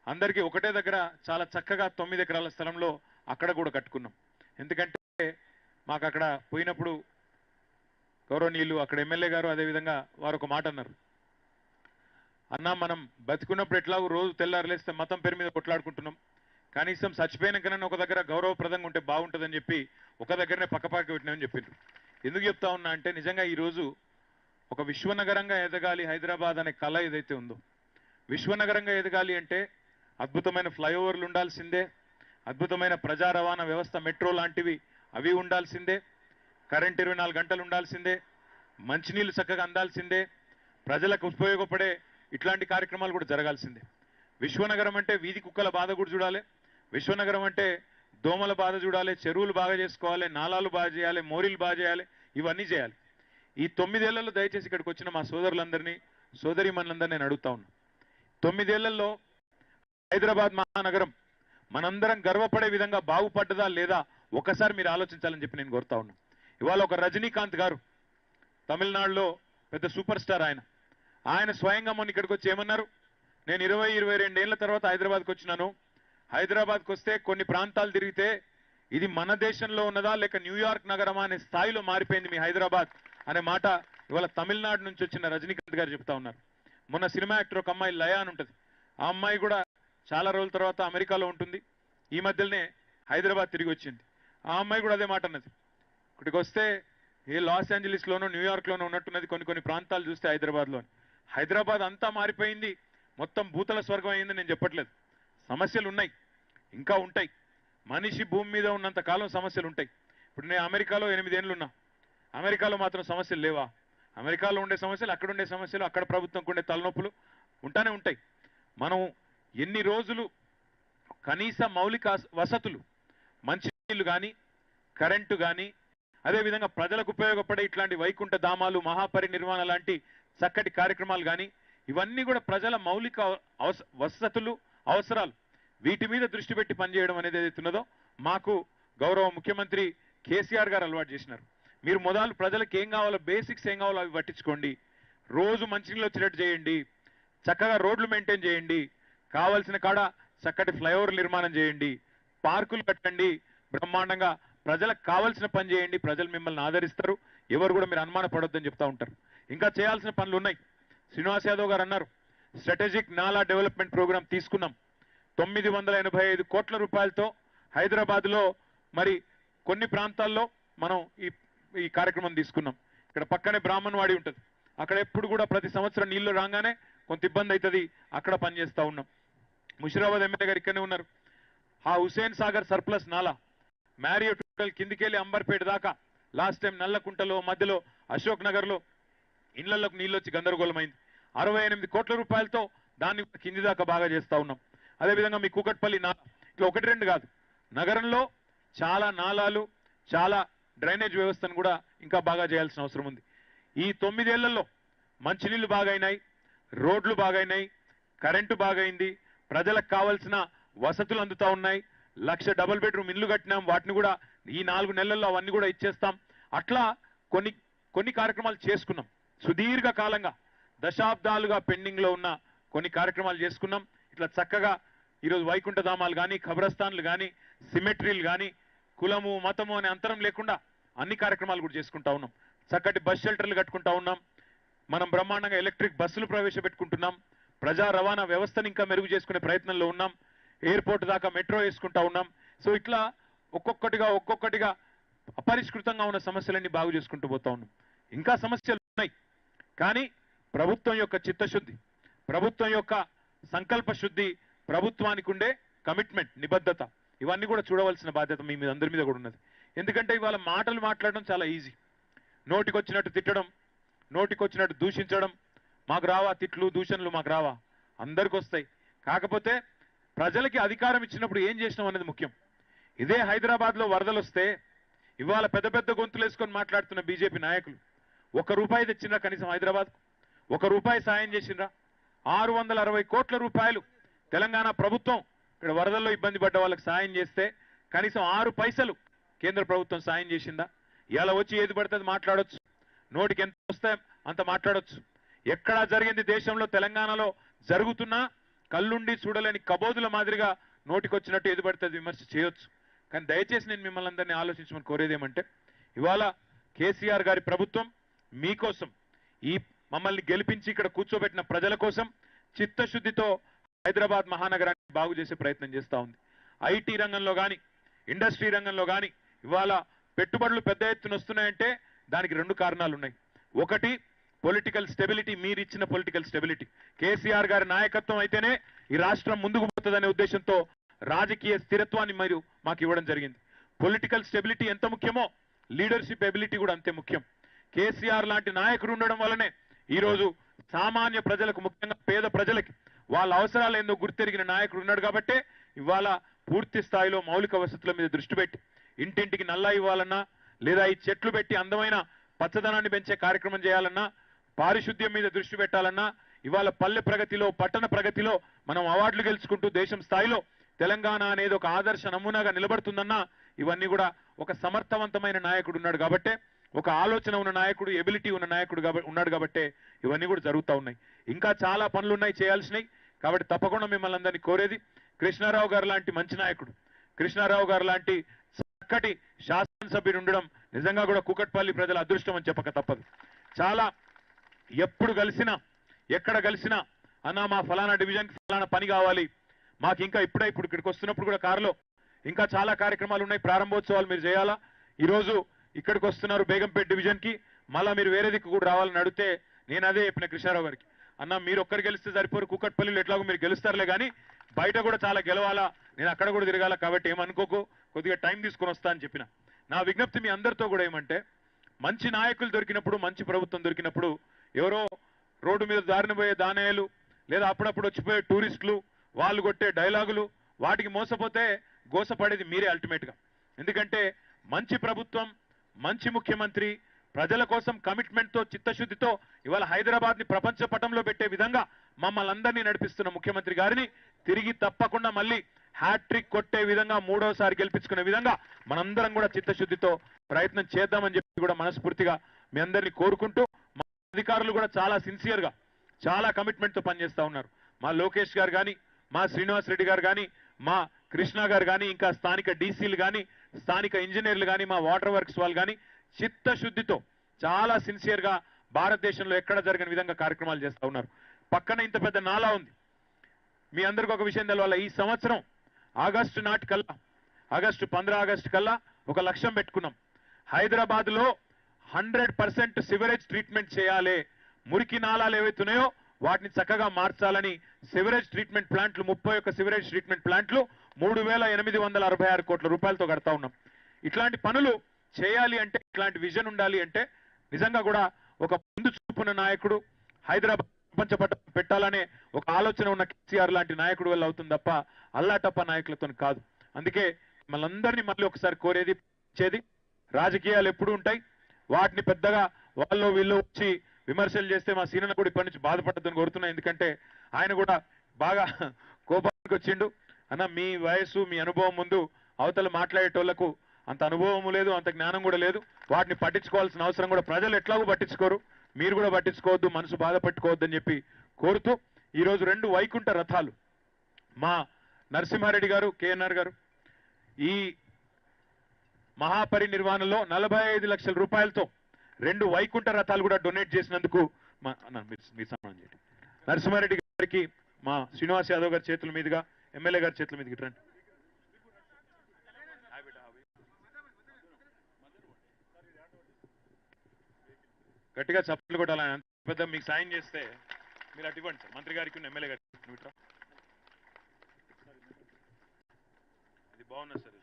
[SPEAKER 15] అందరికీ ఒకటే దగ్గర చాలా చక్కగా 9 ఎకరాల స్థలంలో అక్కడ కూడా కట్టుకున్నాం. ఎందుకంటే మాకు అక్కడ పోయినప్పుడు గౌరవనీయులు అక్కడ ఎమ్మెల్యే గారు అదేవిధంగా వారు ఒక మాట అన్నారు, అన్నా మనం బతికున్నప్పుడు ఎట్లాగో రోజు తెల్లారులేస్తే మతం పేరు మీద కొట్లాడుకుంటున్నాం, కనీసం చచ్చిపోయినాకనన్నా ఒక దగ్గర గౌరవప్రదంగా ఉంటే బాగుంటుందని చెప్పి ఒక దగ్గరనే పక్కపక్క పెట్టినామని చెప్పిండ్రు. ఎందుకు చెప్తా ఉన్నా అంటే నిజంగా ఈరోజు ఒక విశ్వనగరంగా ఎదగాలి హైదరాబాద్ అనే కళ ఏదైతే ఉందో, విశ్వనగరంగా ఎదగాలి అంటే అద్భుతమైన ఫ్లైఓవర్లు ఉండాల్సిందే, అద్భుతమైన ప్రజా రవాణా వ్యవస్థ మెట్రో లాంటివి అవి ఉండాల్సిందే, కరెంట్ 24 గంటలు ఉండాల్సిందే, మంచినీళ్ళు చక్కగా అందాల్సిందే, ప్రజలకు ఉపయోగపడే ఇట్లాంటి కార్యక్రమాలు కూడా జరగాల్సిందే. విశ్వనగరం అంటే వీధి కుక్కల బాధ కూడా చూడాలి, విశ్వనగరం అంటే దోమల బాధ చూడాలి, చెరువులు బాగా చేసుకోవాలి, నాలాలు బాగా చేయాలి, మోరీలు బాగా చేయాలి, ఇవన్నీ చేయాలి. ఈ 9 ఏళ్లలో దయచేసి ఇక్కడికి వచ్చిన మా సోదరులందరినీ సోదరీమణులందరినీ నేను అడుగుతా ఉన్నా, 9 ఏళ్లలో హైదరాబాద్ మహానగరం మనందరం గర్వపడే విధంగా బాగుపడ్డదా లేదా ఒకసారి మీరు ఆలోచించాలని చెప్పి నేను కోరుతా ఉన్నా. ఇవాళ ఒక రజనీకాంత్ గారు తమిళనాడులో పెద్ద సూపర్ స్టార్, ఆయన స్వయంగా మొన్న ఇక్కడికి వచ్చి ఏమన్నారు, నేను 22 ఏళ్ల తర్వాత హైదరాబాద్కి వచ్చినాను, హైదరాబాద్కి వస్తే కొన్ని ప్రాంతాలు తిరిగితే ఇది మన దేశంలో ఉన్నదా లేక న్యూయార్క్ నగరమా అనే స్థాయిలో మారిపోయింది మీ హైదరాబాద్ అనే మాట ఇవాళ తమిళనాడు నుంచి వచ్చిన రజనీకాంత్ గారు చెప్తా ఉన్నారు. మొన్న సినిమా యాక్టర్ ఒక అమ్మాయి లయ అని ఉంటుంది, ఆ అమ్మాయి కూడా చాలా రోజుల తర్వాత అమెరికాలో ఉంటుంది, ఈ మధ్యలోనే హైదరాబాద్ తిరిగి వచ్చింది. ఆ అమ్మాయి కూడా అదే మాట అన్నది, ఇక్కడికి వస్తే ఏ లాస్ ఏంజలీస్లోనో న్యూయార్క్లోనో ఉన్నట్టున్నది కొన్ని ప్రాంతాలు చూస్తే హైదరాబాద్ అంతా మారిపోయింది, మొత్తం భూతల స్వర్గం అయింది. నేను చెప్పట్లేదు, సమస్యలు ఉన్నాయి, ఇంకా ఉంటాయి. మనిషి భూమి మీద ఉన్నంత కాలం సమస్యలు ఉంటాయి. ఇప్పుడు నేను అమెరికాలో 8 ఏళ్ళు ఉన్నా, అమెరికాలో మాత్రం సమస్యలు లేవా? అమెరికాలో ఉండే సమస్యలు, అక్కడ ఉండే సమస్యలు, అక్కడ ప్రభుత్వంకు ఉండే తలనొప్పులు ఉంటానే ఉంటాయి. మనం ఎన్ని రోజులు కనీస మౌలిక వసతులు, మంచినీళ్ళు కానీ, కరెంటు కానీ, అదేవిధంగా ప్రజలకు ఉపయోగపడే ఇట్లాంటి వైకుంఠ ధామాలు, మహాపరినిర్వాణ లాంటి చక్కటి కార్యక్రమాలు కానీ, ఇవన్నీ కూడా ప్రజల మౌలిక వసతులు, అవసరాలు, వీటి మీద దృష్టి పెట్టి పనిచేయడం అనేది ఏదైతున్నదో మాకు గౌరవ ముఖ్యమంత్రి కేసీఆర్ గారు అలవాటు చేసినారు. మీరు మొదలు ప్రజలకు ఏం కావాలో, బేసిక్స్ ఏం కావాలో అవి పట్టించుకోండి, రోజు మంచినీళ్ళు వచ్చేటట్టు చేయండి, చక్కగా రోడ్లు మెయింటైన్ చేయండి, కావాల్సిన కాడ చక్కటి ఫ్లైఓవర్ నిర్మాణం చేయండి, పార్కులు కట్టండి, బ్రహ్మాండంగా ప్రజలకు కావాల్సిన పని చేయండి, ప్రజలు మిమ్మల్ని ఆదరిస్తారు, ఎవరు కూడా మీరు అనుమానపడొద్దని చెప్తా ఉంటారు. ఇంకా చేయాల్సిన పనులు ఉన్నాయి. శ్రీనివాస్ యాదవ్ గారు అన్నారు, స్ట్రాటజిక్ నాలా డెవలప్మెంట్ ప్రోగ్రామ్ తీసుకున్నాం, 985 కోట్ల రూపాయలతో హైదరాబాద్లో మరి కొన్ని ప్రాంతాల్లో మనం ఈ కార్యక్రమం తీసుకున్నాం. ఇక్కడ పక్కనే బ్రాహ్మణవాడి ఉంటుంది, అక్కడ ఎప్పుడు కూడా ప్రతి సంవత్సరం నీళ్లు రాగానే కొంత ఇబ్బంది అవుతుంది, అక్కడ పనిచేస్తూ ఉన్నాం. ముషిరాబాద్ ఎమ్మెల్యే గారు ఇక్కడనే ఉన్నారు, ఆ హుసేన్ సాగర్ సర్ప్లస్ నాలా మ్యారియో టోటల్ కిందికెళ్ళి అంబర్పేట దాకా, లాస్ట్ టైం నల్లకుంటలో మధ్యలో అశోక్ నగర్లో ఇళ్లలోకి నీళ్ళు వచ్చి గందరగోళమైంది, 68 కోట్ల రూపాయలతో దాన్ని కింది దాకా బాగా చేస్తూ ఉన్నాం. అదేవిధంగా మీ కూకట్పల్లి నాలా, ఇట్లా 1-2 కాదు, నగరంలో చాలా నాలాలు, చాలా డ్రైనేజ్ వ్యవస్థను కూడా ఇంకా బాగా చేయాల్సిన అవసరం ఉంది. ఈ 9 ఏళ్లలో మంచినీళ్లు బాగైనాయి, రోడ్లు బాగైనాయి, కరెంటు బాగైంది, ప్రజలకు కావాల్సిన వసతులు అందుతా ఉన్నాయి, 1,00,000 డబుల్ బెడ్రూమ్ ఇల్లు కట్టినాం, వాటిని కూడా ఈ 4 నెలల్లో అవన్నీ కూడా ఇచ్చేస్తాం. అట్లా కొన్ని కార్యక్రమాలు చేసుకున్నాం. సుదీర్ఘ కాలంగా దశాబ్దాలుగా పెండింగ్ లో ఉన్న కొన్ని కార్యక్రమాలు చేసుకున్నాం. ఇట్లా చక్కగా ఈరోజు వైకుంఠ ధామాలు కానీ, ఖబరస్థాన్లు కానీ, సిమెట్రీలు కానీ కులము మతము అనే అంతరం లేకుండా అన్ని కార్యక్రమాలు కూడా చేసుకుంటా ఉన్నాం. చక్కటి బస్ షెల్టర్లు కట్టుకుంటా ఉన్నాం. మనం బ్రహ్మాండంగా ఎలక్ట్రిక్ బస్సులు ప్రవేశపెట్టుకుంటున్నాం. ప్రజా రవాణా వ్యవస్థను ఇంకా మెరుగు చేసుకునే ప్రయత్నంలో ఉన్నాం. ఎయిర్పోర్ట్ దాకా మెట్రో వేసుకుంటా ఉన్నాం. సో ఇట్లా ఒక్కొక్కటిగా అపరిష్కృతంగా ఉన్న సమస్యలన్నీ బాగు చేసుకుంటూ పోతా ఉన్నాం. ఇంకా సమస్యలు ఉన్నాయి, కానీ ప్రభుత్వం యొక్క చిత్తశుద్ధి, ప్రభుత్వం యొక్క సంకల్ప శుద్ధి, ప్రభుత్వానికి ఉండే కమిట్మెంట్, నిబద్ధత, ఇవన్నీ కూడా చూడవలసిన బాధ్యత మీ మీద అందరి మీద కూడా ఉన్నది. ఎందుకంటే ఇవాళ మాటలు మాట్లాడడం చాలా ఈజీ. నోటికొచ్చినట్టు తిట్టడం, నోటికొచ్చినట్టు దూషించడం, మాకు రావా తిట్లు దూషణలు, మాకు రావా, అందరికి వస్తాయి. కాకపోతే ప్రజలకి అధికారం ఇచ్చినప్పుడు ఏం చేసినాం అనేది ముఖ్యం. ఇదే హైదరాబాద్లో వరదలు వస్తే ఇవాళ పెద్ద పెద్ద గొంతులు వేసుకొని మాట్లాడుతున్న బీజేపీ నాయకులు ₹1 తెచ్చిండ్రా? కనీసం హైదరాబాద్ ₹1 సాయం చేసిండ్రా? 660 కోట్ల రూపాయలు తెలంగాణ ప్రభుత్వం ఇక్కడ వరదల్లో ఇబ్బంది పడ్డ వాళ్ళకి సాయం చేస్తే కనీసం 6 పైసలు కేంద్ర ప్రభుత్వం సాయం చేసిందా? ఇలా వచ్చి ఏది పడుతుంది మాట్లాడొచ్చు, నోటికి ఎంత వస్తే అంత మాట్లాడొచ్చు. ఎక్కడా జరిగింది దేశంలో తెలంగాణలో జరుగుతున్నా కళ్ళుండి చూడలేని కబోదుల మాదిరిగా నోటికొచ్చినట్టు ఏది పడుతుంది విమర్శ చేయొచ్చు. కానీ దయచేసి నేను మిమ్మల్ని అందరినీ ఆలోచించమని కోరేదేమంటే, ఇవాళ కేసీఆర్ గారి ప్రభుత్వం మీకోసం, ఈ మమ్మల్ని గెలిపించి ఇక్కడ కూర్చోబెట్టిన ప్రజల కోసం చిత్తశుద్ధితో హైదరాబాద్ మహానగరాన్ని బాగు చేసే ప్రయత్నం చేస్తూ ఉంది. ఐటీ రంగంలో కానీ, ఇండస్ట్రీ రంగంలో కానీ ఇవాళ పెట్టుబడులు పెద్ద ఎత్తున వస్తున్నాయంటే దానికి 2 కారణాలు ఉన్నాయి. ఒకటి పొలిటికల్ స్టెబిలిటీ, మీరు ఇచ్చిన పొలిటికల్ స్టెబిలిటీ. కేసీఆర్ గారి నాయకత్వం అయితేనే ఈ రాష్ట్రం ముందుకు పోతుందనే ఉద్దేశంతో రాజకీయ స్థిరత్వాన్ని మీరు మాకు ఇవ్వడం జరిగింది. పొలిటికల్ స్టెబిలిటీ ఎంత ముఖ్యమో లీడర్షిప్ ఎబిలిటీ కూడా అంతే ముఖ్యం. కేసీఆర్ లాంటి నాయకుడు ఉండడం వల్లనే ఈరోజు సామాన్య ప్రజలకు, ముఖ్యంగా పేద ప్రజలకి వాళ్ళ అవసరాలు ఏందో గుర్తెరిగిన నాయకుడు ఉన్నాడు. కాబట్టే ఇవాళ పూర్తి స్థాయిలో మౌలిక వసతుల మీద దృష్టి పెట్టి ఇంటింటికి నల్లా ఇవ్వాలన్నా, లేదా ఈ చెట్లు పెట్టి అందమైన పచ్చదనాన్ని పెంచే కార్యక్రమం చేయాలన్నా, పారిశుద్ధ్యం మీద దృష్టి పెట్టాలన్నా, ఇవాళ పల్లె ప్రగతిలో, పట్టణ ప్రగతిలో మనం అవార్డులు గెలుచుకుంటూ దేశం స్థాయిలో తెలంగాణ అనేది ఒక ఆదర్శ నమూనాగా నిలబడుతుందన్నా, ఇవన్నీ కూడా ఒక సమర్థవంతమైన నాయకుడు ఉన్నాడు కాబట్టే, ఒక ఆలోచన ఉన్న నాయకుడు, ఎబిలిటీ ఉన్న నాయకుడు ఉన్నాడు కాబట్టే ఇవన్నీ కూడా జరుగుతూ ఉన్నాయి. ఇంకా చాలా పనులు ఉన్నాయి చేయాల్సినవి. కాబట్టి తప్పకుండా మిమ్మల్ని అందరినీ కోరేది, కృష్ణారావు గారు లాంటి మంచి నాయకుడు, కృష్ణారావు గారు లాంటి చక్కటి శాసనసభ్యుడు ఉండడం నిజంగా కూడా కూకట్పల్లి ప్రజల అదృష్టం అని చెప్పక తప్పదు. చాలా ఎప్పుడు కలిసినా, ఎక్కడ కలిసినా, అన్నా మా ఫలానా డివిజన్కి ఫలానా పని కావాలి, మాకు ఇంకా ఇప్పుడు ఇక్కడికి వస్తున్నప్పుడు కూడా కారులో ఇంకా చాలా కార్యక్రమాలు ఉన్నాయి, ప్రారంభోత్సవాలు మీరు చేయాలా, ఈరోజు ఇక్కడికి వస్తున్నారు బేగంపేట డివిజన్కి, మళ్ళా మీరు వేరే దిక్కు కూడా రావాలని అడిగితే నేను అదే చెప్పిన కృష్ణారావు గారికి, అన్న మీరు ఒక్కరు గెలిస్తే సరిపోరు, కూకట్పల్లిలో ఎట్లాగో మీరు గెలుస్తారులే కానీ బయట కూడా చాలా గెలవాలా, నేను అక్కడ కూడా తిరగాల, కాబట్టి ఏమనుకోకు, కొద్దిగా టైం తీసుకొని వస్తా అని చెప్పిన. నా విజ్ఞప్తి మీ అందరితో కూడా ఏమంటే, మంచి నాయకులు దొరికినప్పుడు, మంచి ప్రభుత్వం దొరికినప్పుడు ఎవరో రోడ్డు మీద దారిన పోయే దానేలు, లేదా అప్పుడప్పుడు వచ్చిపోయే టూరిస్టులు, వాళ్ళు కొట్టే డైలాగులు, వాటికి మోసపోతే గోసపడేది మీరే అల్టిమేట్గా. ఎందుకంటే మంచి ప్రభుత్వం, మంచి ముఖ్యమంత్రి, ప్రజల కోసం కమిట్మెంట్తో, చిత్తశుద్ధితో ఇవాళ హైదరాబాద్ని ప్రపంచ పటంలో పెట్టే విధంగా మమ్మల్ని అందరినీ నడిపిస్తున్న ముఖ్యమంత్రి గారిని తిరిగి తప్పకుండా మళ్ళీ హ్యాట్రిక్ కొట్టే విధంగా, 3వసారి గెలిపించుకునే విధంగా మనందరం కూడా చిత్తశుద్ధితో ప్రయత్నం చేద్దామని చెప్పి కూడా మనస్ఫూర్తిగా మీ అందరినీ కోరుకుంటూ, మా అధికారులు కూడా చాలా సిన్సియర్గా, చాలా కమిట్మెంట్తో పనిచేస్తూ ఉన్నారు. మా లోకేష్ గారు కానీ, మా శ్రీనివాస్ రెడ్డి గారు కానీ, మా కృష్ణ గారు కానీ, ఇంకా స్థానిక డీసీలు కానీ, స్థానిక ఇంజనీర్లు కానీ, మా వాటర్ వర్క్స్ వాళ్ళు కానీ చిత్తశుద్ధితో చాలా సిన్సియర్గా భారతదేశంలో ఎక్కడ జరిగిన విధంగా కార్యక్రమాలు చేస్తూ ఉన్నారు. పక్కన ఇంత పెద్ద నాలా ఉంది. మీ అందరికీ ఒక విషయం తెలవాల, ఈ సంవత్సరం ఆగస్టు నాటికల్లా, ఆగస్టు 15 ఆగస్టు కల్లా ఒక లక్ష్యం పెట్టుకున్నాం. హైదరాబాద్లో 100% సివరేజ్ ట్రీట్మెంట్ చేయాలి, మురికి నాలాలు ఏవైతున్నాయో వాటిని చక్కగా మార్చాలని సివరేజ్ ట్రీట్మెంట్ ప్లాంట్లు, 31 సివరేజ్ ట్రీట్మెంట్ ప్లాంట్లు 3,866 కోట్ల రూపాయలతో కడతా ఉన్నాం. ఇట్లాంటి పనులు చేయాలి అంటే, ఇట్లాంటి విజన్ ఉండాలి అంటే నిజంగా కూడా ఒక ముందు చూపున్న నాయకుడు, హైదరాబాద్ ప్రపంచ పట్టం పెట్టాలనే ఒక ఆలోచన ఉన్న కేసీఆర్ లాంటి నాయకుడు వల్ల అవుతుంది తప్ప అల్లాటప్ప నాయకులతో కాదు. అందుకే మనందరినీ మళ్ళీ ఒకసారి కోరేది, రాజకీయాలు ఎప్పుడు ఉంటాయి, వాటిని పెద్దగా వాళ్ళు వీళ్ళు వచ్చి విమర్శలు చేస్తే మా సీనన్న కూడా ఇప్పటి నుంచి బాధపడద్దని కోరుతున్నా. ఎందుకంటే ఆయన కూడా బాగా కోపానికి వచ్చిండు. అన్న మీ వయసు, మీ అనుభవం ముందు అవతల మాట్లాడేటోళ్లకు అంత అనుభవం లేదు, అంత జ్ఞానం కూడా లేదు, వాటిని పట్టించుకోవాల్సిన అవసరం కూడా ప్రజలు ఎట్లాగూ పట్టించుకోరు, మీరు కూడా పట్టించుకోవద్దు, మనసు బాధ పెట్టుకోవద్దని చెప్పి కోరుతూ, ఈరోజు 2 వైకుంఠ రథాలు మా నరసింహారెడ్డి గారు, కేఎన్ఆర్ గారు ఈ మహాపరినిర్వాణలో 45 లక్షల రూపాయలతో 2 వైకుంఠ రథాలు కూడా డొనేట్ చేసినందుకు మీరు సన్మానం చేయండి. నరసింహారెడ్డి గారికి మా శ్రీనివాస్ యాదవ్ గారి చేతుల మీదుగా ఎమ్మెల్యే గారి చేతుల మీదకి రండి. గట్టిగా చప్పట్లు కొట్టాలని అంత పెద్ద మీకు సాయం చేస్తే మీరు అటు ఇవ్వండి సార్. మంత్రి గారికి ఎమ్మెల్యే గారికి ఇది బాగున్నది సార్.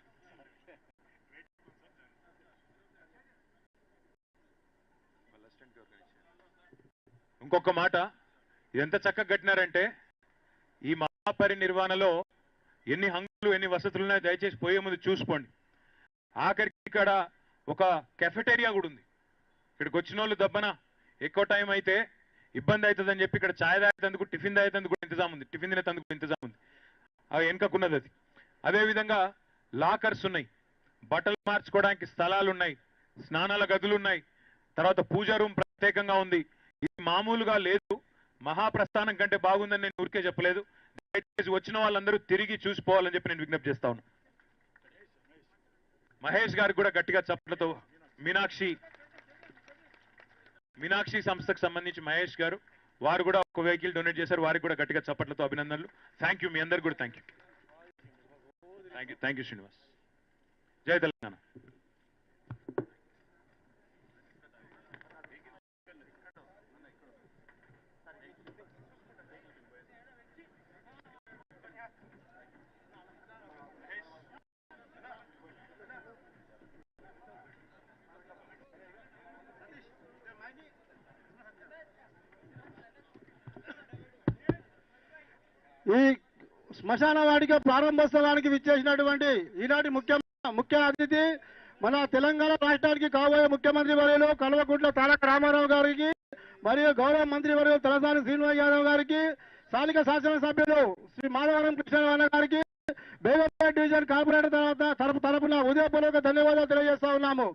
[SPEAKER 15] ఇంకొక మాట, ఎంత చక్కగా కట్టినారంటే ఈ మహాపరినిర్వాణలో ఎన్ని హంగులు ఎన్ని వసతులు ఉన్నాయో దయచేసి పోయే ముందు చూసుకోండి. ఆఖరికి ఇక్కడ ఒక కెఫెటేరియా కూడా ఉంది. ఇక్కడికి వచ్చిన వాళ్ళు దబ్బన ఎక్కువ టైం అయితే ఇబ్బంది అవుతుందని చెప్పి ఇక్కడ ఛాయ్ తాగేందుకు టిఫిన్ తాగేందుకు కూడా ఇంతజాం ఉంది. టిఫిన్ తినేందుకు ఇంతజాం ఉంది. అవి వెనుకకున్నది అది. అదేవిధంగా లాకర్స్ ఉన్నాయి, బట్టలు మార్చుకోవడానికి స్థలాలు ఉన్నాయి, స్నానాల గదులు ఉన్నాయి, తర్వాత పూజా రూమ్ ప్రత్యేకంగా ఉంది. ఇది మామూలుగా లేదు. మహాప్రస్థానం కంటే బాగుందని నేను ఊరికే చెప్పలేదు. దయచేసి వచ్చిన వాళ్ళందరూ తిరిగి చూసిపోవాలని చెప్పి నేను విజ్ఞప్తి చేస్తా ఉన్నాను. మహేష్ గారికి కూడా గట్టిగా చప్పట్లతో మీనాక్షి సంస్థకు సంబంధించి మహేష్ గారు వారు కూడా ఒక వెహికల్ డొనేట్ చేశారు. వారికి కూడా గట్టిగా చప్పట్లతో అభినందనలు. Thank you. మీ అందరికి కూడా థ్యాంక్ యూ శ్రీనివాస్. జై తెలంగాణ.
[SPEAKER 13] ఈ శ్మశాన వాటిక ప్రారంభోత్సవానికి విచ్చేసినటువంటి ఈనాటి ముఖ్య అతిథి మన తెలంగాణ రాష్ట్రానికి కాబోయే ముఖ్యమంత్రి వర్యులు కల్వకుంట్ల తారక రామారావు గారికి మరియు గౌరవ మంత్రి వర్యులు తలసాని శ్రీనివాస్ యాదవ్ గారికి, స్థానిక శాసనసభ్యులు శ్రీ మాధవరం కృష్ణ గారికి, బేగంపేట డివిజన్ కార్పొరేటర్ తరపున ఉదయపూర్వక ధన్యవాదాలు తెలియజేస్తా ఉన్నాము.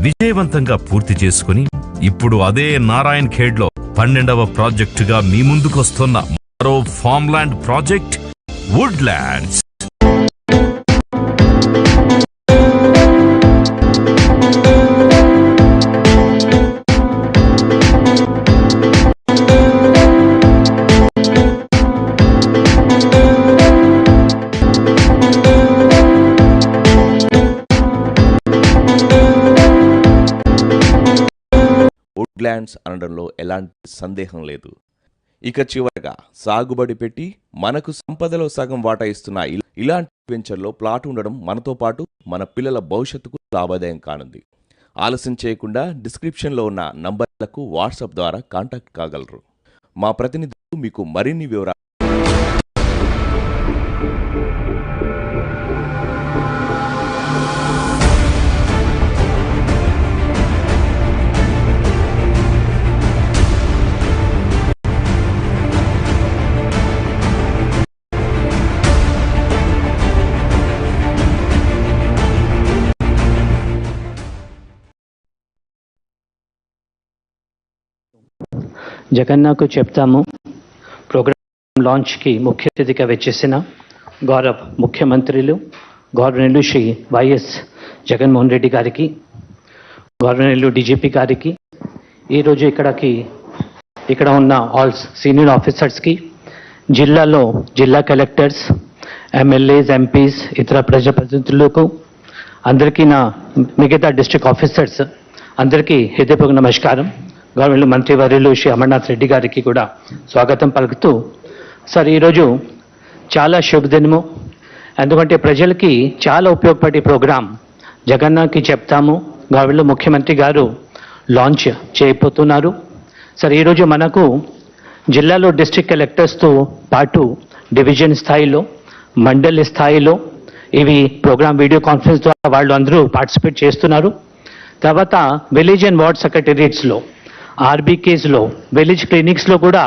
[SPEAKER 11] విజయవంతంగా పూర్తి చేసుకుని ఇప్పుడు అదే నారాయణ్ ఖేడ్లో 12వ ప్రాజెక్టుగా మీ ముందుకొస్తున్న మరో ఫార్మ్ల్యాండ్ ప్రాజెక్ట్ వుడ్లాండ్స్.
[SPEAKER 12] వుడ్లాండ్స్ అనడంలో ఎలాంటి సందేహం లేదు. ఇక చివరగా సాగుబడి పెట్టి మనకు సంపదలో సగం వాటా ఇస్తున్న ఇలాంటి వెంచర్లో ప్లాట్ ఉండడం మనతో పాటు మన పిల్లల భవిష్యత్తుకు లాభదాయం కానుంది. ఆలస్యం చేయకుండా డిస్క్రిప్షన్లో ఉన్న నంబర్లకు వాట్సాప్ ద్వారా కాంటాక్ట్ కాగలరు. మా ప్రతినిధులు మీకు మరిన్ని వివరాలు
[SPEAKER 16] జగన్నాకు చెప్తాము ప్రోగ్రామ్ లాంచ్కి ముఖ్య అతిథిగా వచ్చేసిన గౌరవ ముఖ్యమంత్రులు గౌరవనీయులు శ్రీ వైఎస్ జగన్మోహన్ రెడ్డి గారికి, గౌరవనీయులు డీజీపీ గారికి, ఈరోజు ఇక్కడ ఉన్న ఆల్ సీనియర్ ఆఫీసర్స్కి, జిల్లా కలెక్టర్స్, ఎమ్మెల్యేస్, ఎంపీస్, ఇతర ప్రజాప్రతినిధులకు అందరికీ, నా మిగతా డిస్ట్రిక్ట్ ఆఫీసర్స్ అందరికీ హృదయపూర్వక నమస్కారం. గవర్నమెంట్ మంత్రివర్యులు శ్రీ అమర్నాథ్ రెడ్డి గారికి కూడా స్వాగతం పలుకుతూ, సార్ ఈరోజు చాలా శుభదినము. ఎందుకంటే ప్రజలకి చాలా ఉపయోగపడే ప్రోగ్రాం జగన్నాకి చెప్తాము గవర్నమెంట్ ముఖ్యమంత్రి గారు లాంచ్ చేయబోతున్నారు. సార్ ఈరోజు మనకు జిల్లాలో డిస్ట్రిక్ట్ కలెక్టర్స్తో పాటు డివిజన్ స్థాయిలో, మండలి స్థాయిలో ఇవి ప్రోగ్రామ్ వీడియో కాన్ఫరెన్స్ ద్వారా వాళ్ళు అందరూ పార్టిసిపేట్ చేస్తున్నారు. తర్వాత విలేజ్ అండ్ వార్డ్ సెక్రటరియట్స్లో, ఆర్బీకేస్లో, విలేజ్ క్లినిక్స్లో కూడా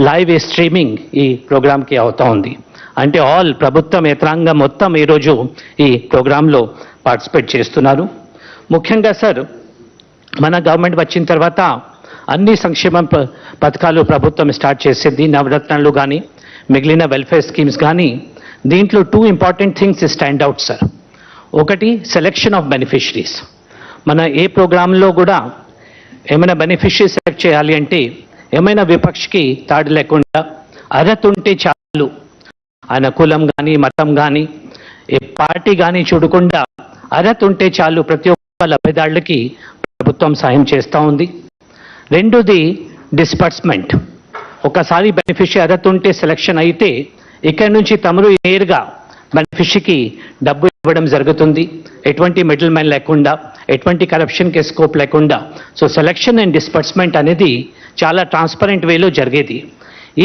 [SPEAKER 16] లైవ్ స్ట్రీమింగ్ ఈ ప్రోగ్రామ్కి అవుతా ఉంది. అంటే ఆల్ ప్రభుత్వం యంత్రాంగం మొత్తం ఈరోజు ఈ ప్రోగ్రాంలో పార్టిసిపేట్ చేస్తున్నారు. ముఖ్యంగా సార్ మన గవర్నమెంట్ వచ్చిన తర్వాత అన్ని సంక్షేమ పథకాలు ప్రభుత్వం స్టార్ట్ చేసింది. నవరత్నాలు కానీ మిగిలిన వెల్ఫేర్ స్కీమ్స్ కానీ, దీంట్లో 2 important things stand out sir. ఒకటి సెలెక్షన్ ఆఫ్ బెనిఫిషరీస్. మన ఏ ప్రోగ్రాంలో కూడా ఏమైనా బెనిఫిషరీ సెలెక్ట్ చేయాలి అంటే ఏమైనా విపక్షకి తాడు లేకుండా అర్హత ఉంటే చాలు, ఆయన కులం కానీ మతం కానీ ఏ పార్టీ కానీ చూడకుండా అర్హత ఉంటే చాలు ప్రతి ఒక్క లబ్ధిదారులకి ప్రభుత్వం సాయం చేస్తూ ఉంది. రెండోది డిస్బర్స్మెంట్. ఒకసారి బెనిఫిషరీ అర్హత ఉంటే సెలెక్షన్ అయితే ఇక్కడి నుంచి తమరు నేరుగా బెనిఫిషరీకి డబ్బు ఇవ్వడం జరుగుతుంది, ఎటువంటి మిడిల్ మ్యాన్ లేకుండా, ఎటువంటి కరప్షన్కి స్కోప్ లేకుండా. సో సెలెక్షన్ అండ్ డిస్బర్స్మెంట్ అనేది చాలా ట్రాన్స్పరెంట్ వేలో జరిగేది.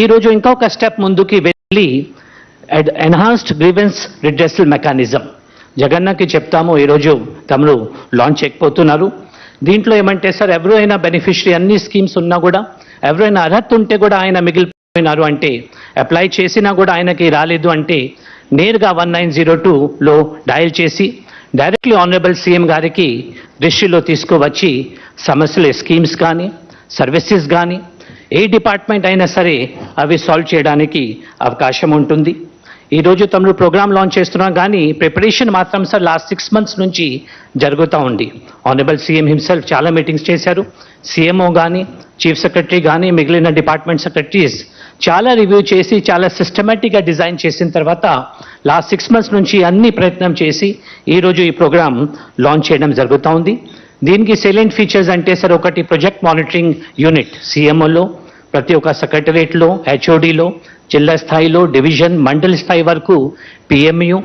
[SPEAKER 16] ఈరోజు ఇంకొక స్టెప్ ముందుకి వెళ్ళి ఎన్హాన్స్డ్ గ్రీవెన్స్ రిడ్రెసల్ మెకానిజం జగన్నకి చెప్తాము ఈరోజు తమరు లాంచ్ చేయకపోతున్నారు. దీంట్లో ఏమంటే సార్, ఎవరైనా బెనిఫిషరీ అన్ని స్కీమ్స్ ఉన్నా కూడా ఎవరైనా అర్హత ఉంటే కూడా ఆయన మిగిలిపోయినారు అంటే, అప్లై చేసినా కూడా ఆయనకి రాలేదు అంటే నేరుగా 1902లో డయల్ చేసి డైరెక్ట్లీ ఆనరబుల్ సీఎం గారికి దృష్టిలో తీసుకువచ్చి సమస్యలు, స్కీమ్స్ కానీ సర్వీసెస్ కానీ ఏ డిపార్ట్మెంట్ అయినా సరే అవి సాల్వ్ చేయడానికి అవకాశం ఉంటుంది. ఈరోజు తమరు ప్రోగ్రామ్ లాంచ్ చేస్తున్నాం కానీ ప్రిపరేషన్ మాత్రం సార్ లాస్ట్ 6 months నుంచి జరుగుతూ ఉంది. ఆనరబుల్ సీఎం హిమ్సెల్ఫ్ చాలా మీటింగ్స్ చేశారు. సీఎంఓ కానీ, చీఫ్ సెక్రటరీ కానీ, మిగిలిన డిపార్ట్మెంట్ సెక్రటరీస్ చాలా రివ్యూ చేసి చాలా సిస్టమేటిక్గా డిజైన్ చేసిన తర్వాత లాస్ట్ 6 months నుంచి అన్ని ప్రయత్నం చేసి ఈరోజు ఈ ప్రోగ్రామ్ లాంచ్ చేయడం జరుగుతూ ఉంది. దీనికి సైలెంట్ ఫీచర్స్ అంటే సార్, ఒకటి ప్రాజెక్ట్ మానిటరింగ్ యూనిట్ సీఎంఓలో, ప్రతి ఒక్క సెక్రటరేట్లో, హెచ్ఓడిలో, జిల్లా స్థాయిలో, డివిజన్, మండలి స్థాయి వరకు పిఎంయు,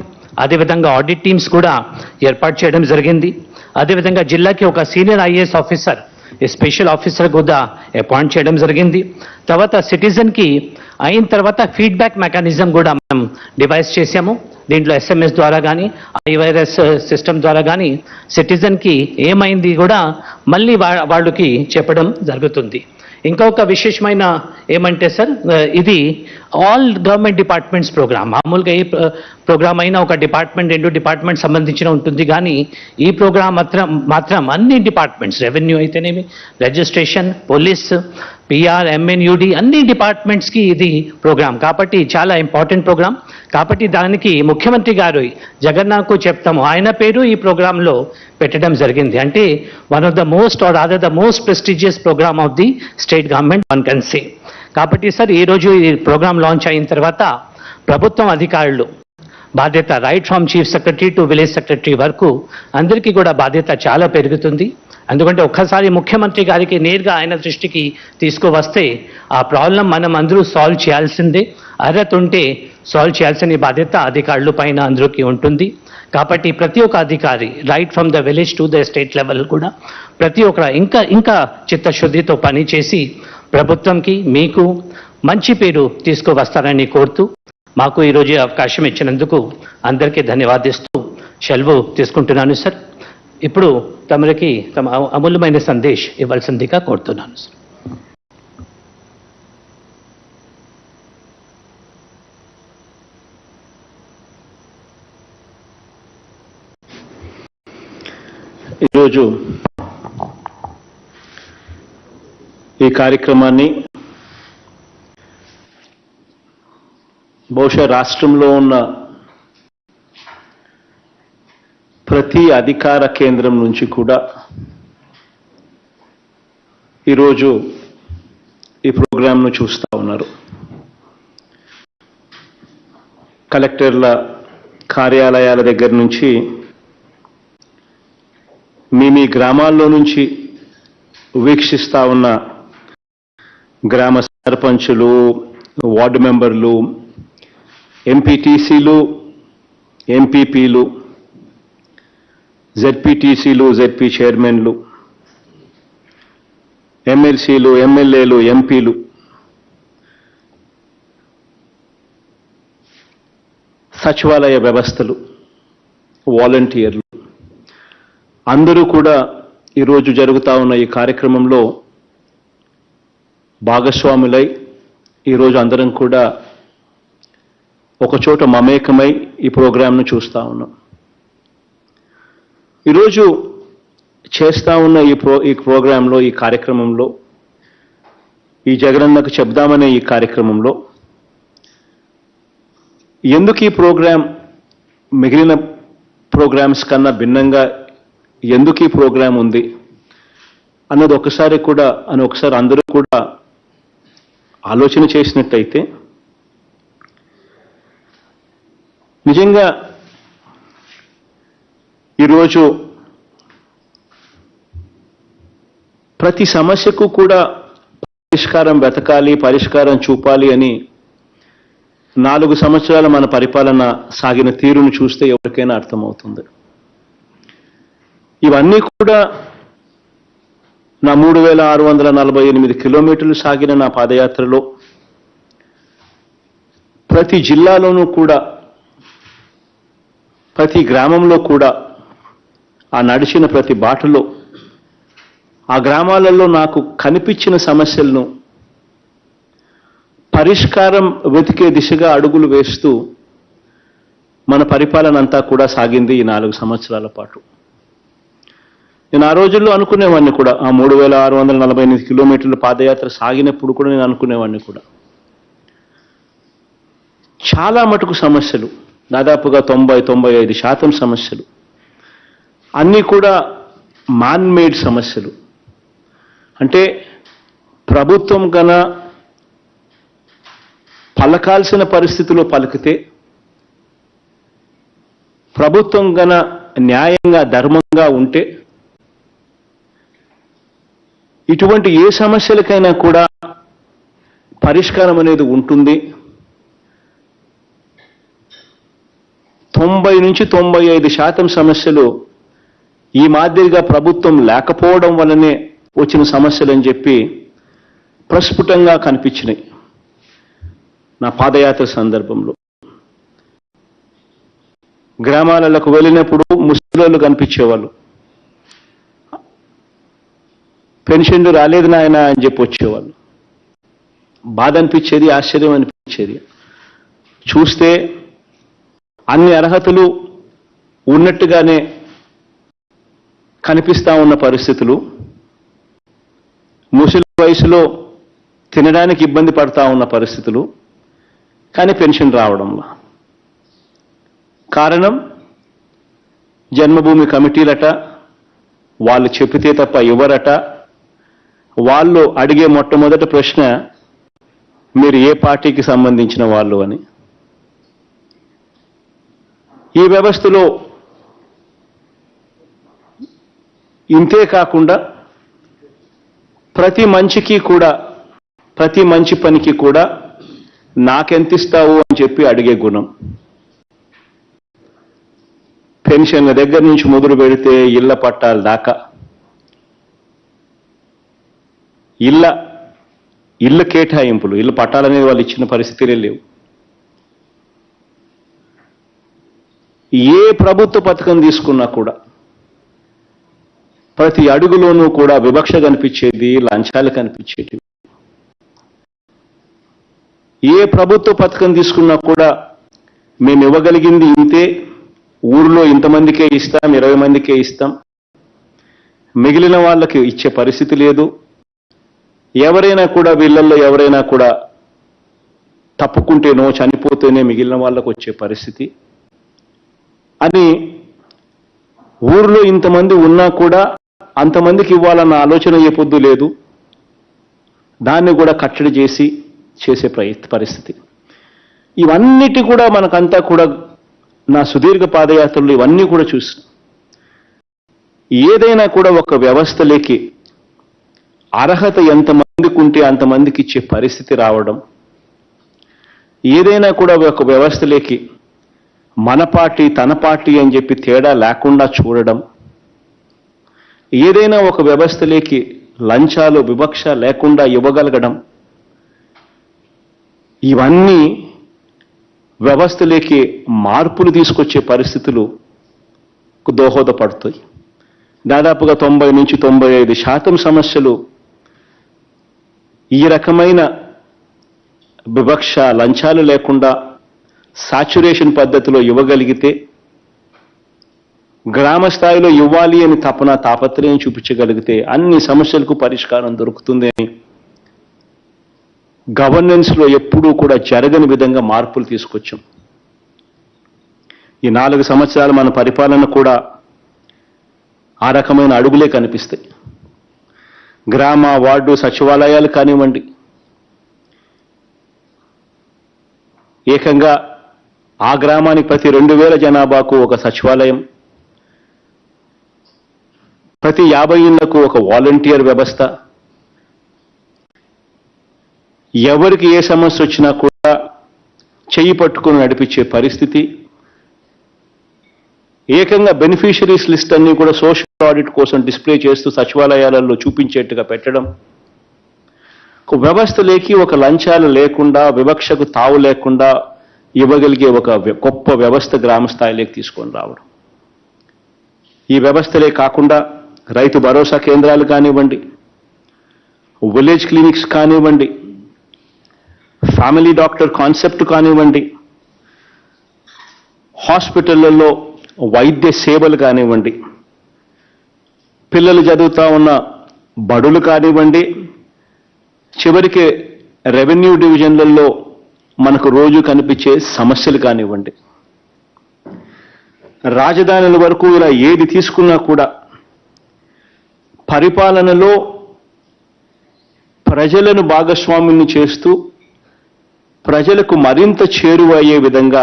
[SPEAKER 16] అదేవిధంగా ఆడిట్ టీమ్స్ కూడా ఏర్పాటు చేయడం జరిగింది. అదేవిధంగా జిల్లాకి ఒక senior IAS officer, special officer కూడా అపాయింట్ చేయడం జరిగింది. తర్వాత సిటిజన్కి అయిన తర్వాత ఫీడ్బ్యాక్ మెకానిజం కూడా మనం డివైస్ చేసాము. దీంట్లో SMS ద్వారా కానీ, ఐవైరస్ సిస్టమ్ ద్వారా కానీ సిటిజన్కి ఏమైంది కూడా మళ్ళీ వాళ్ళకి చెప్పడం జరుగుతుంది. ఇంకొక విశేషమైన ఏమంటే సార్, ఇది ఆల్ గవర్నమెంట్ డిపార్ట్మెంట్స్ ప్రోగ్రామ్. మామూలుగా ఏ ప్రోగ్రామ్ అయినా ఒక డిపార్ట్మెంట్ 2 డిపార్ట్మెంట్ సంబంధించిన ఉంటుంది, కానీ ఈ ప్రోగ్రామ్ మాత్రం అన్ని డిపార్ట్మెంట్స్, రెవెన్యూ అయితేనేమి, రిజిస్ట్రేషన్, పోలీస్, పిఆర్, ఎంఎన్యూడి, అన్ని డిపార్ట్మెంట్స్కి ఇది ప్రోగ్రామ్ కాబట్టి చాలా ఇంపార్టెంట్ ప్రోగ్రామ్. కాబట్టి దానికి ముఖ్యమంత్రి గారు జగన్నాకు చెప్తాము, ఆయన పేరు ఈ ప్రోగ్రాంలో పెట్టడం జరిగింది. అంటే one of the most or other the most prestigious programme of the state government one can say. కాబట్టి సార్ ఈరోజు ఈ ప్రోగ్రామ్ లాంచ్ అయిన తర్వాత ప్రభుత్వం అధికారులు బాధ్యత right from chief secretary to village secretary వరకు అందరికీ కూడా బాధ్యత చాలా పెరుగుతుంది. ఎందుకంటే ఒక్కసారి ముఖ్యమంత్రి గారికి నేరుగా ఆయన దృష్టికి తీసుకువస్తే ఆ ప్రాబ్లం మనం అందరూ సాల్వ్ చేయాల్సిందే. అర్హత ఉంటే సాల్వ్ చేయాల్సిన బాధ్యత అధికారుల పైన అందరికీ ఉంటుంది. కాబట్టి ప్రతి ఒక్క అధికారి right from the village to the state level కూడా ప్రతి ఒక్కరు ఇంకా చిత్తశుద్ధితో పనిచేసి ప్రభుత్వంకి మీకు మంచి పేరు తీసుకువస్తారని కోరుతూ మాకు ఈరోజు అవకాశం ఇచ్చినందుకు అందరికీ ధన్యవాదిస్తూ సెలవు తీసుకుంటున్నాను సార్. ఇప్పుడు తమరికి తమ అమూల్యమైన సందేశ్ ఇవ్వాల్సిందిగా కోరుతున్నాను సార్.
[SPEAKER 17] ఈరోజు ఈ కార్యక్రమాన్ని బహుశా రాష్ట్రంలో ఉన్న ప్రతి అధికార కేంద్రం నుంచి కూడా ఈరోజు ఈ ప్రోగ్రాంను చూస్తూ ఉన్నారు. కలెక్టర్ల కార్యాలయాల దగ్గర నుంచి మీ గ్రామాల్లో నుంచి వీక్షిస్తూ ఉన్న గ్రామ సర్పంచులు, వార్డు మెంబర్లు, ఎంపీటీసీలు, ఎంపీపీలు, జెడ్పీటీసీలు, జెడ్పీ చైర్మన్లు, ఎమ్మెల్సీలు, ఎమ్మెల్యేలు, ఎంపీలు, సచివాలయ వ్యవస్థలు, వాలంటీర్లు అందరూ కూడా ఈరోజు జరుగుతూ ఉన్న ఈ కార్యక్రమంలో భాగస్వాములై ఈరోజు అందరం కూడా ఒకచోట మమేకమై ఈ ప్రోగ్రాంను చూస్తూ ఉన్నాం. ఈరోజు చేస్తూ ఉన్న ఈ ప్రోగ్రాంలో, ఈ కార్యక్రమంలో, ఈ జగనన్నకు చెప్దామనే ఈ కార్యక్రమంలో ఎందుకు ఈ ప్రోగ్రాం మిగిలిన ప్రోగ్రామ్స్ కన్నా భిన్నంగా ఎందుకు ఈ ప్రోగ్రాం ఉంది అన్నది ఒకసారి అందరూ కూడా ఆలోచన చేసినట్టయితే నిజంగా ఈరోజు ప్రతి సమస్యకు కూడా పరిష్కారం వెతకాలి, పరిష్కారం చూపాలి అని 4 సంవత్సరాల మన పరిపాలన సాగిన తీరును చూస్తే ఎవరికైనా అర్థమవుతుంది. ఇవన్నీ కూడా నా 3648 కిలోమీటర్లు సాగిన నా పాదయాత్రలో ప్రతి జిల్లాలోనూ కూడా, ప్రతి గ్రామంలో కూడా, ఆ నడిచిన ప్రతి బాటలో, ఆ గ్రామాలలో నాకు కనిపించిన సమస్యలను పరిష్కారం వెతికే దిశగా అడుగులు వేస్తూ మన పరిపాలన అంతా కూడా సాగింది ఈ 4 సంవత్సరాల పాటు. నేను ఆ రోజుల్లో అనుకునేవాడిని కూడా, ఆ 3648 కిలోమీటర్ల పాదయాత్ర సాగినప్పుడు కూడా నేను అనుకునేవాడిని కూడా, చాలా మటుకు సమస్యలు, దాదాపుగా 90-95% సమస్యలు అన్నీ కూడా మ్యాన్ మేడ్ సమస్యలు. అంటే ప్రభుత్వం గన పలకాల్సిన పరిస్థితిలో పలికితే, ప్రభుత్వం గన న్యాయంగా ధర్మంగా ఉంటే ఇటువంటి ఏ సమస్యలకైనా కూడా పరిష్కారం అనేది ఉంటుంది. 90-95% సమస్యలు ఈ మాదిరిగా ప్రభుత్వం లేకపోవడం వల్లనే వచ్చిన సమస్యలని చెప్పి ప్రస్ఫుటంగా కనిపించినాయి నా పాదయాత్ర సందర్భంలో. గ్రామాలకు వెళ్ళినప్పుడు ముసలోళ్ళు కనిపించేవాళ్ళు, పెన్షన్లు రాలేదు నాయన అని చెప్పి వచ్చేవాళ్ళు. బాధ అనిపించేది, ఆశ్చర్యం అనిపించేది. చూస్తే అన్ని అర్హతలు ఉన్నట్టుగానే కనిపిస్తా ఉన్న పరిస్థితులు, ముసలి వయసులో తినడానికి ఇబ్బంది పడతా ఉన్న పరిస్థితులు, కానీ పెన్షన్ రావడంలా. కారణం జన్మభూమి కమిటీలట, వాళ్ళు చెప్పితే తప్ప ఇవ్వరట. వాళ్ళు అడిగే మొట్టమొదటి ప్రశ్న మీరు ఏ పార్టీకి సంబంధించిన వాళ్ళు అని. ఈ వ్యవస్థలో ఇంతే కాకుండా ప్రతి మంచి పనికి కూడా నాకెంత ఇస్తావు అని చెప్పి అడిగే గుణం. పెన్షన్ల దగ్గర నుంచి మొదలు పెడితే ఇళ్ల పట్టాల దాకా, ఇళ్ళ కేటాయింపులు, ఇళ్ళ పట్టాలనేది వాళ్ళు ఇచ్చిన పరిస్థితులే లేవు. ఏ ప్రభుత్వ పథకం తీసుకున్నా కూడా ప్రతి అడుగులోనూ కూడా వివక్ష కనిపించేది, లంచాలు కనిపించేది. ఏ ప్రభుత్వ పథకం తీసుకున్నా కూడా మేము ఇవ్వగలిగింది ఇంతే, ఊరిలో ఇంతమందికే ఇస్తాం, 20 మందికే ఇస్తాం, మిగిలిన వాళ్ళకి ఇచ్చే పరిస్థితి లేదు. ఎవరైనా కూడా వీళ్ళల్లో ఎవరైనా కూడా తప్పుకుంటేనో చనిపోతేనే మిగిలిన వాళ్ళకు వచ్చే పరిస్థితి అని, ఊరిలో ఇంతమంది ఉన్నా కూడా అంతమందికి ఇవ్వాలన్న ఆలోచన ఏ పొద్దు లేదు. దాన్ని కూడా కట్టడి చేసే పరిస్థితి. ఇవన్నిటి కూడా మనకంతా కూడా నా సుదీర్ఘ పాదయాత్రలు ఇవన్నీ కూడా చూసి, ఏదైనా కూడా ఒక వ్యవస్థలోకి అర్హత ఎంతమందికి ఉంటే అంతమందికి ఇచ్చే పరిస్థితి రావడం, ఏదైనా కూడా ఒక వ్యవస్థలోకి మన పార్టీ తన పార్టీ అని చెప్పి తేడా లేకుండా చూడడం, ఏదైనా ఒక వ్యవస్థలోకి లంచాలు వివక్ష లేకుండా ఇవ్వగలగడం, ఇవన్నీ వ్యవస్థలోకి మార్పులు తీసుకొచ్చే పరిస్థితులు దోహదపడతాయి. దాదాపుగా 90 నుంచి 95% సమస్యలు ఈ రకమైన వివక్ష లంచాలు లేకుండా సాచ్యురేషన్ పద్ధతిలో ఇవ్వగలిగితే, గ్రామ స్థాయిలో ఇవ్వాలి అని తాపత్రయం చూపించగలిగితే అన్ని సమస్యలకు పరిష్కారం దొరుకుతుంది అని గవర్నెన్స్లో ఎప్పుడూ కూడా జరగని విధంగా మార్పులు తీసుకొచ్చాం. ఈ 4 సంవత్సరాలు మన పరిపాలన కూడా ఆ రకమైన అడుగులే కనిపిస్తాయి. గ్రామ వార్డు సచివాలయాలు కానివ్వండి, ఏకంగా ఆ గ్రామానికి ప్రతి 2000 జనాభాకు ఒక సచివాలయం, ప్రతి 50 ఇళ్లకు ఒక వాలంటీర్ వ్యవస్థ, ఎవరికి ఏ సమస్య వచ్చినా కూడా చెయ్యి పట్టుకుని నడిపించే పరిస్థితి, ఏకంగా బెనిఫిషరీస్ లిస్ట్ అన్ని కూడా సోషల్ ఆడిట్ కోసం డిస్ప్లే చేస్తూ సచివాలయాలలో చూపించేట్టుగా పెట్టడం, ఒక వ్యవస్థలోకి ఒక లంచాలు లేకుండా వివక్షకు తావు లేకుండా ఇవ్వగలిగే ఒక గొప్ప వ్యవస్థ గ్రామ స్థాయిలోకి తీసుకొని రావడం. ఈ వ్యవస్థలే కాకుండా రైతు భరోసా కేంద్రాలు కానివ్వండి, విలేజ్ క్లినిక్స్ కానివ్వండి, ఫ్యామిలీ డాక్టర్ కాన్సెప్ట్ కానివ్వండి, హాస్పిటళ్లలో వైద్య సేవలు కానివ్వండి, పిల్లలు చదువుతా ఉన్న బడులు కానివ్వండి, చివరికి రెవెన్యూ డివిజన్లలో మనకు రోజు కనిపించే సమస్యలు కానివ్వండి, రాజధానుల వరకు ఇలా ఏది తీసుకున్నా కూడా పరిపాలనలో ప్రజలను భాగస్వామ్యం చేస్తూ ప్రజలకు మరింత చేరువ అయ్యే విధంగా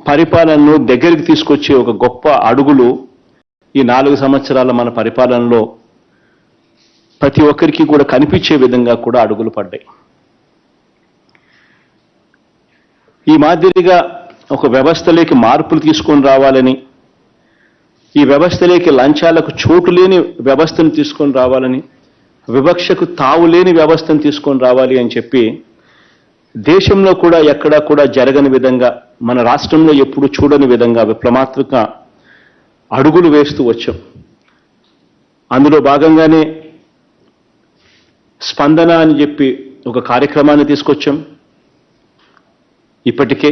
[SPEAKER 17] పరిపాలనను దగ్గరికి తీసుకొచ్చే ఒక గొప్ప అడుగులు ఈ 4 సంవత్సరాల మన పరిపాలనలో ప్రతి ఒక్కరికి కూడా కనిపించే విధంగా కూడా అడుగులు పడ్డాయి. ఈ మాదిరిగా ఒక వ్యవస్థలోకి మార్పులు తీసుకొని రావాలని, ఈ వ్యవస్థలోకి లంచాలకు చోటు లేని వ్యవస్థను తీసుకొని రావాలని, వివక్షకు తావు లేని వ్యవస్థను తీసుకొని రావాలి అని చెప్పి దేశంలో కూడా ఎక్కడా కూడా జరగని విధంగా, మన రాష్ట్రంలో ఎప్పుడు చూడని విధంగా విప్లవాత్మక అడుగులు వేస్తూ వచ్చాం. అందులో భాగంగానే స్పందన అని చెప్పి ఒక కార్యక్రమాన్ని తీసుకొచ్చాం. ఇప్పటికే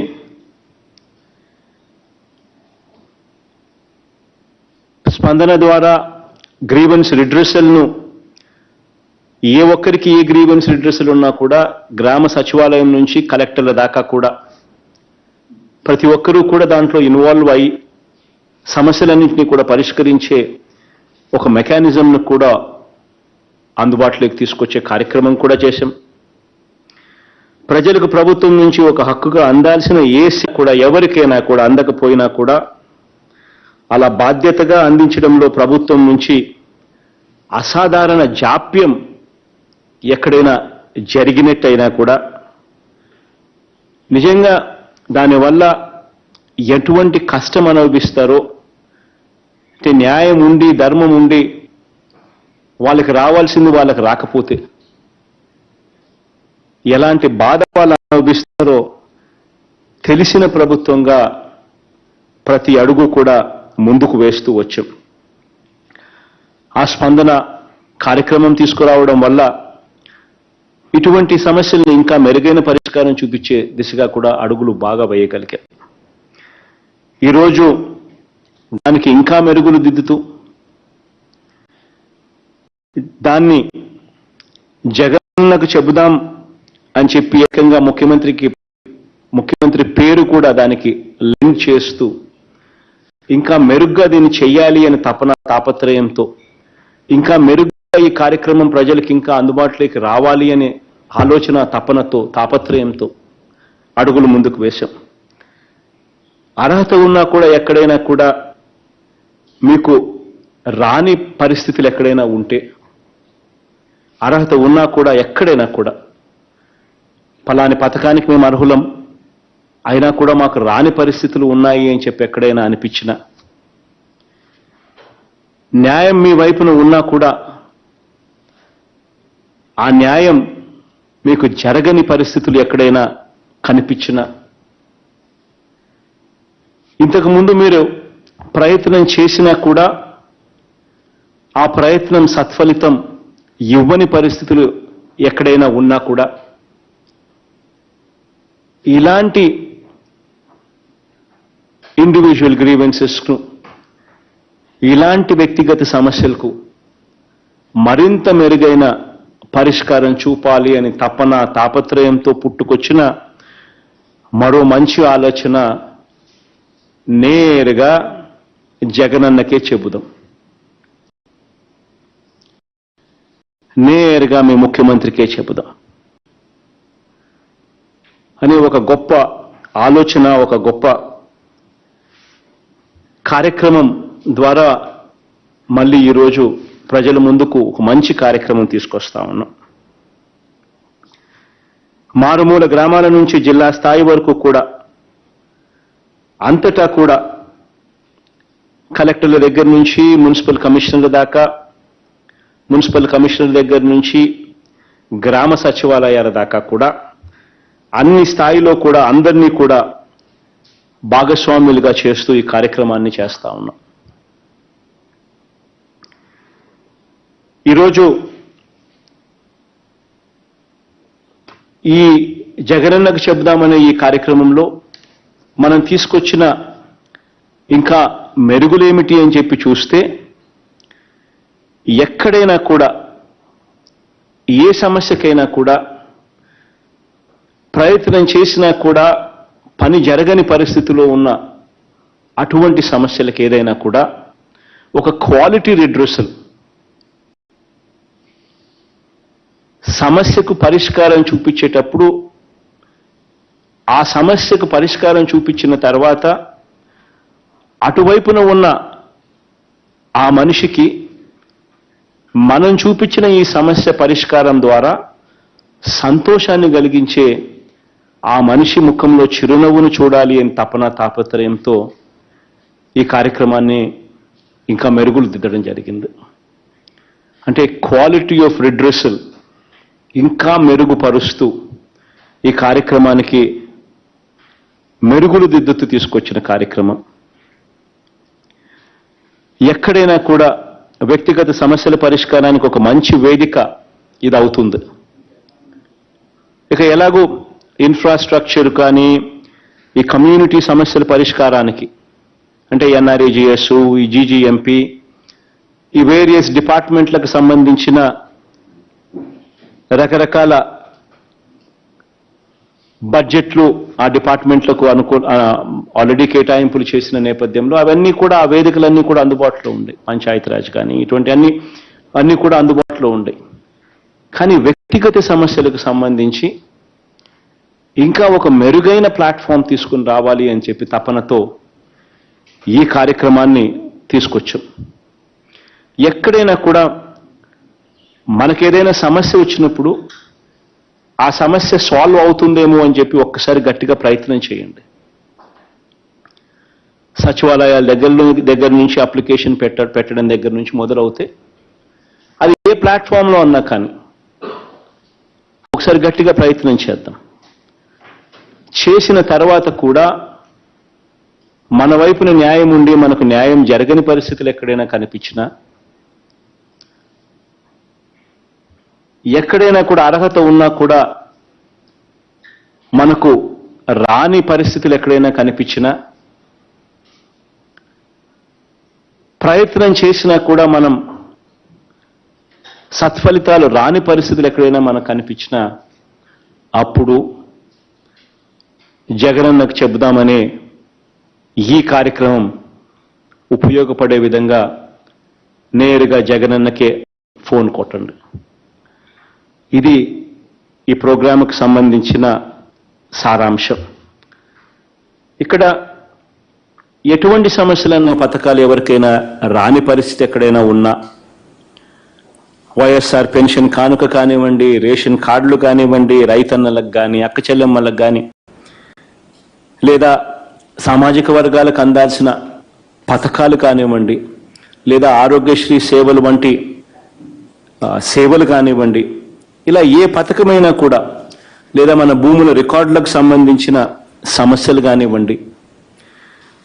[SPEAKER 17] స్పందన ద్వారా గ్రీవెన్స్ రిడ్రెసల్ను ఏ ఒక్కరికి ఏ గ్రీవెన్స్ రిడ్రెసల్ ఉన్నా కూడా గ్రామ సచివాలయం నుంచి కలెక్టర్ల దాకా కూడా ప్రతి ఒక్కరూ కూడా దాంట్లో ఇన్వాల్వ్ అయి సమస్యలన్నింటినీ కూడా పరిష్కరించే ఒక మెకానిజంను కూడా అందుబాటులోకి తీసుకొచ్చే కార్యక్రమం కూడా చేశాం. ప్రజలకు ప్రభుత్వం నుంచి ఒక హక్కుగా అందాల్సిన కూడా ఎవరికైనా కూడా అందకపోయినా కూడా అలా బాధ్యతగా అందించడంలో ప్రభుత్వం నుంచి అసాధారణ జాప్యం ఎక్కడైనా జరిగినట్టయినా కూడా నిజంగా దానివల్ల ఎటువంటి కష్టం అనుభవిస్తారో, అంటే న్యాయం ఉండి ధర్మం ఉండి వాళ్ళకి రావాల్సింది వాళ్ళకి రాకపోతే ఎలాంటి బాధ వాళ్ళు అనుభవిస్తారో తెలిసిన ప్రభుత్వంగా ప్రతి అడుగు కూడా ముందుకు వేస్తూ వచ్చాం. ఆ స్పందన కార్యక్రమం తీసుకురావడం వల్ల ఇటువంటి సమస్యలను ఇంకా మెరుగైన పరిష్కారం చూపించే దిశగా కూడా అడుగులు బాగా వేయగలిగారు. ఈరోజు దానికి ఇంకా మెరుగులు దిద్దుతూ దాన్ని జగన్కు చెబుదాం అని చెప్పి ఏకంగా ముఖ్యమంత్రి పేరు కూడా దానికి లింక్ చేస్తూ ఇంకా మెరుగ్గా దీన్ని చెయ్యాలి అని తాపత్రయంతో, ఇంకా మెరుగ్గా ఈ కార్యక్రమం ప్రజలకు ఇంకా అందుబాటులోకి రావాలి అనే ఆలోచన తపనతో తాపత్రయంతో అడుగులు ముందుకు వేశాం. అర్హత ఉన్నా కూడా ఎక్కడైనా కూడా మీకు రాని పరిస్థితులు ఎక్కడైనా ఉంటే, అర్హత ఉన్నా కూడా ఎక్కడైనా కూడా ఫలాని పథకానికి మేము అర్హులం అయినా కూడా మాకు రాని పరిస్థితులు ఉన్నాయి అని చెప్పి ఎక్కడైనా అనిపించినా, న్యాయం మీ వైపున ఉన్నా కూడా ఆ న్యాయం మీకు జరగని పరిస్థితులు ఎక్కడైనా కనిపించినా, ఇంతకుముందు మీరు ప్రయత్నం చేసినా కూడా ఆ ప్రయత్నం సత్ఫలితం ఇవ్వని పరిస్థితులు ఎక్కడైనా ఉన్నా కూడా ఇలాంటి ఇండివిజువల్ గ్రీవెన్సెస్ను, ఇలాంటి వ్యక్తిగత సమస్యలకు మరింత మెరుగైన పరిష్కారం చూపాలి అని తాపత్రయంతో పుట్టుకొచ్చిన మరో మంచి ఆలోచన నేరుగా జగనన్నకే చెబుదాం, నేరుగా మీ ముఖ్యమంత్రికే చెబుదాం అనే ఒక గొప్ప ఆలోచన, ఒక గొప్ప కార్యక్రమం ద్వారా మళ్ళీ ఈరోజు ప్రజల ముందుకు ఒక మంచి కార్యక్రమం తీసుకొస్తా ఉన్నాం. మారుమూల గ్రామాల నుంచి జిల్లా స్థాయి వరకు కూడా అంతటా కూడా కలెక్టర్ల దగ్గర నుంచి మున్సిపల్ కమిషనర్ల దాకా, మున్సిపల్ కమిషనర్ దగ్గర నుంచి గ్రామ సచివాలయాల దాకా కూడా అన్ని స్థాయిలో కూడా అందరినీ కూడా భాగస్వాములుగా చేస్తూ ఈ కార్యక్రమాన్ని చేస్తా ఉన్నాం. ఈరోజు ఈ జగనన్నకు చెబుదామనే ఈ కార్యక్రమంలో మనం తీసుకొచ్చిన ఇంకా మెరుగులేమిటి అని చెప్పి చూస్తే, ఎక్కడైనా కూడా ఏ సమస్యకైనా కూడా ప్రయత్నం చేసినా కూడా పని జరగని పరిస్థితిలో ఉన్న అటువంటి సమస్యలకు ఏదైనా కూడా ఒక క్వాలిటీ రిడ్రెసల్, సమస్యకు పరిష్కారం చూపించేటప్పుడు ఆ సమస్యకు పరిష్కారం చూపించిన తర్వాత అటువైపున ఉన్న ఆ మనిషికి మనం చూపించిన ఈ సమస్య పరిష్కారం ద్వారా సంతోషాన్ని కలిగించే ఆ మనిషి ముఖంలో చిరునవ్వును చూడాలి అని తాపత్రయంతో ఈ కార్యక్రమాన్ని ఇంకా మెరుగులు దిద్దడం జరిగింది. అంటే క్వాలిటీ ఆఫ్ రిడ్రెసల్ ఇంకా మెరుగుపరుస్తూ ఈ కార్యక్రమానికి మెరుగులు దిద్దుతూ తీసుకొచ్చిన కార్యక్రమం. ఎక్కడైనా కూడా వ్యక్తిగత సమస్యల పరిష్కారానికి ఒక మంచి వేదిక ఇది అవుతుంది. ఇక ఎలాగో ఇన్ఫ్రాస్ట్రక్చర్ కానీ ఈ కమ్యూనిటీ సమస్యల పరిష్కారానికి అంటే ఎన్ఆర్ఈజిఎస్, ఈ జీజీఎంపీ ఈ వేరియస్ డిపార్ట్మెంట్లకు సంబంధించిన రకరకాల బడ్జెట్లు ఆ డిపార్ట్మెంట్లకు ఆల్రెడీ కేటాయింపులు చేసిన నేపథ్యంలో అవన్నీ కూడా ఆ వేదికలన్నీ కూడా అందుబాటులో ఉన్నాయి. పంచాయతీరాజ్ కానీ ఇటువంటి అన్నీ కూడా అందుబాటులో ఉన్నాయి. కానీ వ్యక్తిగత సమస్యలకు సంబంధించి ఇంకా ఒక మెరుగైన ప్లాట్ఫామ్ తీసుకుని రావాలి అని చెప్పి తపనతో ఈ కార్యక్రమాన్ని తీసుకొచ్చాం. ఎక్కడైనా కూడా మనకేదైనా సమస్య వచ్చినప్పుడు ఆ సమస్య సాల్వ్ అవుతుందేమో అని చెప్పి ఒక్కసారి గట్టిగా ప్రయత్నం చేయండి. సచివాలయాల దగ్గర నుంచి అప్లికేషన్ పెట్టడం దగ్గర నుంచి మొదలవుతే అది ఏ ప్లాట్ఫామ్లో అన్నా కానీ ఒకసారి గట్టిగా ప్రయత్నం చేద్దాం. చేసిన తర్వాత కూడా మన వైపున న్యాయం ఉండి మనకు న్యాయం జరగని పరిస్థితులు ఎక్కడైనా కనిపించినా, ఎక్కడైనా కూడా అర్హత ఉన్నా కూడా మనకు రాని పరిస్థితులు ఎక్కడైనా కనిపించినా, ప్రయత్నం చేసినా కూడా మనం సత్ఫలితాలు రాని పరిస్థితులు ఎక్కడైనా మనకు కనిపించినా, అప్పుడు జగనన్నకు చెబుదామనే ఈ కార్యక్రమం ఉపయోగపడే విధంగా నేరుగా జగనన్నకే ఫోన్ కొట్టండి. ఇది ఈ ప్రోగ్రాముకు సంబంధించిన సారాంశం. ఇక్కడ ఎటువంటి సమస్యలన్న పథకాలు ఎవరికైనా రాని పరిస్థితి ఎక్కడైనా ఉన్నా, వైఎస్ఆర్ పెన్షన్ కానుక కానివ్వండి, రేషన్ కార్డులు కానివ్వండి, రైతన్నలకు కానీ అక్క చెల్లెమ్మలకు కానీ, లేదా సామాజిక వర్గాలకు అందాల్సిన పథకాలు కానివ్వండి, లేదా ఆరోగ్యశ్రీ సేవలు వంటి సేవలు కానివ్వండి, ఇలా ఏ పథకమైనా కూడా, లేదా మన భూముల రికార్డులకు సంబంధించిన సమస్యలు కానివ్వండి,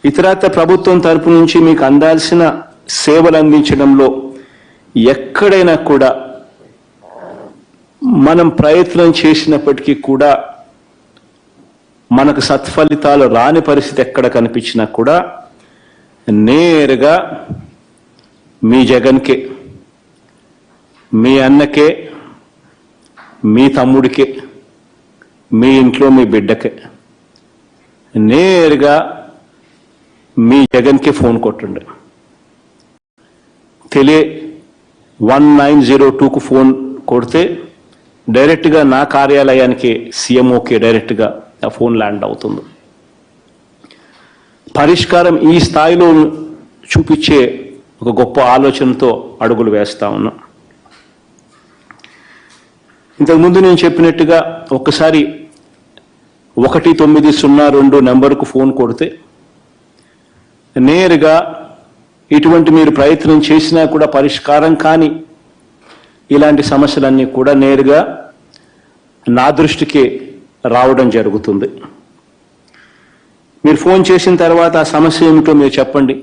[SPEAKER 17] ఇతరత్ర ప్రభుత్వం తరపు నుంచి మీకు అందాల్సిన సేవలు అందించడంలో ఎక్కడైనా కూడా మనం ప్రయత్నం చేసినప్పటికీ కూడా మనకు సత్ఫలితాలు రాని పరిస్థితి ఎక్కడ కనిపించినా కూడా నేరుగా మీ జగన్కే, మీ అన్నకే, మీ తమ్ముడికే, మీ ఇంట్లో మీ బిడ్డకే నేరుగా మీ జగన్కి ఫోన్ కొట్టండి. 1902కు ఫోన్ కొడితే డైరెక్ట్గా నా కార్యాలయానికి సీఎంఓకి డైరెక్ట్గా ఆ ఫోన్ ల్యాండ్ అవుతుంది. పరిష్కారం ఈ స్థాయిలో చూపించే ఒక గొప్ప ఆలోచనతో అడుగులు వేస్తా ఉన్నాం. ఇంతకుముందు నేను చెప్పినట్టుగా ఒక్కసారి 1902 నెంబర్కు ఫోన్ కొడితే నేరుగా ఇటువంటి మీరు ప్రయత్నం చేసినా కూడా పరిష్కారం కాని ఇలాంటి సమస్యలన్నీ కూడా నేరుగా నా దృష్టికి రావడం జరుగుతుంది. మీరు ఫోన్ చేసిన తర్వాత ఆ సమస్య ఏమిటో మీరు చెప్పండి.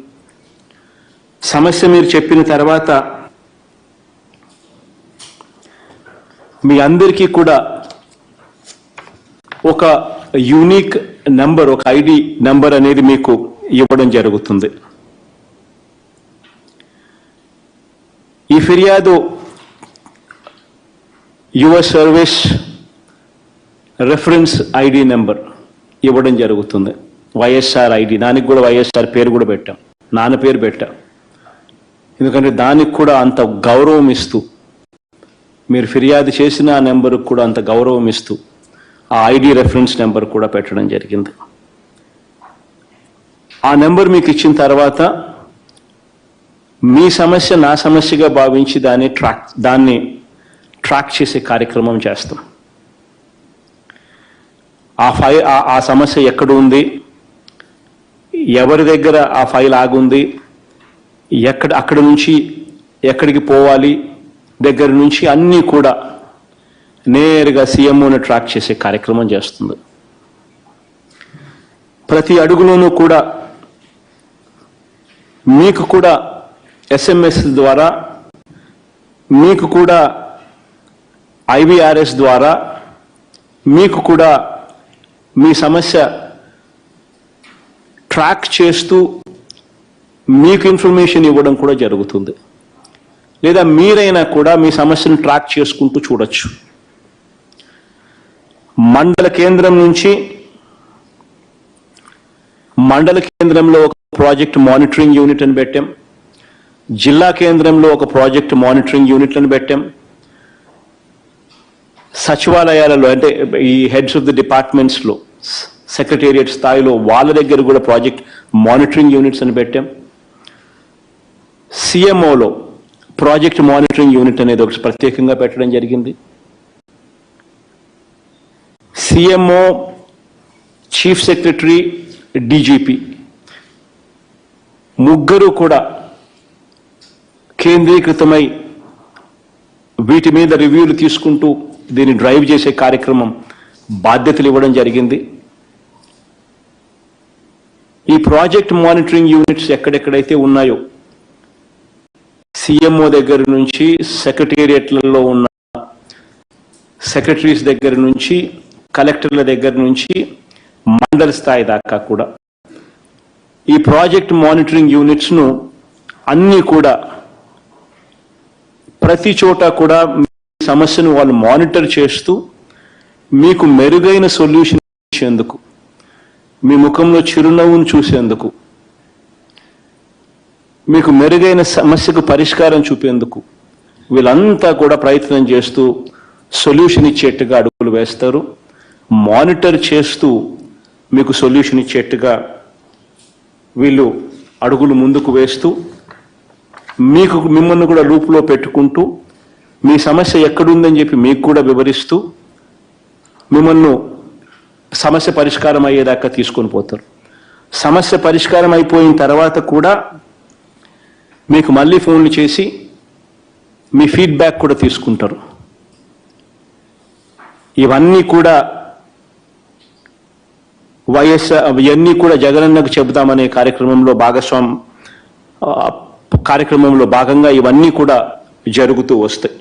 [SPEAKER 17] సమస్య మీరు చెప్పిన తర్వాత మీ అందరికీ కూడా ఒక యూనిక్ నంబర్, ఒక ఐడి నంబర్ అనేది మీకు ఇవ్వడం జరుగుతుంది. ఈ ఫిర్యాదు your service reference ID number ఇవ్వడం జరుగుతుంది. వైఎస్ఆర్ ఐడి, దానికి కూడా వైఎస్ఆర్ పేరు కూడా పెట్టాం, నాన్న పేరు పెట్టాం. ఎందుకంటే దానికి కూడా అంత గౌరవం ఇస్తూ, మీరు ఫిర్యాదు చేసిన ఆ నెంబర్కి కూడా అంత గౌరవం ఇస్తూ ఆ ఐడి రెఫరెన్స్ నెంబర్ కూడా పెట్టడం జరిగింది. ఆ నెంబర్ మీకు ఇచ్చిన తర్వాత మీ సమస్య నా సమస్యగా భావించి దాన్ని ట్రాక్ చేసే కార్యక్రమం చేస్తాం. ఆ సమస్య ఎక్కడ ఉంది, ఎవరి దగ్గర ఆ ఫైల్ ఆగుంది, అక్కడి నుంచి ఎక్కడికి పోవాలి దగ్గర నుంచి అన్నీ కూడా నేరుగా సీఎంఓని ట్రాక్ చేసే కార్యక్రమం చేస్తుంది. ప్రతి అడుగులోనూ కూడా మీకు కూడా ఎస్ఎంఎస్ ద్వారా, మీకు కూడా ఐవీఆర్ఎస్ ద్వారా మీకు కూడా మీ సమస్య ట్రాక్ చేస్తూ మీకు ఇన్ఫర్మేషన్ ఇవ్వడం కూడా జరుగుతుంది. లేదా మీరైనా కూడా మీ సమస్యను ట్రాక్ చేసుకుంటూ చూడొచ్చు. మండల కేంద్రంలో ఒక ప్రాజెక్ట్ మానిటరింగ్ యూనిట్ అని పెట్టాం. జిల్లా కేంద్రంలో ఒక ప్రాజెక్ట్ మానిటరింగ్ యూనిట్లను పెట్టాం. సచివాలయాలలో అంటే ఈ హెడ్స్ ఆఫ్ ది డిపార్ట్మెంట్స్లో సెక్రటేరియట్ స్థాయిలో వాళ్ళ దగ్గర కూడా ప్రాజెక్ట్ మానిటరింగ్ యూనిట్స్ అని పెట్టాం. సిఎంఓలో ప్రాజెక్ట్ మానిటరింగ్ యూనిట్ అనేది ఒకటి ప్రత్యేకంగా పెట్టడం జరిగింది. సిఎంఓ, చీఫ్ సెక్రటరీ, డీజీపీ ముగ్గురు కూడా కేంద్రీకృతమై వీటి మీద రివ్యూలు తీసుకుంటూ దీన్ని డ్రైవ్ చేసే కార్యక్రమం బాధ్యతలు ఇవ్వడం జరిగింది. ఈ ప్రాజెక్ట్ మానిటరింగ్ యూనిట్స్ ఎక్కడెక్కడైతే ఉన్నాయో సిఎంఓ దగ్గర నుంచి సెక్రటేరియట్లలో ఉన్న సెక్రటరీస్ దగ్గర నుంచి కలెక్టర్ల దగ్గర నుంచి మండల స్థాయి దాకా కూడా ఈ ప్రాజెక్ట్ మానిటరింగ్ యూనిట్స్ను అన్నీ కూడా ప్రతి చోట కూడా సమస్యను వాళ్ళు మానిటర్ చేస్తూ మీకు మెరుగైన సొల్యూషన్ ఇచ్చేందుకు, మీ ముఖంలో చిరునవ్వును చూసేందుకు, మీకు మెరుగైన సమస్యకు పరిష్కారం చూపేందుకు వీళ్ళంతా కూడా ప్రయత్నం చేస్తూ సొల్యూషన్ ఇచ్చేట్టుగా అడుగులు వేస్తారు. మానిటర్ చేస్తూ మీకు సొల్యూషన్ ఇచ్చేట్టుగా వీళ్ళు అడుగులు ముందుకు వేస్తూ మిమ్మల్ని కూడా లూప్లో పెట్టుకుంటూ మీ సమస్య ఎక్కడుందని చెప్పి మీకు కూడా వివరిస్తూ మిమ్మల్ని సమస్య పరిష్కారం అయ్యేదాకా తీసుకొని పోతారు. సమస్య పరిష్కారం అయిపోయిన తర్వాత కూడా మీకు మళ్ళీ ఫోన్లు చేసి మీ ఫీడ్బ్యాక్ కూడా తీసుకుంటారు. ఇవన్నీ కూడా ఇవన్నీ కూడా జగనన్నకు చెబుతామనే కార్యక్రమంలో భాగంగా ఇవన్నీ కూడా జరుగుతూ వస్తాయి.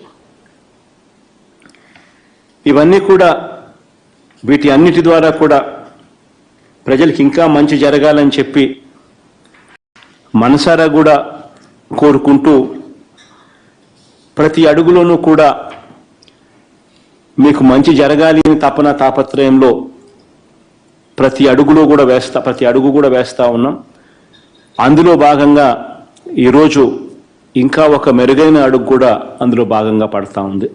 [SPEAKER 17] ఇవన్నీ కూడా వీటి అన్నిటి ద్వారా కూడా ప్రజలకు ఇంకా మంచి జరగాలని చెప్పి మనసారా కూడా కోరుకుంటూ ప్రతి అడుగులోనూ కూడా మీకు మంచి జరగాలి అని తపన తాపత్రయంలో ప్రతి అడుగు కూడా వేస్తా ఉన్నాం. అందులో భాగంగా ఈరోజు ఇంకా ఒక మెరుగైన అడుగు కూడా అందులో భాగంగా పడతా ఉంది.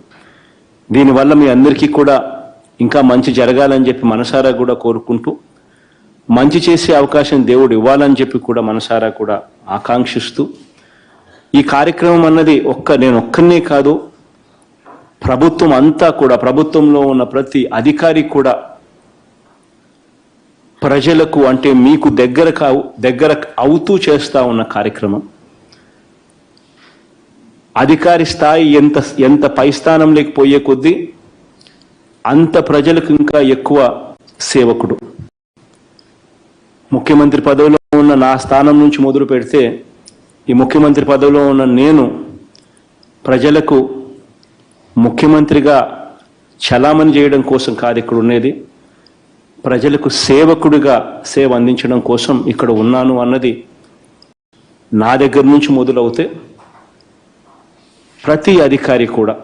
[SPEAKER 17] దీనివల్ల మీ అందరికీ కూడా ఇంకా మంచి జరగాలని చెప్పి మనసారా కూడా కోరుకుంటూ మంచి చేసే అవకాశం దేవుడు ఇవ్వాలని చెప్పి కూడా మనసారా కూడా ఆకాంక్షిస్తూ ఈ కార్యక్రమం అన్నది నేను ఒక్కనే కాదు, ప్రభుత్వం అంతా కూడా, ప్రభుత్వంలో ఉన్న ప్రతి అధికారి కూడా ప్రజలకు అంటే మీకు దగ్గర అవుతూ చేస్తా ఉన్న కార్యక్రమం. అధికారి స్థాయి ఎంత పై స్థానంలోకి పోయే కొద్దీ అంత ప్రజలకు ఇంకా ఎక్కువ సేవకుడు. ముఖ్యమంత్రి పదవిలో ఉన్న నా స్థానం నుంచి మొదలు పెడితే ఈ ముఖ్యమంత్రి పదవిలో ఉన్న నేను ప్రజలకు ముఖ్యమంత్రిగా చలామణి చేయడం కోసం కాదు ఇక్కడ ఉండేది, ప్రజలకు సేవకుడిగా సేవ అందించడం కోసం ఇక్కడ ఉన్నాను అన్నది నా దగ్గర నుంచి మొదలవుతే ప్రతి అధికారి కూడా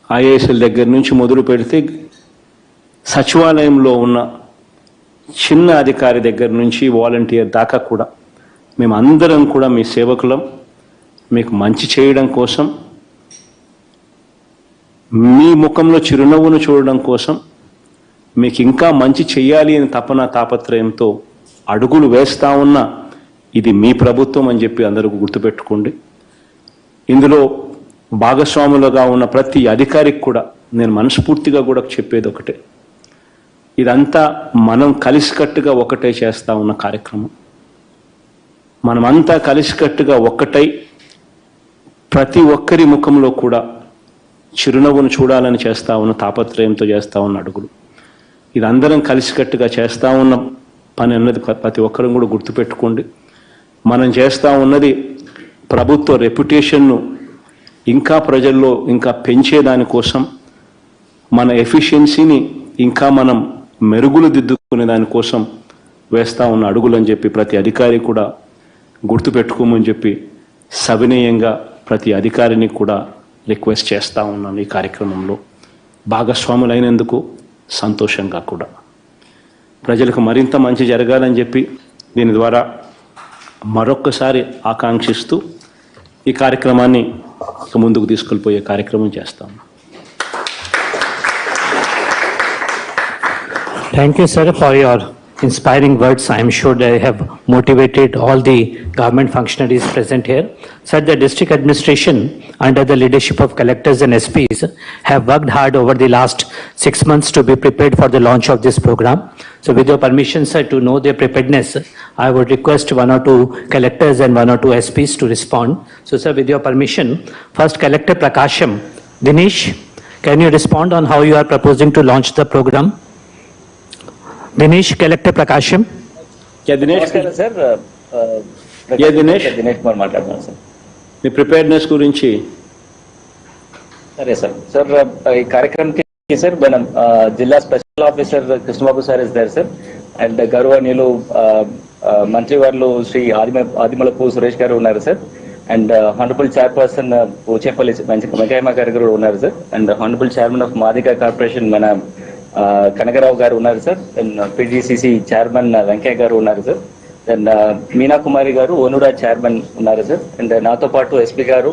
[SPEAKER 17] ఐఏఎస్ఎల్ దగ్గర నుంచి మొదలు పెడితే సచివాలయంలో ఉన్న చిన్న అధికారి దగ్గర నుంచి వాలంటీర్ దాకా కూడా మేమందరం కూడా మీ సేవకులం. మీకు మంచి చేయడం కోసం, మీ ముఖంలో చిరునవ్వును చూడడం కోసం, మీకు ఇంకా మంచి చెయ్యాలి అని తాపత్రయంతో అడుగులు వేస్తా ఉన్న ఇది మీ ప్రభుత్వం అని చెప్పి అందరూ గుర్తుపెట్టుకోండి. ఇందులో భాగస్వాములుగా ఉన్న ప్రతి అధికారికి కూడా నేను మనస్ఫూర్తిగా కూడా చెప్పేది ఒకటే, ఇదంతా మనం కలిసికట్టుగా ఒకటే చేస్తా ఉన్న కార్యక్రమం. మనమంతా కలిసికట్టుగా ఒక్కటై ప్రతి ఒక్కరి ముఖంలో కూడా చిరునవ్వును చూడాలని చేస్తా ఉన్న తాపత్రయంతో చేస్తా ఉన్న అడుగులు. ఇది అందరం కలిసికట్టుగా చేస్తా ఉన్న పని అన్నది ప్రతి ఒక్కరం కూడా గుర్తుపెట్టుకోండి. మనం చేస్తా ఉన్నది ప్రభుత్వ రెప్యుటేషన్ను ఇంకా ప్రజల్లో ఇంకా పెంచేదానికోసం, మన ఎఫిషియన్సీని ఇంకా మనం మెరుగులు దిద్దుకునే దానికోసం వేస్తా ఉన్న అడుగులని చెప్పి ప్రతి అధికారి కూడా గుర్తుపెట్టుకోమని చెప్పి సవినయంగా ప్రతి అధికారిని కూడా రిక్వెస్ట్ చేస్తూ ఉన్నాను ఈ కార్యక్రమంలో భాగస్వాములైనందుకు సంతోషంగా కూడా. ప్రజలకు మరింత మంచి జరగాలని చెప్పి దీని ద్వారా మరొక్కసారి ఆకాంక్షిస్తూ ఈ కార్యక్రమాన్ని ముందుకు తీసుకెళ్ళిపోయే కార్యక్రమం చేస్తాము.
[SPEAKER 16] Thank you, sir, for your inspiring words. I am sure they have motivated all the government functionaries present here. Sir, the district administration, under the leadership of collectors and SPs, have worked hard over the last 6 months to be prepared for the launch of this program. So with your permission, sir, to know their preparedness, I would request 1 or 2 collectors and 1 or 2 SPs to respond. So, sir, with your permission, first Collector Prakasham. Dinesh, can you respond on how you are proposing to launch the program? Dinesh, Collector Prakasham.
[SPEAKER 17] Yeah, Dinesh.
[SPEAKER 18] Sir,
[SPEAKER 17] Dinesh.
[SPEAKER 18] Dinesh Kumar మాట్లాడుతున్నాను sir.
[SPEAKER 17] మీ preparedness గురించి.
[SPEAKER 18] సరే sir. Sir ఈ కార్యక్రమంకి sir మనం జిల్లా special officer Krishnababu sir is there sir and గౌరవనీయులు మంత్రి వారు శ్రీ ఆదిమలపు సురేష్ గారు ఉన్నారు sir and honourable chairperson Puchepalli Venkayyamma గారు కూడా ఉన్నారు sir and honourable chairman of Madiga corporation మన కనగరావు గారు ఉన్నారు sir and PDCC chairman Venkayya గారు ఉన్నారు సార్ అండ్ మీనా కుమారి గారు ఓనుడా చైర్మన్ ఉన్నారు సార్ అండ్ నాతో పాటు ఎస్పీ గారు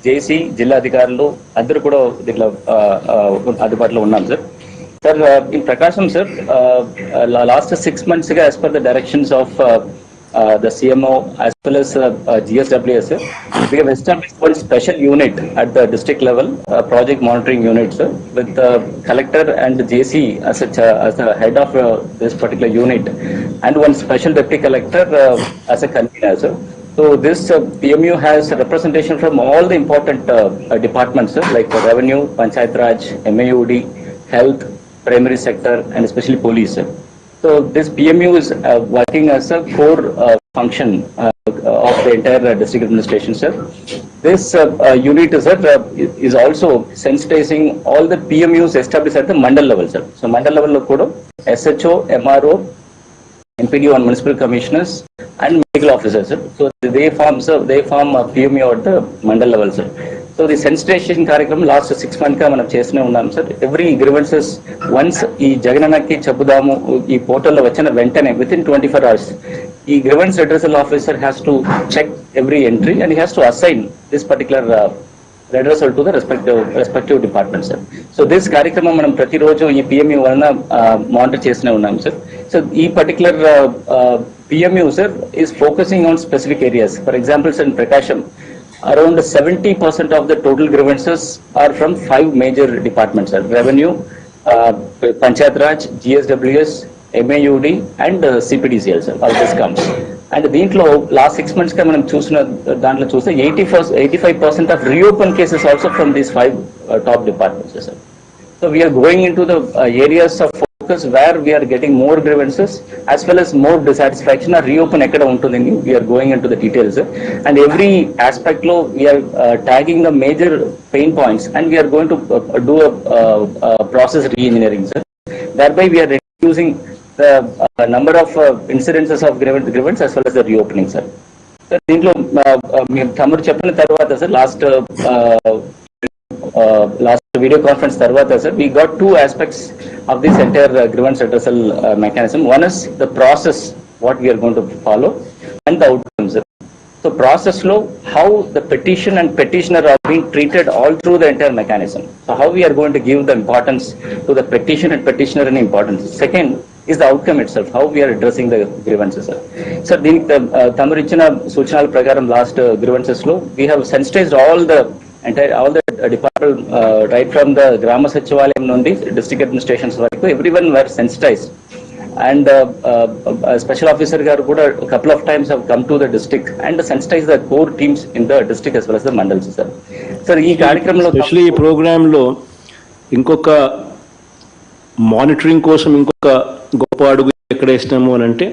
[SPEAKER 18] జేసీ జిల్లా అధికారులు అందరూ కూడా దీంట్లో అందుబాటులో ఉన్నాం sir. Sir in Prakasam sir last 6 months గా as per the directions of the CMO as well as GSWS, we have established one special unit at the district level, project monitoring unit, sir, with the collector and JC as the head of this particular unit, and one special deputy collector as a convener, sir. So this PMU has representation from all the important departments, sir, like revenue, Panchayat Raj, MAUD, health, primary sector, and especially police, sir. So this PMU is working as a core function of the entire district administration, sir. This unit, sir, is also sensitizing all the PMUs established at the mandal level, sir. So mandal level lo kuda SHO, MRO, MPD and municipal commissioners and medical officers, sir. So they form a PMU at the mandal level, sir. So the sensitization కార్యక్రమం last 6 months గా మనం చేస్తూనే ఉన్నాం sir. Every grievances once ఈ జగనన్నకి చెబుదాము ఈ పోర్టల్లో వచ్చిన వెంటనే వితిన్ 24 hours ఈ grievance redressal officer has to check every entry and he has to assign this particular redressal to the respective department sir. So this కార్యక్రమం మనం ప్రతిరోజు ఈ పిఎంయూ వలన మానిటర్ చేస్తూనే ఉన్నాం సార్. సో ఈ particular PMU sir is focusing on specific areas. For example sir, in Prakasam around 70% of the total grievances are from 5 major departments, sir. Revenue, Panchayat Raj, GSWS, MAUD and CPDCL, sir. All this comes. And దీంట్లో last 6 months గా మనం చూసిన దాంట్లో చూస్తే 85% of reopen cases also from these 5 top departments, sir. So we are going into the areas of focus where we are getting more grievances as well as more dissatisfaction or reopen ekkada untundini. We are going into the details, and every aspect lo we are tagging the major pain points and we are going to do a process re-engineering, sir. Thereby we are reducing the number of incidences of grievance as well as the reopening, sir. దీంట్లో తమరు చెప్పిన తర్వాత sir last video conference tarvata, sir, we got 2 aspects of this entire grievance redressal mechanism. One is the process, what we are going to follow, and the outcomes. So process law, how the petition and petitioner are being treated all through the entire mechanism. So how we are going to give the importance to the petition and petitioner in importance. Second is the outcome itself, how we are addressing the grievances, sir. So tamaru ichina suchanal prakaram last grievances law, we have sensitized all the department, right from the Grama Sachivalayam nundi district administrations varaku, everyone were sensitized, and special officer garu kuda a couple of times have come to the district and sensitized the core teams in the district as well as the mandals, sir. Sir, ee కార్యక్రమంలో
[SPEAKER 17] specially ఈ programme లో ఇంకొక monitoring కోసం ఇంకొక గొప్ప అడుగు ఎక్కడ వేసినాము అని అంటే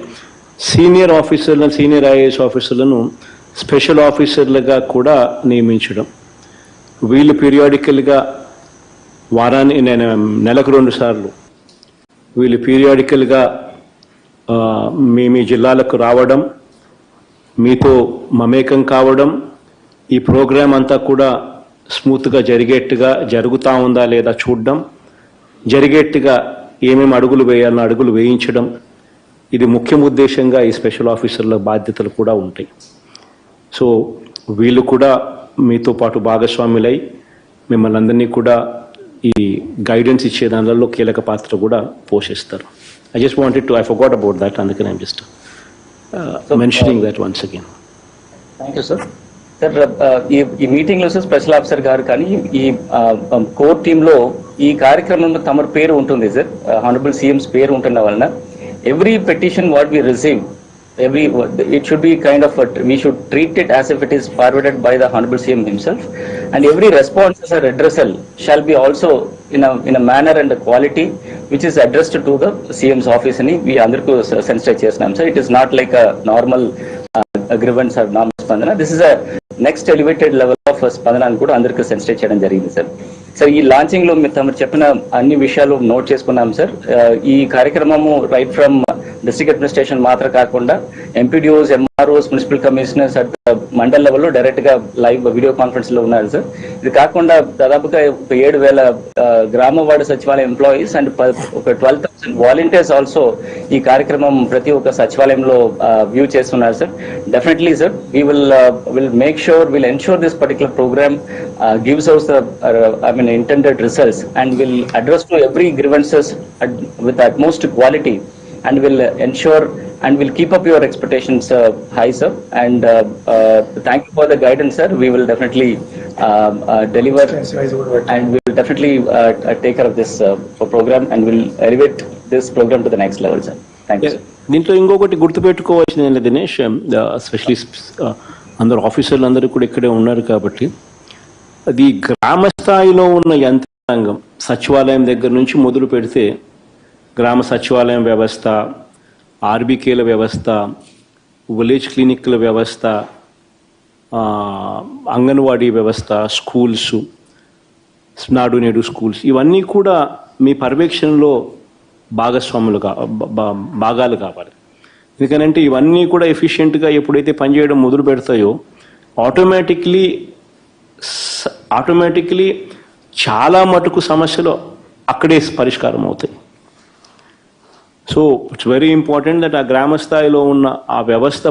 [SPEAKER 17] సీనియర్ ఆఫీసర్లను, సీనియర్ ఐఏఎస్ ఆఫీసర్లను స్పెషల్ ఆఫీసర్లుగా కూడా నియమించడం. వీళ్ళు పీరియాడికల్గా నెలకు 2 సార్లు వీళ్ళు పీరియాడికల్గా మీ జిల్లాలకు రావడం, మీతో మమేకం కావడం, ఈ ప్రోగ్రాం అంతా కూడా స్మూత్గా జరిగేట్టుగా జరుగుతూ ఉందా లేదా చూడడం, జరిగేట్టుగా ఏమేమి అడుగులు వేయాలన్న అడుగులు వేయించడం, ఇది ముఖ్య ఉద్దేశంగా ఈ స్పెషల్ ఆఫీసర్ల బాధ్యతలు కూడా ఉంటాయి. సో వీళ్ళు కూడా మీతో పాటు భాగస్వాములై మిమ్మల్ని అందరినీ కూడా ఈ గైడెన్స్ ఇచ్చే దానిలో కీలక పాత్ర కూడా పోషిస్తారు. I just wanted to, I forgot about that, అందుకని I'm just mentioning that once again.
[SPEAKER 18] Thank you, sir. Sir ఈ మీటింగ్ లో స్పెషల్ ఆఫీసర్ గారు కానీ ఈ కోర్ టీమ్ లో ఈ కార్యక్రమంలో తమ పేరు ఉంటుంది సార్, హానరబుల్ సీఎంస్ పేరు ఉంటున్న వలన every petition what we receive, it should be kind of we should treat it as if it is forwarded by the Honorable CM himself, and every response as a redressal shall be also in a manner and a quality which is addressed to the CM's office ani we andarku sensitize chesnam sir. It is not like a normal grievance or normal spandana. This is a next elevated level of spandana ani kuda andarku sensitize cheyadam jarigindi sir. Sir ఈ launching లో మీరు చెప్పిన అన్ని విషయాలు note చేసుకున్నాం sir. ఈ కార్యక్రమము right from district administration మాత్రం కాకుండా MPDOs, MROs, municipal commissioners at mandal లెవెల్లో డైరెక్ట్ గా లైవ్ వీడియో కాన్ఫరెన్స్ లో ఉన్నారు సార్. ఇది కాకుండా దాదాపుగా 7,000 గ్రామ వార్డు సచివాలయం ఎంప్లాయీస్ అండ్ ఒక 12,000 వాలంటీర్స్ ఆల్సో ఈ కార్యక్రమం ప్రతి ఒక్క సచివాలయంలో వ్యూ చేస్తున్నారు sir. Definitely sir will make sure, will ensure this particular programme gives us the intended results and will address to every grievances with utmost quality and will ensure and will keep up your expectations high, sir. And thank you for the guidance, sir. We will definitely deliver and we will definitely take care of this program and will elevate this program to the next level, sir. Thank you, sir.
[SPEAKER 17] దీంట్లో ఇంకొకటి గుర్తుపెట్టుకోవాల్సింది Dinesh, specialist అందరు ఆఫీసర్లు అందరూ కూడా ఇక్కడే ఉన్నారు కాబట్టి అది గ్రామ స్థాయిలో ఉన్న యంత్రాంగం సచివాలయం దగ్గర నుంచి మొదలు పెడితే గ్రామ సచివాలయం వ్యవస్థ, ఆర్బీకేల వ్యవస్థ, విలేజ్ క్లినిక్ల వ్యవస్థ, అంగన్వాడీ వ్యవస్థ, స్కూల్స్, నాడు నేడు స్కూల్స్, ఇవన్నీ కూడా మీ పర్యవేక్షణలో భాగాలు కావాలి. ఎందుకనంటే ఇవన్నీ కూడా ఎఫిషియెంట్గా ఎప్పుడైతే పనిచేయడం మొదలు పెడతాయో ఆటోమేటిక్లీ చాలా మటుకు సమస్యలు అక్కడే పరిష్కారం అవుతాయి. So it's very important that ఆ గ్రామ స్థాయిలో ఉన్న ఆ వ్యవస్థ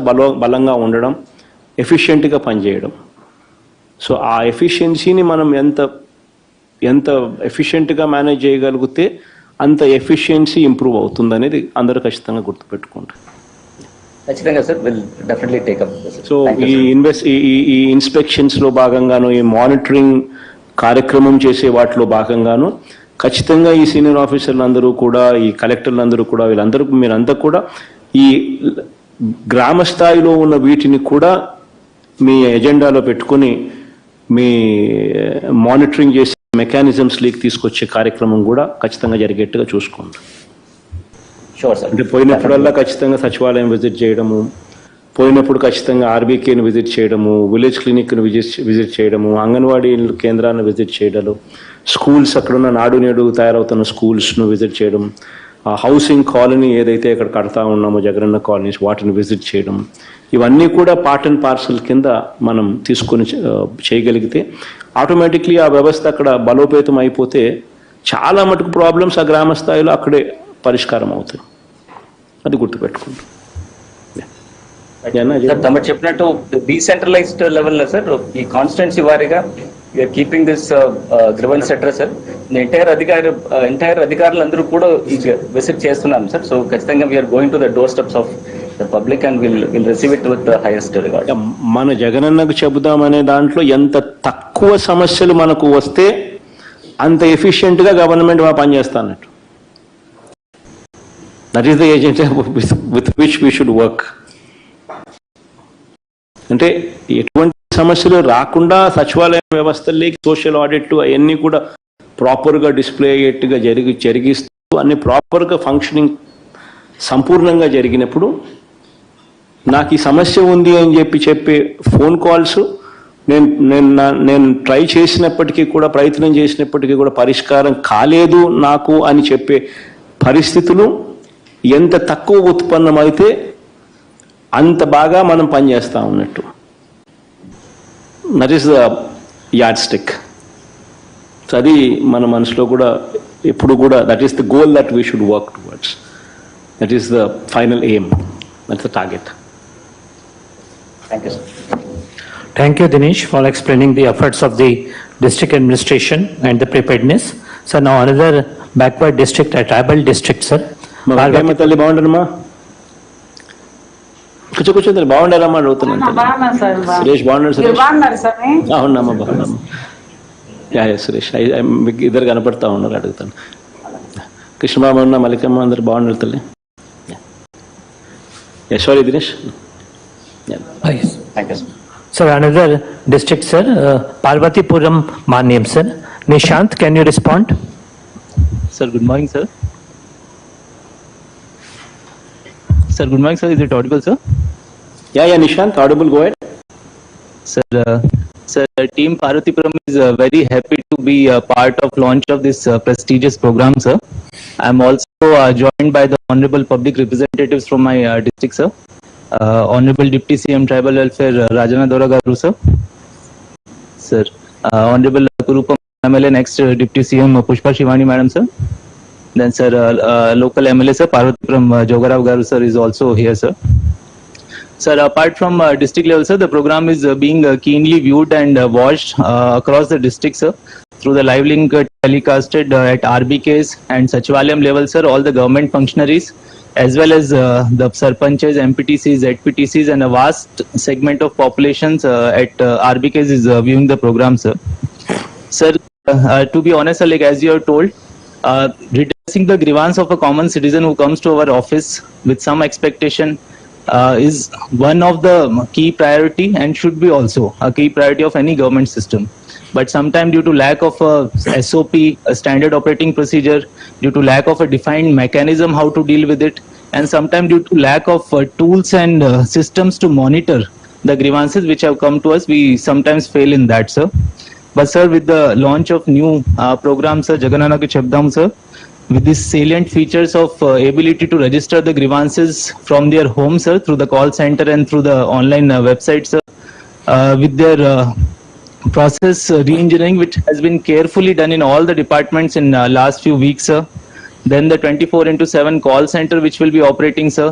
[SPEAKER 17] బలంగా ఉండడం, ఎఫిషియెంట్గా పనిచేయడం. సో ఆ ఎఫిషియన్సీని మనం ఎంత ఎఫిషియెంట్గా మేనేజ్ చేయగలిగితే అంత ఎఫిషియన్సీ ఇంప్రూవ్ అవుతుంది అనేది అందరూ ఖచ్చితంగా గుర్తుపెట్టుకుంటారు.
[SPEAKER 18] ఖచ్చితంగా sir, will definitely take up.
[SPEAKER 17] So ఈ ఇన్స్పెక్షన్స్లో భాగంగాను, ఈ మానిటరింగ్ కార్యక్రమం చేసే వాటిలో భాగంగాను ఖచ్చితంగా ఈ సీనియర్ ఆఫీసర్లు అందరూ కూడా, ఈ కలెక్టర్లు అందరూ కూడా, మీరంతా కూడా ఈ గ్రామ స్థాయిలో ఉన్న వీటిని కూడా మీ ఎజెండాలో పెట్టుకుని మీ మానిటరింగ్ చేసే మెకానిజమ్స్ లీక్ తీసుకొచ్చే కార్యక్రమం కూడా ఖచ్చితంగా జరిగేట్టుగా చూసుకోండి. అంటే పోయినప్పుడల్లా ఖచ్చితంగా సచివాలయం విజిట్ చేయడము, పోయినప్పుడు ఖచ్చితంగా ఆర్బీకేని విజిట్ చేయడము, విలేజ్ క్లినిక్ను విజిట్ చేయడము, అంగన్వాడీ కేంద్రాలను విజిట్ చేయడము, స్కూల్స్ అక్కడున్న నాడు నేడు తయారవుతున్న స్కూల్స్ను విజిట్ చేయడం, హౌసింగ్ కాలనీ ఏదైతే ఇక్కడ కడతా ఉన్నామో జగనన్న కాలనీస్ వాటిని విజిట్ చేయడం, ఇవన్నీ కూడా పార్ట్ అండ్ పార్సల్ కింద మనం తీసుకొని చేయగలిగితే ఆటోమేటిక్లీ ఆ వ్యవస్థ అక్కడ బలోపేతం అయిపోతే చాలా మటుకు ప్రాబ్లమ్స్ ఆ గ్రామ స్థాయిలో అక్కడే పరిష్కారం అవుతాయి. అది గుర్తుపెట్టుకుంటాం.
[SPEAKER 18] తమ చెప్పినట్టు డీసెంట్రలైజ్డ్ లెవెల్లో సార్ ఈ కాన్స్టిట్యున్సీ వారీగా we're keeping this grievance address sir. Entire అధికారులందరూ కూడా విజిట్ చేస్తున్నాం సార్. సో ఖచ్చితంగా we're going to the door steps of the public and will receive it with highest regard.
[SPEAKER 17] మన జగనన్నకు చెబుదామనే దాంట్లో ఎంత తక్కువ సమస్యలు మనకు వస్తే అంత ఎఫిషియెంట్గా గవర్నమెంట్ పనిచేస్తానట్టు. That is the agenda with which we should work. అంటే ఎటువంటి సమస్యలు రాకుండా సచివాలయం వ్యవస్థల్లోకి సోషల్ ఆడిట్ అవన్నీ కూడా ప్రాపర్గా డిస్ప్లే అయ్యేట్టుగా జరిగిస్తూ అన్ని ప్రాపర్గా ఫంక్షనింగ్ సంపూర్ణంగా జరిగినప్పుడు నాకు ఈ సమస్య ఉంది అని చెప్పే ఫోన్ కాల్స్ నేను ట్రై చేసినప్పటికీ కూడా, ప్రయత్నం చేసినప్పటికీ కూడా పరిష్కారం కాలేదు నాకు అని చెప్పే పరిస్థితులు ఎంత తక్కువ ఉత్పన్నమైతే అంత బాగా మనం పనిచేస్తా ఉన్నట్టు. That is the yardstick. So అది మన మనసులో కూడా ఎప్పుడు కూడా that is the goal that we should work towards. That is the final aim. That's the target.
[SPEAKER 18] Thank you, sir.
[SPEAKER 16] Thank you, Dinesh, for explaining the efforts of the district administration and the preparedness. So now another backward district, a tribal district, sir.
[SPEAKER 17] తల్లి బాగుంటారమ్మా కూర్చో తల్లి బాగుండారమ్మా అడుగుతున్నాను సురేష్ బాగున్నాడు సురేష్ అవునమ్మా బాగున్నామ్మా సురేష్ మీకు ఇద్దరు కనపడతా ఉన్నారు అడుగుతాను కృష్ణబాబు అన్న మల్లికమ్మ అందరు బాగున్నారు తల్లి యశ్వరి Dinesh
[SPEAKER 16] Sir, another district, sir, Parvatipuram Manyam, sir. Nishant, can you respond?
[SPEAKER 19] Sir, good morning, sir. Sir, good morning, sir. Is it audible, sir?
[SPEAKER 17] Yeah, Nishant, audible. Go ahead.
[SPEAKER 19] Sir, Team Parvatipuram is very happy to be a part of launch of this prestigious program, sir. I am also joined by the honorable public representatives from my district, sir. Honorable Deputy CM Tribal Welfare Rajana Dora Garu, sir. Honorable Kurupam MLA, next Deputy CM Pushpa Shivani Madam, sir. Then, sir, local MLA, sir, Parvatipuram Jogarav Garu, sir, is also here, sir. Sir, apart from district level, sir, the program is being keenly viewed and watched across the district, sir, through the live link telecasted at RBKs and Sachivalayam level, sir. All the government functionaries, as well as the sarpanches, MPTCs, ZPTCs, and a vast segment of populations at RBKs is viewing the program, sir. Sir, to be honest, sir, like as you are told, redressing the grievance of a common citizen who comes to our office with some expectation is one of the key priority and should be also a key priority of any government system. But sometimes due to lack of a SOP, a standard operating procedure, due to lack of a defined mechanism how to deal with it, and sometimes due to lack of tools and systems to monitor the grievances which have come to us, we sometimes fail in that, sir. But sir, with the launch of new program, sir, Jagannath Chabdam, sir, with these salient features of ability to register the grievances from their home, sir, through the call center and through the online website, sir, with their process re-engineering, which has been carefully done in all the departments in last few weeks, sir. Then the 24/7 call center which will be operating, sir.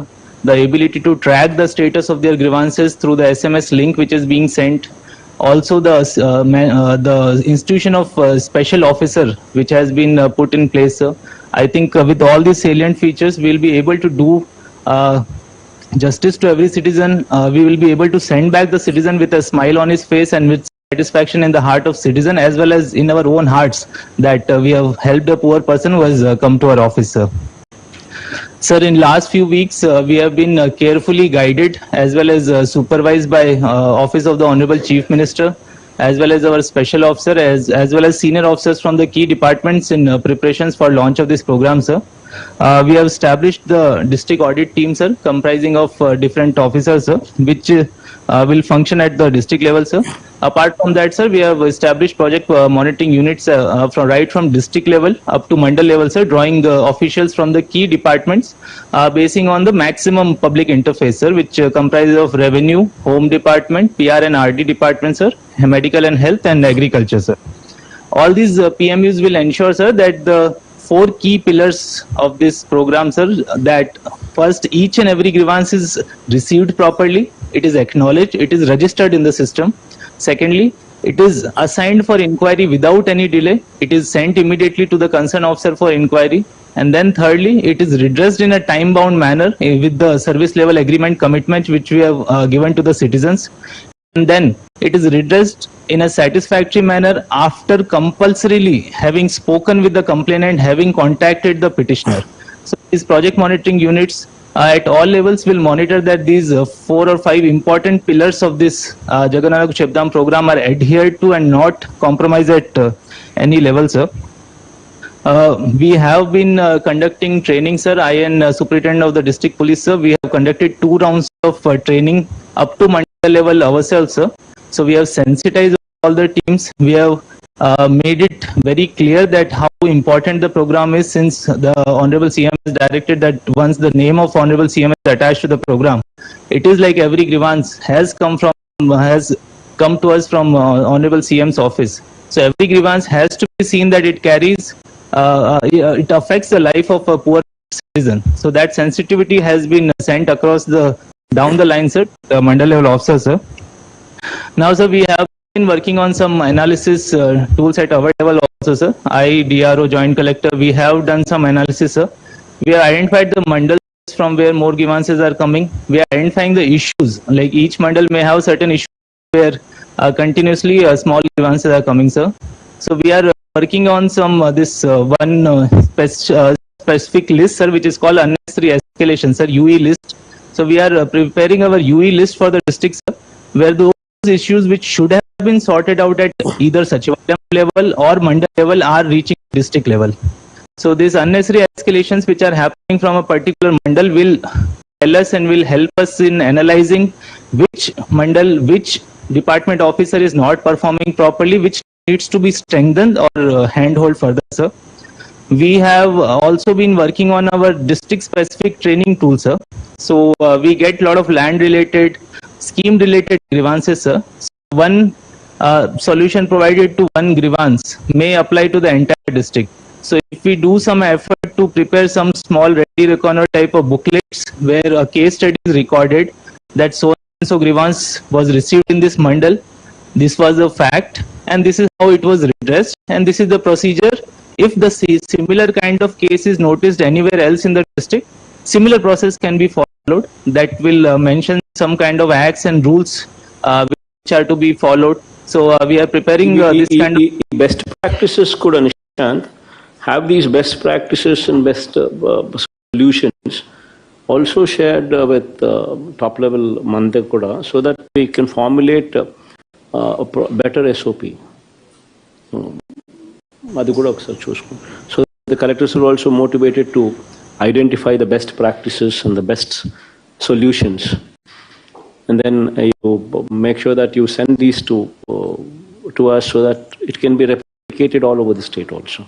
[SPEAKER 19] The ability to track the status of their grievances through the SMS link which is being sent. Also the institution of special officer which has been put in place, sir. I think with all these salient features, we will be able to do justice to every citizen. We will be able to send back the citizen with a smile on his face and with satisfaction in the heart of citizen, as well as in our own hearts, that we have helped a poor person who has come to our office, sir. Sir, in last few weeks, we have been carefully guided as well as supervised by Office of the Honorable Chief Minister, as well as our special officer, as well as senior officers from the key departments in preparations for launch of this program, sir. We have established the district audit team, sir, comprising of different officers, sir, which will function at the district level, sir. Apart from that, sir, we have established project monitoring units from district level up to mandal level, sir, drawing officials from the key departments, basing on the maximum public interface, sir, which comprises of revenue, home department, PR and RD department, sir, medical and health, and agriculture, sir. All these PMUs will ensure, sir, that the 4 key pillars of this program, sir, that first, each and every grievance is received properly, it is acknowledged, it is registered in the system. Secondly, it is assigned for inquiry without any delay, it is sent immediately to the concerned officer for inquiry. And then thirdly, it is redressed in a time-bound manner with the service level agreement commitment which we have given to the citizens. And then it is redressed in a satisfactory manner after compulsorily having spoken with the complainant, having contacted the petitioner. So these project monitoring units at all levels will monitor that these 4 or 5 important pillars of this Jagannath Chabdam program are adhered to and not compromised at any level, sir. We have been conducting training, sir. I and Superintendent of the District Police, sir, we have conducted 2 rounds of training up to mandal level ourselves, sir. So we have sensitized all the teams. We have made it very clear that how important the program is, since the Honorable CM has directed that once the name of Honorable CM is attached to the program, it is like every grievance has come from, has come to us from Honorable CM's office. So every grievance has to be seen that it carries, it affects the life of a poor citizen. So that sensitivity has been sent across the down the line, sir, the mandal level officer, sir. Now, sir, we have been working on some analysis tools at our level also, sir. DRO, Joint Collector, we have done some analysis, sir. We have identified the mandals from where more grievances are coming. We are identifying the issues, like each mandal may have certain issues where continuously small grievances are coming, sir. So we are working on some specific list, sir, which is called unnecessary escalation, sir, UE list. So we are preparing our UE list for the districts, sir, where those issues which should have been sorted out at either Sachivalayam level or mandal level are reaching district level. So these unnecessary escalations which are happening from a particular mandal will tell us and will help us in analyzing which mandal, which department officer is not performing properly, which needs to be strengthened or handhold further, sir. We have also been working on our district specific training tool, sir. So we get a lot of land related, scheme related grievances, sir. So one solution provided to one grievance may apply to the entire district. So if we do some effort to prepare some small ready reckoner type of booklets where a case study is recorded that so grievance was received in this mandal, this was a fact, and this is how it was redressed, and this is the procedure. If the similar kind of case is noticed anywhere else in the district, similar process can be followed. That will mention some kind of acts and rules which are to be followed. So we are preparing this kind of
[SPEAKER 17] best practices. Could Nishant have these best practices and best solutions also shared with top level Mandakuda so that we can formulate a better SOP. So the collectors are also motivated to identify the best practices and the best solutions, and then you make sure that you send these to us so that it can be replicated all over the state also.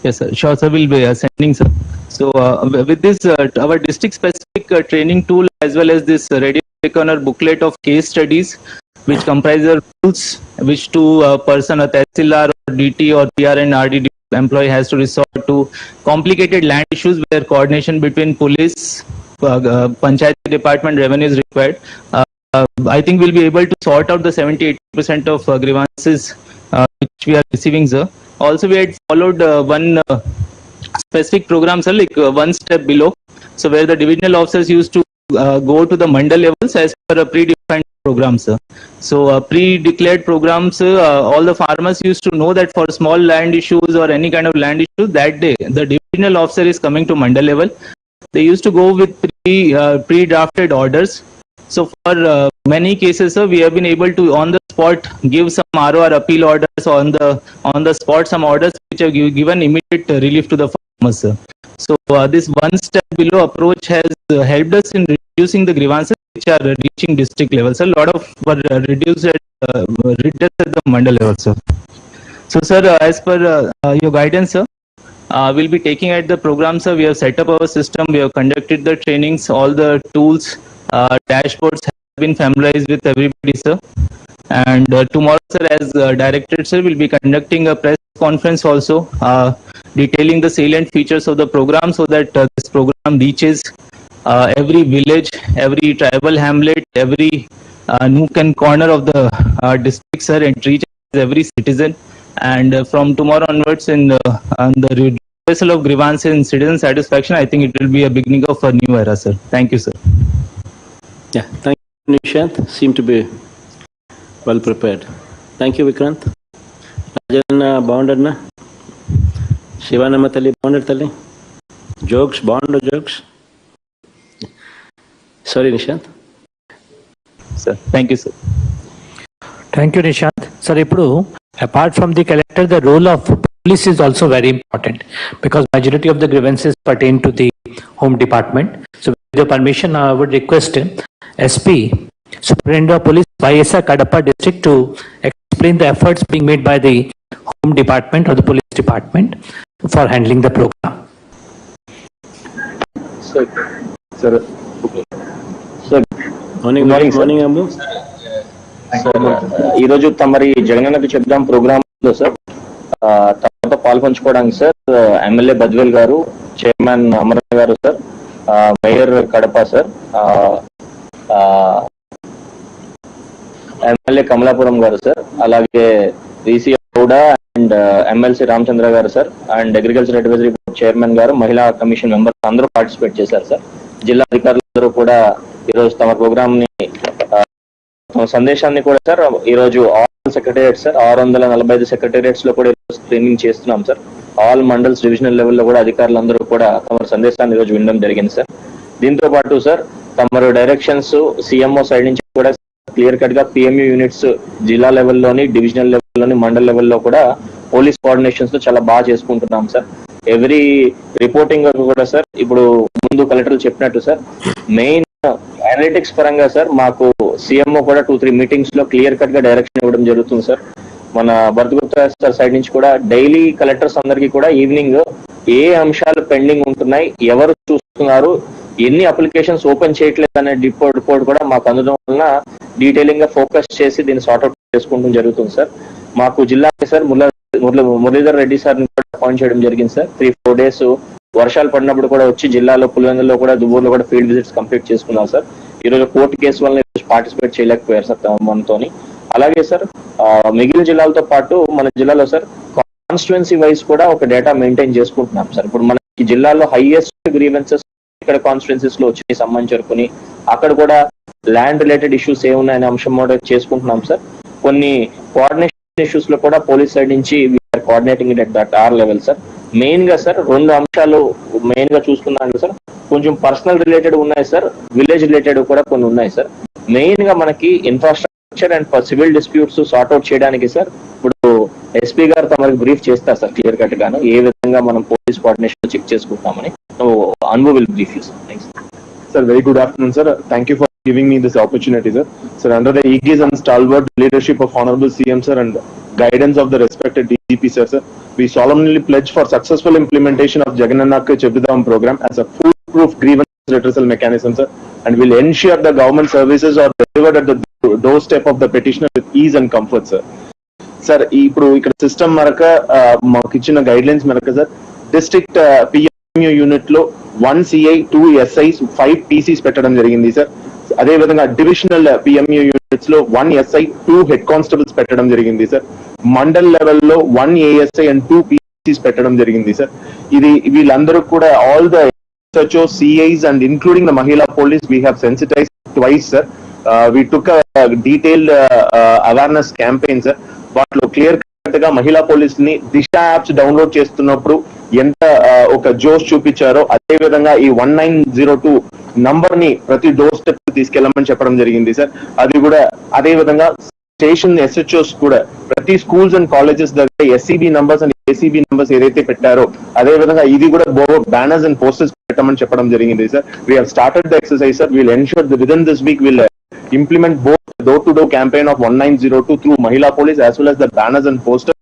[SPEAKER 19] Yes, sir. Sure, sir. We'll be sending, sir. So with this, our district specific training tool as well as this radio reckoner booklet of case studies, which comprise the rules which to person, a tehsildar or DT or PR and RDD employee has to resort to, complicated land issues where coordination between police, panchayat department, revenue is required. I think we'll be able to sort out the 70-80% of grievances which we are receiving, sir. Also, we had followed one specific program, sir, like one step below. So where the divisional officers used to go to the mandal levels as per a predefined program, sir. So pre-declared programs, all the farmers used to know that for small land issues or any kind of land issues, that day the divisional officer is coming to mandal level. They used to go with pre-drafted orders. So for many cases, sir, we have been able to on the spot give some ROR appeal orders on the spot, some orders which have given immediate relief to the farmers, sir. So this one step below approach has helped us in reducing the grievances which are reaching district level. So a lot of were reduced at the mandal level, sir. So sir, as per your guidance, sir, we'll be taking at the program, sir. We have set up our system. We have conducted the trainings. All the tools, dashboards have been familiarized with everybody, sir. And tomorrow, sir, as directed, sir, we'll be conducting a press conference also, detailing the salient features of the program so that this program reaches every village, every tribal hamlet, every nook and corner of the district, sir, and reaches every citizen. And from tomorrow onwards, in the reversal of grievances and citizen satisfaction, I think it will be a beginning of a new era, sir. Thank you, sir.
[SPEAKER 17] Yeah, thank you, Nishant. Seem to be well prepared. Thank you, Vikrant. Rajan, bonded na? Shivanama Tali, bonded Tali? Jokes, bond or jokes? Sorry, Nishant.
[SPEAKER 19] Sir, thank you, sir.
[SPEAKER 16] Thank you, Nishant. Sir, apart from the collector, the role of police is also very important because majority of the grievances pertain to the home department. So with your permission, I would request SP, Superintendent of Police, YSR Kadapa district to explain the efforts being made by the home department or the police department for handling the program.
[SPEAKER 17] Sir, okay. Sir, morning, Ambu.
[SPEAKER 18] ఈరోజు తమరి జగనన్నకు చెప్దాం programme లో sir తర్వాత పాల్పంచుకోవడానికి sir MLA Badvel గారు, chairman Amaran గారు sir, mayor Kadapa sir, MLA Kamalapuram గారు sir, అలాగే VC Gouda and MLC Ramachandra గారు sir, and agriculture advisory board chairman గారు, మహిళా కమిషన్ మెంబర్స్ అందరూ పార్టిసిపేట్ చేశారు సార్. జిల్లా అధికారులందరూ కూడా ఈరోజు తమ ప్రోగ్రామ్ ని తమ సందేశాన్ని కూడా సార్ ఈరోజు ఆల్ సెక్రటేరియట్ సార్ 645 సెక్రటేరియట్స్ లో కూడా ఈరోజు ట్రైనింగ్ చేస్తున్నాం సార్. ఆల్ మండల్స్ డివిజనల్ లెవెల్లో కూడా అధికారులందరూ కూడా తమ సందేశాన్ని ఈరోజు వినడం జరిగింది సార్. దీంతో పాటు సార్ తమరు డైరెక్షన్స్ సిఎంఓ సైడ్ నుంచి కూడా క్లియర్ కట్ గా పిఎంయూ యూనిట్స్ జిల్లా లెవెల్లోని, డివిజనల్ లెవెల్లోని, మండల్ లెవెల్లో కూడా పోలీస్ కోఆర్డినేషన్స్ తో చాలా బాగా చేసుకుంటున్నాం సార్. ఎవ్రీ రిపోర్టింగ్ కూడా సార్ ఇప్పుడు ముందు కలెక్టర్లు చెప్పినట్టు సార్ మెయిన్ అనలిటిక్స్ పరంగా సార్ మాకు సీఎంఓ కూడా 2-3 మీటింగ్స్ లో క్లియర్ కట్ గా డైరెక్షన్ ఇవ్వడం జరుగుతుంది సార్. మన భరత్ గుప్తా సార్ సైడ్ నుంచి కూడా డైలీ కలెక్టర్స్ అందరికీ కూడా ఈవినింగ్ ఏ అంశాలు పెండింగ్ ఉంటున్నాయి, ఎవరు చూస్తున్నారు, ఎన్ని అప్లికేషన్స్ ఓపెన్ చేయట్లేదు అనే రిపోర్ట్ కూడా మాకు అందడం వలన డీటెయిలింగ్ గా ఫోకస్ చేసి దీన్ని సార్ట్అవుట్ చేసుకోవడం జరుగుతుంది సార్. మాకు జిల్లాకి సార్ మురళీధర్ రెడ్డి సార్ని కూడా అపాయింట్ చేయడం జరిగింది సార్. 3-4 డేస్ వర్షాలు పడినప్పుడు కూడా వచ్చి జిల్లాలో పులివెందులో కూడా దువ్వూరులో కూడా ఫీల్డ్ విజిట్స్ కంప్లీట్ చేసుకున్నాం సార్. ఈరోజు కోర్టు కేసు వల్ల పార్టిసిపేట్ చేయలేకపోయారు సార్ మనతోని. అలాగే సార్ మిగిలిన జిల్లాలతో పాటు మన జిల్లాలో సార్ కాన్స్టిట్యుయెన్సీ వైజ్ కూడా ఒక డేటా మెయింటైన్ చేసుకుంటున్నాం సార్. ఇప్పుడు మనకి జిల్లాలో హైయెస్ట్ గ్రీవెన్సెస్ ఇక్కడ కాన్స్టిట్యుయెన్సీస్ లో వచ్చి సంబంధించుకుని అక్కడ కూడా ల్యాండ్ రిలేటెడ్ ఇష్యూస్ ఏమున్నాయనే అంశం కూడా చేసుకుంటున్నాం సార్. కొన్ని కోఆర్డినేషన్ ఇష్యూస్ లో కూడా పోలీస్ సైడ్ నుంచి we're coordinating it at that our level sir. Main గా సార్ 2 అంశాలు మెయిన్ గా చూసుకున్నాను సార్. కొంచెం పర్సనల్ రిలేటెడ్ ఉన్నాయి సార్, విలేజ్ రిలేటెడ్ కూడా కొన్ని ఉన్నాయి సార్. మెయిన్ గా మనకి infrastructure and civil disputes sort out చేయడానికి సార్ ఇప్పుడు ఎస్పీ గారు తమకు బ్రీఫ్ చేస్తారు సార్ క్లియర్ కట్ గాను ఏ విధంగా మనం పోలీస్ కోఆర్డినేషన్ చెక్ చేసుకుంటామని. అన్వు will brief you sir. Thanks
[SPEAKER 20] Sir, very good afternoon, sir. Thank you for giving me this opportunity, sir. Sir, under the aegis and stalwart leadership of Honorable CM, sir, and guidance of the respected DGP, sir, we solemnly pledge for successful implementation of Jagannath Chebdam program as a foolproof grievance redressal mechanism, sir, and will ensure the government services are delivered at the doorstep of the petitioner with ease and comfort, sir. Sir, ఇప్పుడు ఇక్కడ system మరక మాకు ఇచ్చిన guide lines మరక sir district పిఎంయూ unit లో 1 CI 2 SIs 5 PCs పెట్టడం జరిగింది sir. అదే విధంగా డివిజనల్ పిఎంయూ యూనిట్స్ లో 1 SI 2 హెడ్ కానిస్టేబుల్స్ పెట్టడం జరిగింది సార్. మండల్ లెవెల్లో 1 ASI and 2 PCs పెట్టడం జరిగింది సార్. ఇది వీళ్ళందరూ కూడా all the SHO CIs and including the Mahila police we have sensitized twice sir. We took a detailed awareness campaign sir. వాటిలో క్లియర్ కట్ గా మహిళా పోలీస్ ని దిశ యాప్స్ డౌన్లోడ్ చేస్తున్నప్పుడు ఎంత ఒక జోష్ చూపించారో అదే విధంగా ఈ 1902 నంబర్ ని ప్రతి డోర్ స్టెప్ తీసుకెళ్లమని చెప్పడం జరిగింది సార్. అది కూడా అదే విధంగా స్టేషన్ SHOs కూడా ప్రతి స్కూల్స్ అండ్ కాలేజెస్ దగ్గర SCB numbers and ACB numbers ఏదైతే పెట్టారో అదే విధంగా ఇది కూడా బ్యానర్స్ అండ్ పోస్టర్స్ పెట్టమని చెప్పడం జరిగింది sir. We have started the exercise sir. We'll ensure that within this week we'll implement both door-to-door campaign of 1902 through Mahila Police as well as the banners and posters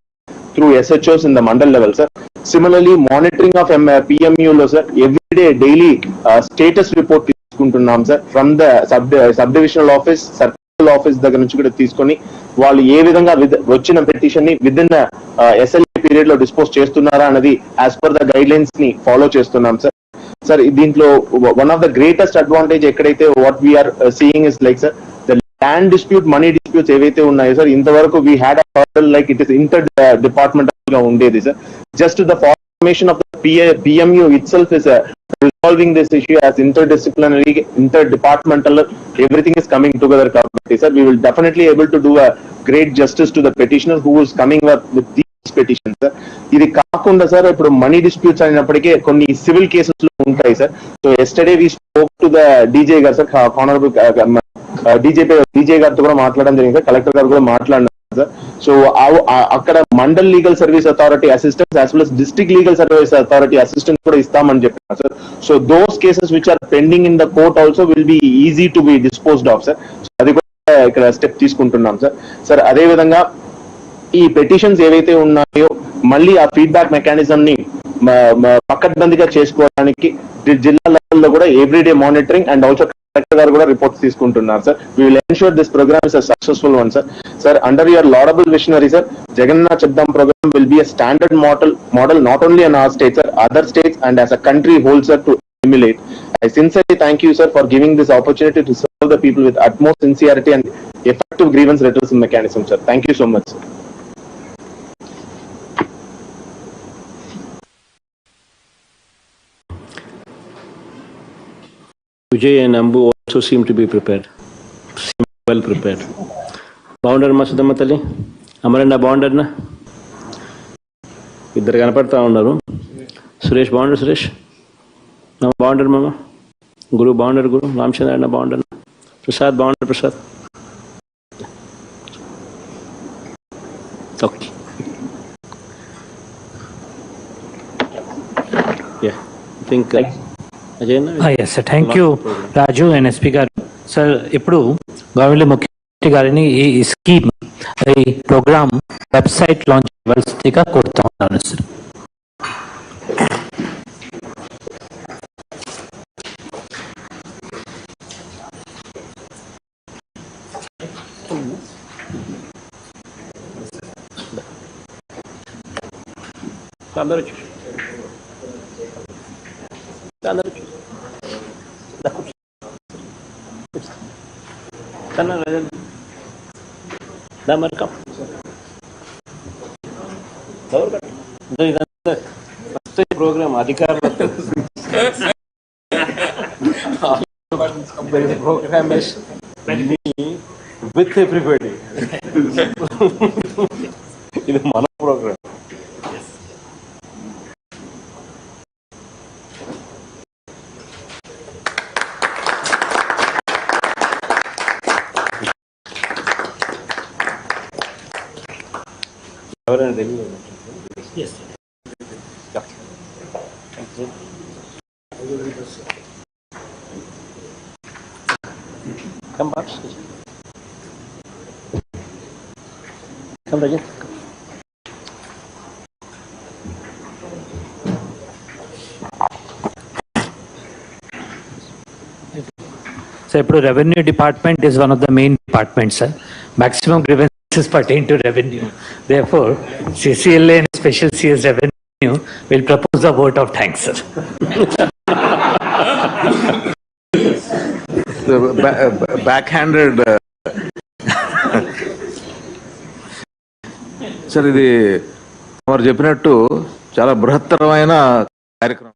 [SPEAKER 20] through SHOs in the mandal level, sir. Similarly, monitoring of PMU lo, sir, every day, daily status report తీసుకుంటున్నాం sir from the sub-divisional office, circle office దగ్గర నుంచి కూడా తీసుకొని వాళ్ళు ఏ విధంగా వచ్చిన petition ని within SLA period లో డిస్పోజ్ చేస్తున్నారా అన్నది as per the guidelines ని ఫాలో చేస్తున్నాం సార్. సార్ దీంట్లో one of the greatest advantage ఎక్కడైతే what we are seeing is like sir the land dispute money disputes ఏవైతే ఉన్నాయో సార్ ఇంతవరకు we had like it is interdepartmental గా ఉండేది sir. Just the formation of the PMU itself is resolving this issue as interdisciplinary, interdepartmental, everything is coming together kabatti sir. We will definitely able to do a great justice to the petitioner who is coming up with these petitions sir. ఇది కాకుండా sir ఇప్పుడు money disputes అయినప్పటికీ కొన్ని civil cases లో ఉంటాయి sir. So yesterday we spoke to the DJ గారు sir, honourable DJ గారితో కూడా మాట్లాడడం జరిగింది సార్, కలెక్టర్ గారు కూడా మాట్లాడినారు సార్. సో అక్కడ mandal legal service authority assistance as well as district legal service authority assistance కూడా ఇస్తామని చెప్పారు sir. So those cases which are pending in the court also will be easy to be disposed of sir. అది కూడా ఇక్కడ step తీసుకుంటున్నాం sir. Sir అదే విధంగా ఈ పెటిషన్స్ ఏవైతే ఉన్నాయో మళ్ళీ ఆ ఫీడ్బ్యాక్ మెకానిజం ని పక్కడ్బందీగా చేసుకోవడానికి జిల్లా లెవెల్లో కూడా everyday monitoring and also collector గారు కూడా రిపోర్ట్స్ తీసుకుంటున్నారు sir. We will ensure this program is a successful one, sir. Sir, under your laudable visionary, sir, Jagannath Chaddam program will be a standard model not only in our state, sir, other states and as a country whole, sir, to emulate. I sincerely thank you, sir, for giving this opportunity to serve the people with utmost sincerity and effective grievance redressal mechanism, sir. Thank you so much, sir.
[SPEAKER 17] Vijay and Ambu also seem to be prepared. Seem well prepared. బాగుండరు మా సుధమ్మ తల్లి, అమరన్న బాగుండరునా? ఇద్దరు కనపడతా ఉన్నారు. సురేష్ బాగుండరు, సురేష్ బాగుండరు, మామ గురువు బాగుండరు, గురు రామచంద్ర బాగుండరు, ప్రసాద్ బాగుండరు, Prasad okay. Yeah think
[SPEAKER 16] yes sir, thank you Raju and SP గారు. సార్ ఇప్పుడు గవర్నమెంట్ ముఖ్యమంత్రి గారిని ఈ స్కీమ్, ఈ ప్రోగ్రామ్ వెబ్సైట్ లాంచ్ చేయవలసిందిగా కోరుతా ఉన్నాను సార్.
[SPEAKER 17] ప్రోగ్రామ్ అధికారులతో ప్రోగ్రామ్ విత్ ఎవ్రీబడి. ఇది మన ప్రోగ్రామ్. ఎవరైనా తెలియదు. Come back. Come again.
[SPEAKER 16] So ఇప్పుడు revenue department is one of the main departments, sir. Maximum grievances pertain to revenue. Therefore, CCLA and Special CS Revenue will propose a vote of thanks, sir.
[SPEAKER 2] Back-handed sir, ఇది వారు చెప్పినట్టు చాలా బృహత్తరమైన కార్యక్రమం.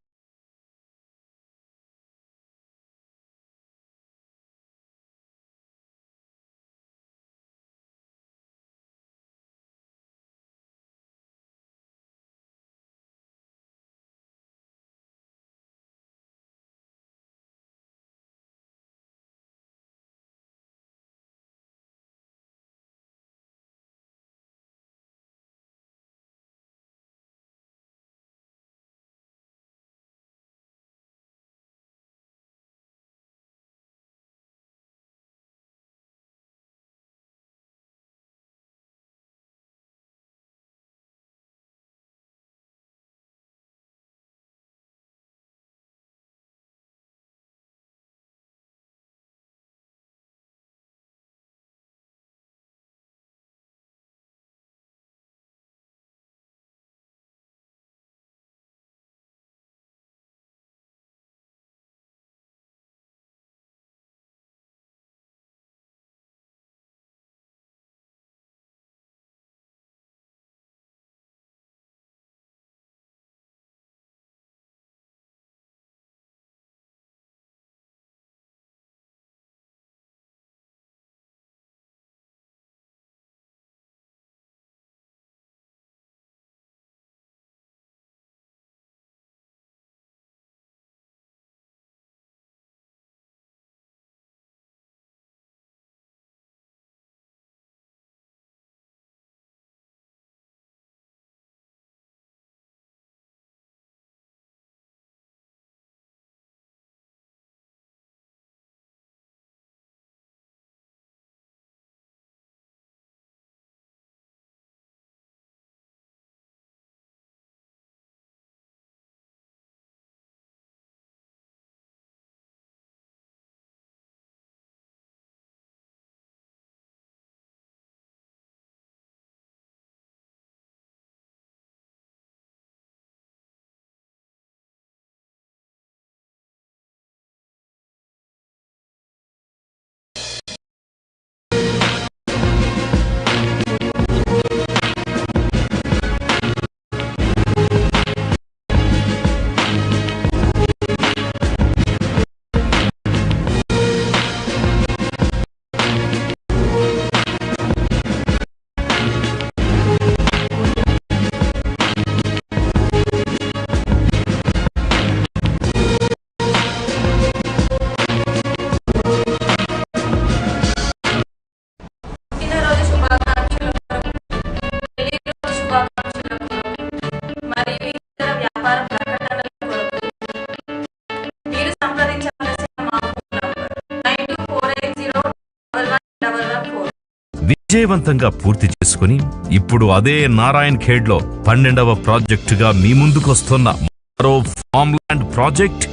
[SPEAKER 11] విజయవంతంగా పూర్తి చేసుకుని ఇప్పుడు అదే నారాయణ్ ఖేడ్లో 12వ ప్రాజెక్టుగా మీ ముందుకొస్తున్న మరో ఫార్మ్ల్యాండ్ ప్రాజెక్ట్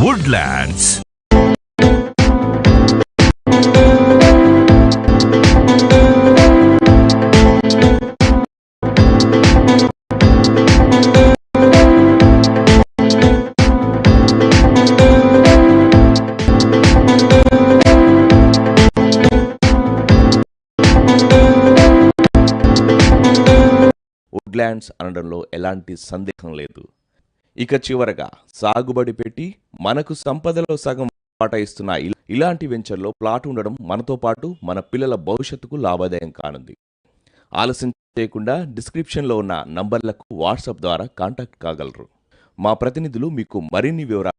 [SPEAKER 11] వుడ్లాండ్స్.
[SPEAKER 12] వుడ్లాండ్స్ అనడంలో ఎలాంటి సందేహం లేదు. ఇక చివరగా సాగుబడి పెట్టి మనకు సంపదలో సగం వాటా ఇస్తున్న ఇలాంటి వెంచర్లో ప్లాట్ ఉండడం మనతో పాటు మన పిల్లల భవిష్యత్తుకు లాభదాయం కానుంది. ఆలస్యం చేయకుండా డిస్క్రిప్షన్లో ఉన్న నంబర్లకు వాట్సాప్ ద్వారా కాంటాక్ట్ కాగలరు. మా ప్రతినిధులు మీకు మరిన్ని వివరాలు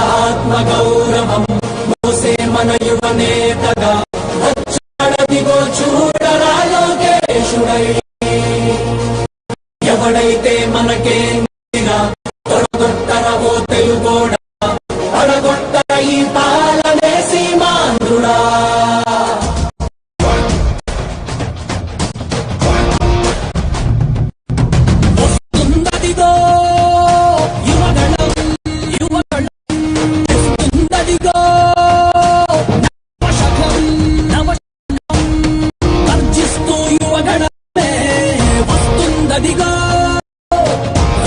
[SPEAKER 2] ఆత్మగౌరవం మోసే మన యువనేతగా వచ్చాడదిగో చూడరా లోకేశుడై. ఎవడైతే మనకేందినా తొడగొట్టరవో తెలుగోడా, పడగొట్టర ఈ పాలనే సీమాంధ్రుడా. వస్తుందదిగో యువగణం, యువగణం తెస్తుందదిగో నవశకం, నవశకం గర్జిస్తూ యువగణమే వస్తుందదిగో.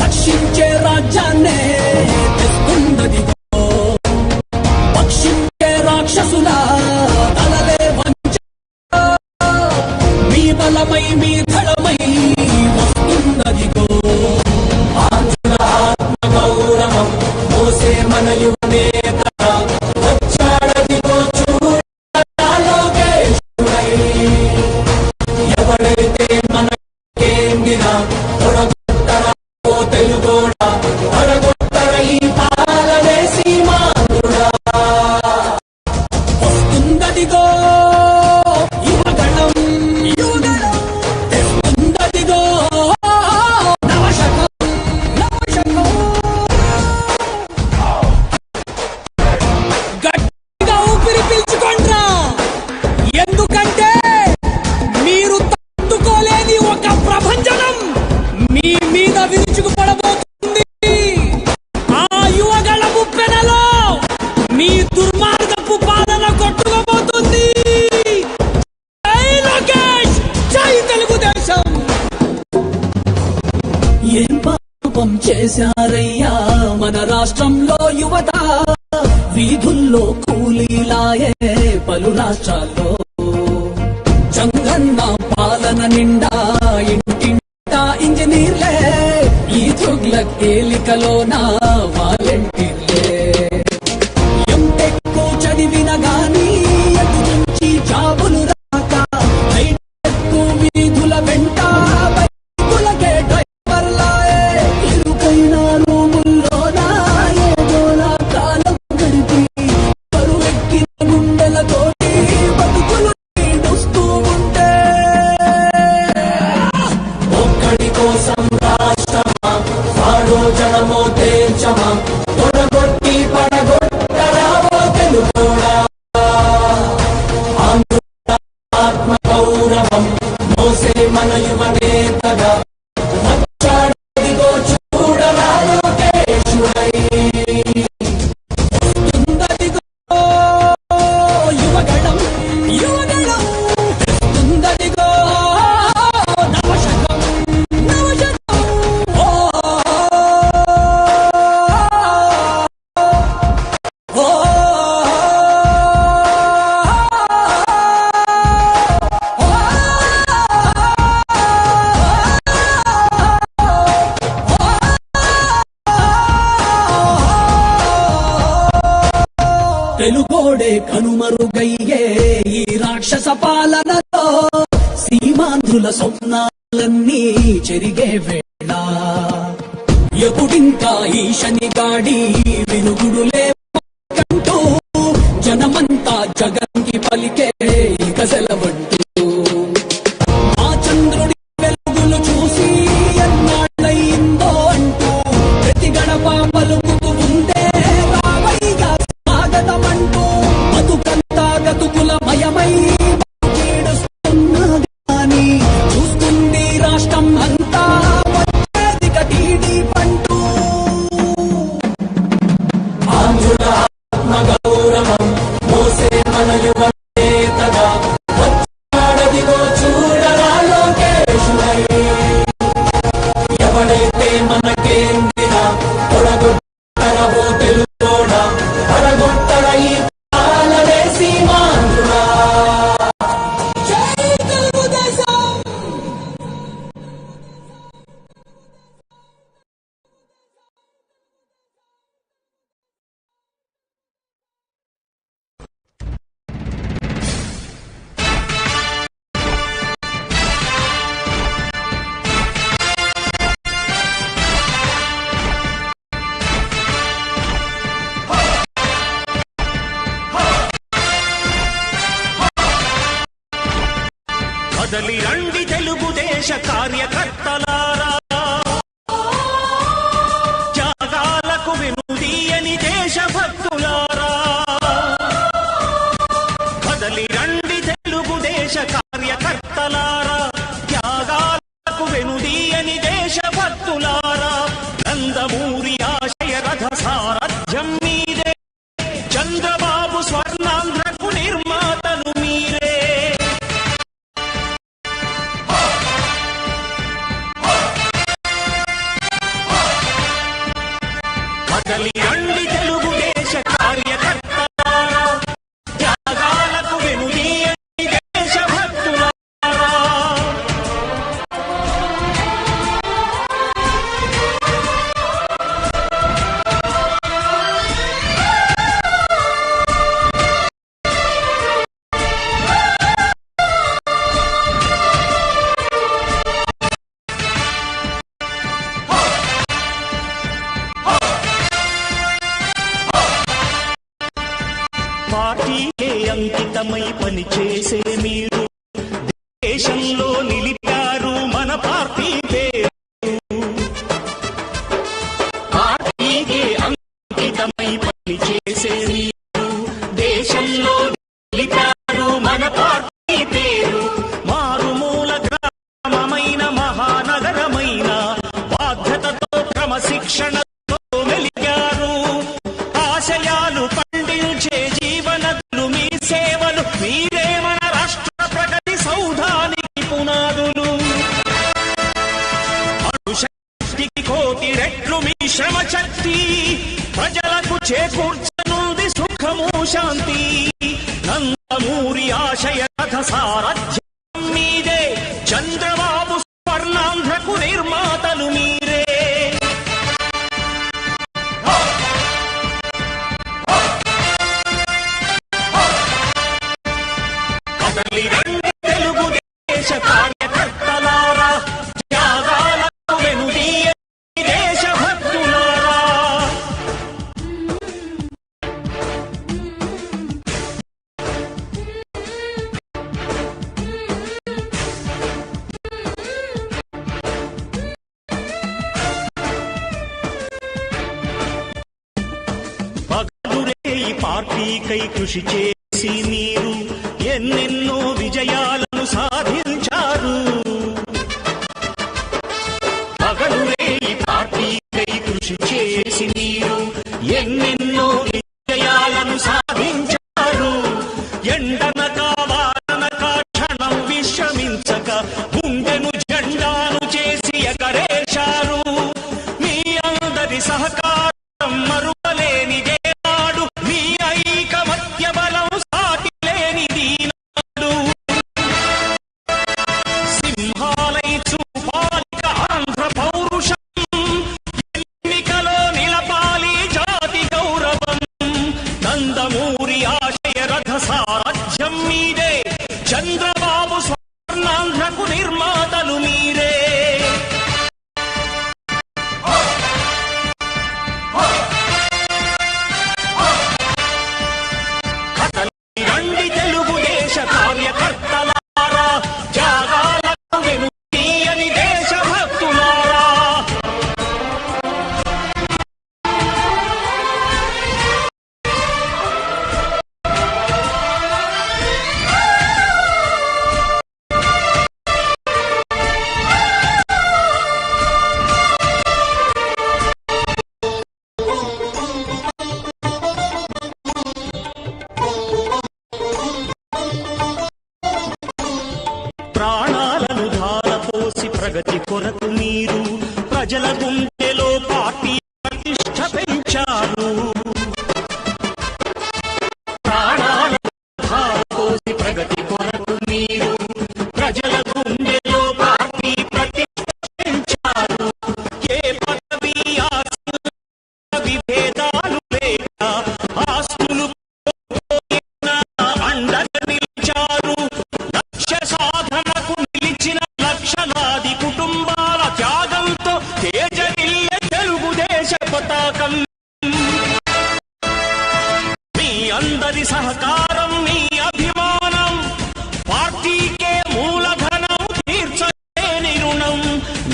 [SPEAKER 2] రక్షించే రాజ్యాన్నే తెస్తుందదిగో. పక్షించే రాక్షసుల తలలే వంచ మీ బలమై మీ ధడమై వస్తుందదిగో. ఆంధ్రుల ఆత్మగౌరవం మోసే మన యువనేతగా వచ్చాడదిగో చూడరా లోకేశుడై. ఎవడైతే మనకేందినా తొడగొట్టరా ఓ తెలుగోడా, పడగొట్టర ఈ పాలనే సీమాంధ్రుడా. వస్తుందదిగో యువగణం, యువగణం తెస్తుందదిగో నవశకం, నవశకం. గట్టిగా ఊపిరి పీల్చుకోండ్రా, ఎందుకంటే మీరు తట్టుకోలేని ఒక ప్రభంజనం మీ మీద విరుచుకుపడబోతుంది. ఆ యువగళపు పెనలో మీ దుర్మార్గపు పాలన కొట్టుకోబోతుంది. జై లోకేష్, జై తెలుగుదేశం. ఏం పాపం చేశారయ్యా మన రాష్ట్రంలో యువత, వీధుల్లో కూలీలాయే పలు రాష్ట్రాల్లో. జంగన్న పాలన నిండా ఇంటింటా ఇంజనీర్లే, ఈ తుగ్లక్ ఏలికలోన వాలంటీర్లే. ఎంటెక్కు చదివిన గాని ఎటు నుంచి జాబులు రాక, హైటెక్కు వీధుల వెంట బైకులకే డ్రైవర్లాయే. ఇరుకైన రూముల్లోన ఏదోలా కాలం గడిపి బరువెక్కిన గుండెలతోటి బతుకులు ఈడుస్తూ ఉంటే, ఒక్కడి కోసం రాష్ట్రమా వాడో జనమో తేల్చ
[SPEAKER 21] కనుమరుగయ్యే ఈ రాక్షస పాలనలో సీమాంధ్రుల స్వప్నాలన్నీ చెరిగే వేళ ఎప్పుడింకా ఈ శనిగాడి వినుగుడులే కంటూ జనమంతా జగన్కి పలికే ఇక సెలవంటూ ఆ చంద్రుడి వెలుగులు చూసి ఎన్నాళ్ళయిందో అంటూ ప్రతి గడప పలుకుతూ ఉందే రావయ్య స్వాగతమంటూ బతుకంతా గతుకుల మయమై ఏడుస్తున్నది కానీ చూస్తుంది రాష్ట్రం అంతా వచ్చేది కటీడీ పంటూ ఆంధ్రుల ఆత్మగౌరవం మోసే మన యువ నేతగా వచ్చాడదిగో చూడరా లోకేశుడై ఎవడైతే మనకేందిన తొడగొట్టరవో తెలుగోడ పడగొట్టర ఈ పాలనే సీమాంధ్రుడా జై తెలుగుదేశం. కదలి రండి తెలుగుదేశ కార్యకర్తలారా త్యాగాలకు వినుదీయని దేశభక్తులారా కదలి రండి తెలుగుదేశ కార్యకర్తలారా త్యాగాలకు వెనుదీయని దేశభక్తులారా నందమూరి ఆశయ రథ సారథ్యం మీరే చంద్రబాబు స్వర్ణాంధ్రకు నిర్మాతలు మీరే కదలి రండి తెలుగుదేశ కార్యకర్తలారా త్యాగాలకు వెనుదీయని దేశభక్తులారా పార్టీకే అంకితమై పనిచేసే మీరు దేశంలో నిలిపారు మన పార్టీ పేరు పార్టీకే అంకితమై పనిచేసే మీరు దేశంలో నిలిపారు మన పార్టీ పేరు మారుమూల గ్రామమైన మహానగరమైన బాధ్యతతో క్రమశిక్షణతో మెలిగారు ఆశయాలు పండించే జీవనదులు మీ సేవలు మీరే మన రాష్ట్ర ప్రగతి సౌధానికి పునాదులు అణుశక్తికి కోటి రెట్లు మీ శ్రమ శక్తి ప్రజలకు చేకూర్చనుంది సుఖము శాంతి నందమూరి ఆశయ రథ సారథ్యం మీదే చంద్రబాబు స్వర్ణాంధ్రకు నిర్మాతలు మీరే కదలి రండి తెలుగుదేశ కార్యకర్తలారా త్యాగాలకు వెనుదీయని దేశభక్తులారా పగలురే ఈ పార్టీకై కృషి చేసి మీరు ఎన్నెన్నో విజయాలను సాధించారు పగలురే ఈ పార్టీకై కృషి చేసి మీరు ఎన్నెన్నో విజయాలను సాధించారు ఎండనక వాననక క్షణం విశ్రమించక గుండెను జెండాను చేసి ఎగరేశారు మీ అందరి సహకారం మరువలేనిదే నాడు మీ ఐకమత్య బలం సాటి లేనిది నాడు సింహాలై చూపాలిక ఆంధ్ర పౌరుషం ఎన్నికలో నిలపాలి జాతి గౌరవం నందమూరి ఆశయ ప్రాణాలను ధారపోసి ప్రగతి కొరకు మీరు ప్రజల గుండెలో పార్టీ ప్రతిష్ట పెంచారు. ప్రాణాలను ధారపోసి ప్రగతి కొరకు మీరు ప్రజల గుండెలో పార్టీ ప్రతిష్ట పెంచారు. ఏ పదవి విభేదాలు లేక ఆస్తులు అండగా నిలిచారు. లక్ష్య సాధనకు నిలిచిన లక్షలాది కుటుంబాల త్యాగంతో తేజరిల్లే తెలుగుదేశ పతాకం. మీ అందరి సహకారం, మీ అభిమానం పార్టీకే మూలధనం, తీర్చలేని రుణం.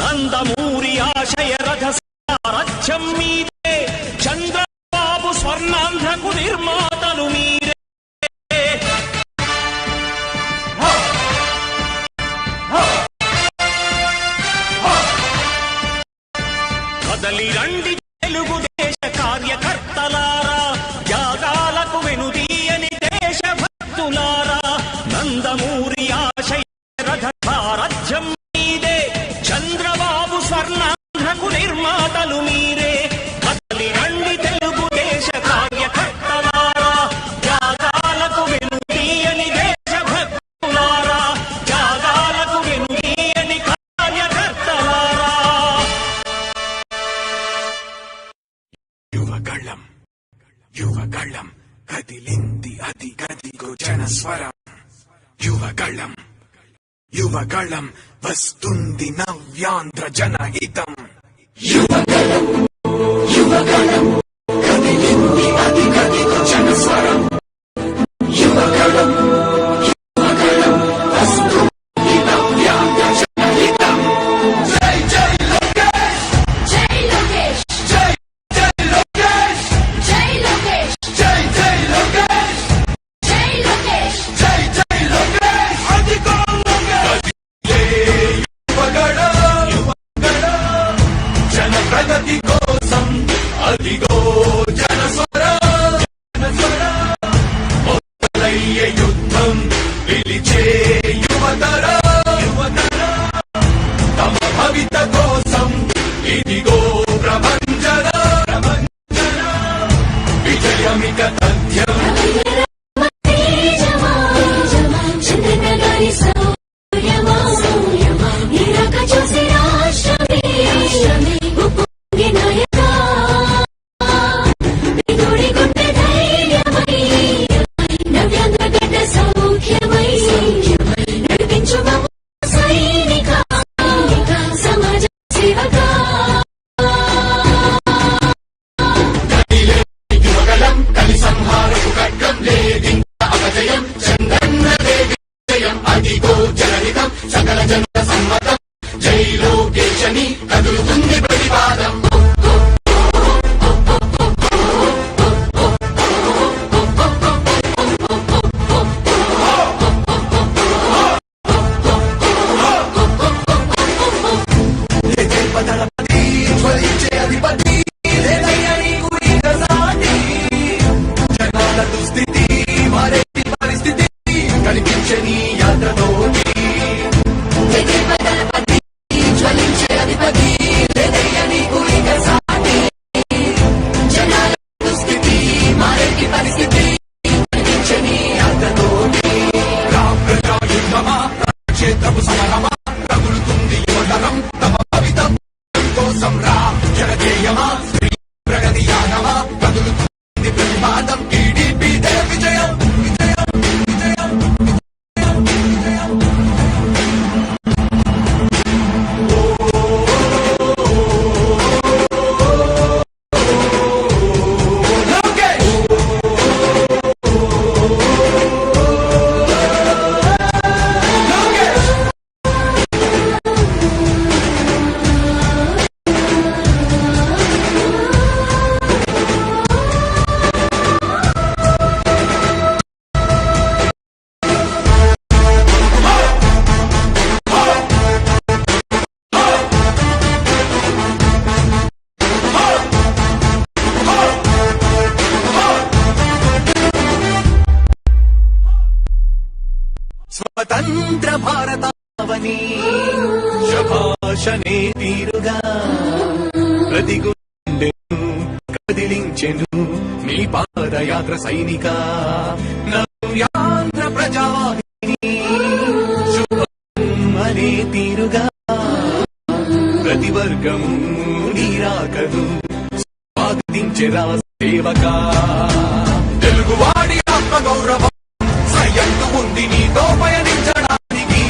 [SPEAKER 21] నందమూరి ఆశయ రథ సారథ్యం మీదే, చంద్రబాబు స్వర్ణాంధ్రకు నిర్మాతలు మీరే. కదలి రండి తెలుగుదేశ కార్యకర్తలారా, త్యాగాలకు వెనుదీయని దేశభక్తులారా. నందమూరి ఆశయ రథ సారథ్యం మీదే, చంద్రబాబు స్వర్ణాంధ్రకు నిర్మాతలు మీరే. కదలి రండి తెలుగుదేశ కార్యకర్తలారా, త్యాగాలకు వెనుదీయని దేశభక్తులారా, త్యాగాలకు వెనుదీయని కార్యకర్తలారా.
[SPEAKER 1] యువగళం యువగళం కదిలింది అది గదిగో జనస్వరం. యువగళం యువగళం వస్తుంది నవ్యాంధ్ర జనహితం. యువగళం యువగళం కదిలింది అది గదిగో జనస్వరం. యువగళం యువగళం వస్తుంది నవ్యాంధ్ర జనహితం. జై జై లోకేష్, జై లోకేష్, జై జై లోకేష్, జై లోకేష్, జై జై లోకేష్, జై లోకేష్, జై జై లోకేష్. అదిగో లోకేష్, యువగళం యువగళం జన ప్రగతి కోసం, అదిగో జనస్వరం జనస్వరం. మొదలయ్యే యుద్ధం పిలిచే యువతరం యువతరం. తమ భవిత కోసం ఇదిగో ప్రభంజన ప్రభంజన. విజయమిక తథ్యం.
[SPEAKER 21] సమాజ సేవక
[SPEAKER 1] యువగళం కలి సంహారపు ఖడ్గం లేదింక అపజయం. చంద్రన్నదే విజయం, అదిగో జనహితం. సకల జన సమ్మతం. జై లోకేశని కదులుతుంది ప్రతిపాదం. దళపతి జ్వలించే అధిపతి, లేదయ్యా నీకు ఇక సాటి. జనాల దుస్థితి మారేటి పరిస్థితి కనిపించే నీ యాత్రతోటి. దళపతి జ్వలించే అధిపతి, లేదయ్యా నీకు అవని శభాషనే తీరుగా ప్రతి గుండెను కదిలించెను నీ పాదయాత్ర సైనిక నవ్యాంధ్ర ప్రజావాహిని శుభం అనే తీరుగా ప్రతి వర్గము నీరాకను స్వాగతించెరా సేవకా తెలుగువాడి ఆత్మగౌరవం సయ్యంటూ ఉంది నీతో పయనించడానికి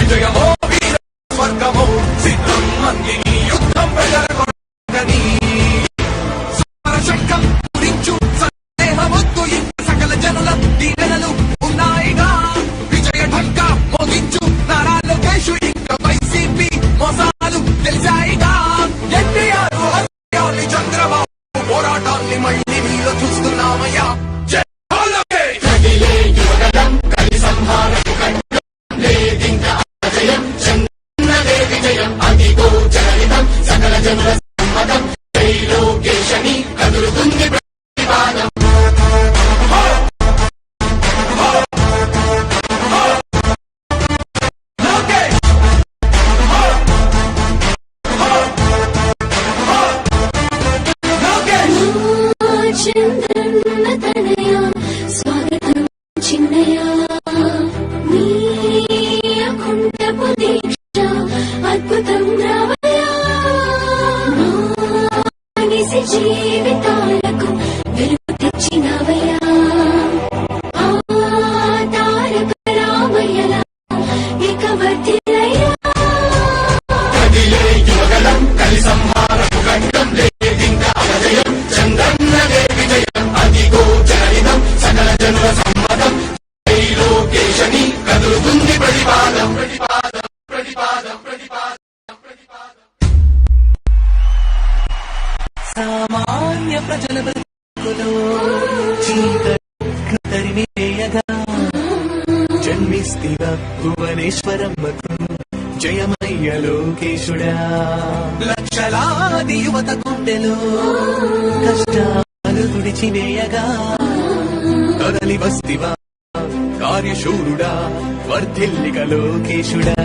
[SPEAKER 1] విజయమో వీర స్వర్గమో సిద్ధం అంది నీ యుద్ధం ప్రజల కొరకని శంఖం పూరించు సందేహమొద్దు ఇంత సకల జనుల దీవెనలు ఉన్నాయిగా విజయ ఢంకా మోగించు నారా లోకేష్ ఇంకా వైసీపీ మోసాలు తెలిసాయిగా ఎన్టీఆర్ అసత్యాల్ని చంద్రబాబు పోరాటాల్ని మళ్ళీ మీలో చూస్తున్నామయ్యా
[SPEAKER 21] జీవితాలకు వెలుగు తెచ్చినవయ్యా తారక రామయ్యలా ఇక వర్తిల్లయ్యా కదిలే యువగలం కలి సంహారపు ఖడ్గం లేదింకా అజయం చంద్రన్నదే విజయం అదిగో జనహితం సకల జనుల సమ్మతం జై లోకేశని కదులుతుంది ప్రతిపాదం ప్రతిపాదం ప్రతిపాదం ప్రతిపాదం సామాన్య ప్రజల బ్రతుకులో చీకటి తరిమివేయగా జన్మిస్తివ భువనేశ్వరమ్మకు జయమయ్య లోకేశుడా లక్షలాది యువత గుండెలో కష్టాలు తుడిచివేయగా కదలి వస్తివ కార్యశూరుడా వర్ధిల్లిక లోకేశుడా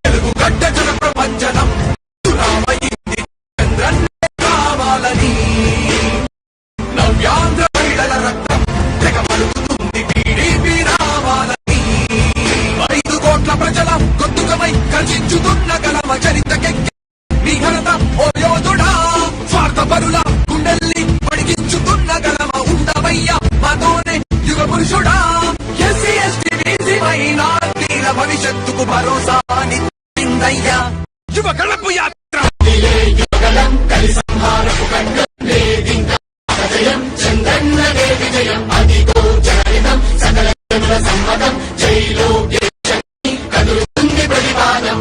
[SPEAKER 21] తెలుగు గడ్డ జన ప్రపంచనం రామయింది చంద్రన్న కావాలని నవ్యాంధ్ర మహిళల రక్తం తెగ పలుకుతుంది టీడీపీ రావాలని 5 కోట్ల ప్రజల గొంతుకమై కర్షించుతున్న గలమ చరితకెక్కి నీ ఘనత ఓ యోధుడా స్వార్థపరుల గుండెల్ని పడిగించుతున్న గలమ ఉండవయ్యా మాతోనే యుగ పురుషుడా ఎస్సీ ఎస్టీ బీసీ మైనార్టీల భవిష్యత్తుకు భరోసా నిందయ్యా యువ గళపు యాత్ర యువగలం కలి సంహారపు ఖడ్గం లేదింకా అజయం చంద్రన్నదే విజయం అదిగో జనహితం సకల జనుల సమ్మతం జై లోకేశని కదులుతుంది ప్రతిపాదం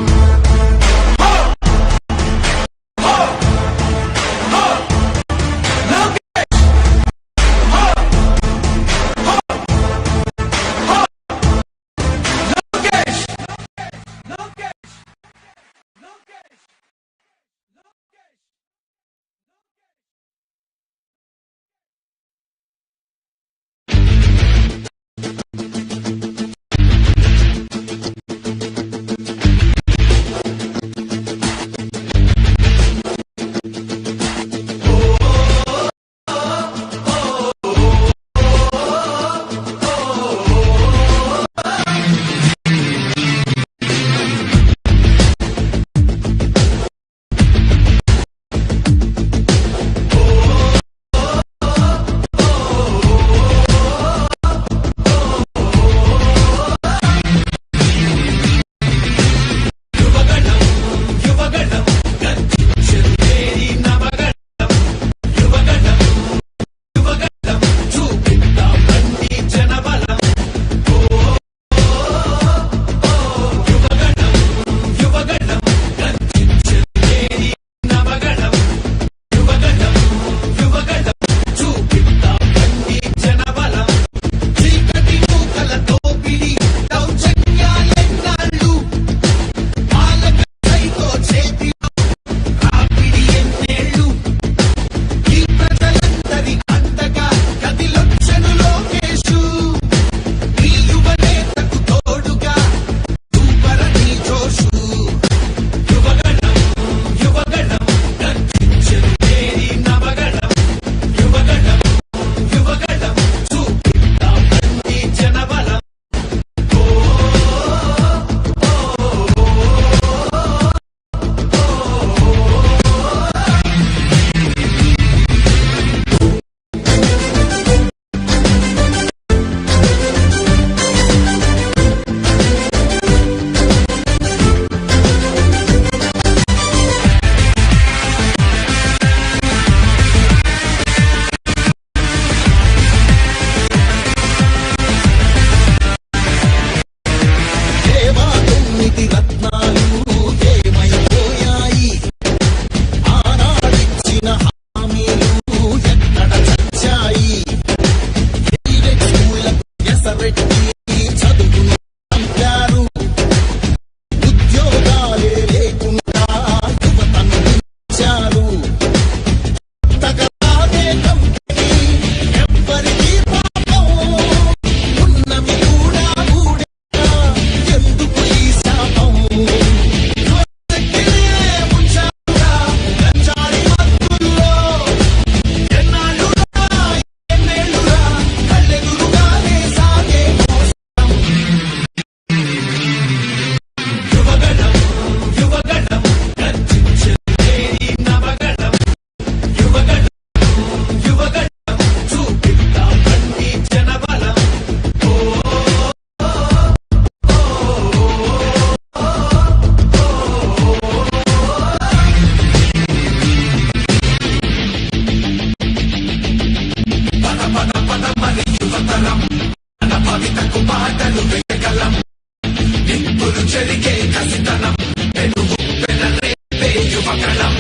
[SPEAKER 1] చెరిగే కసితనం పెనుగు పెనరేపే యువకళం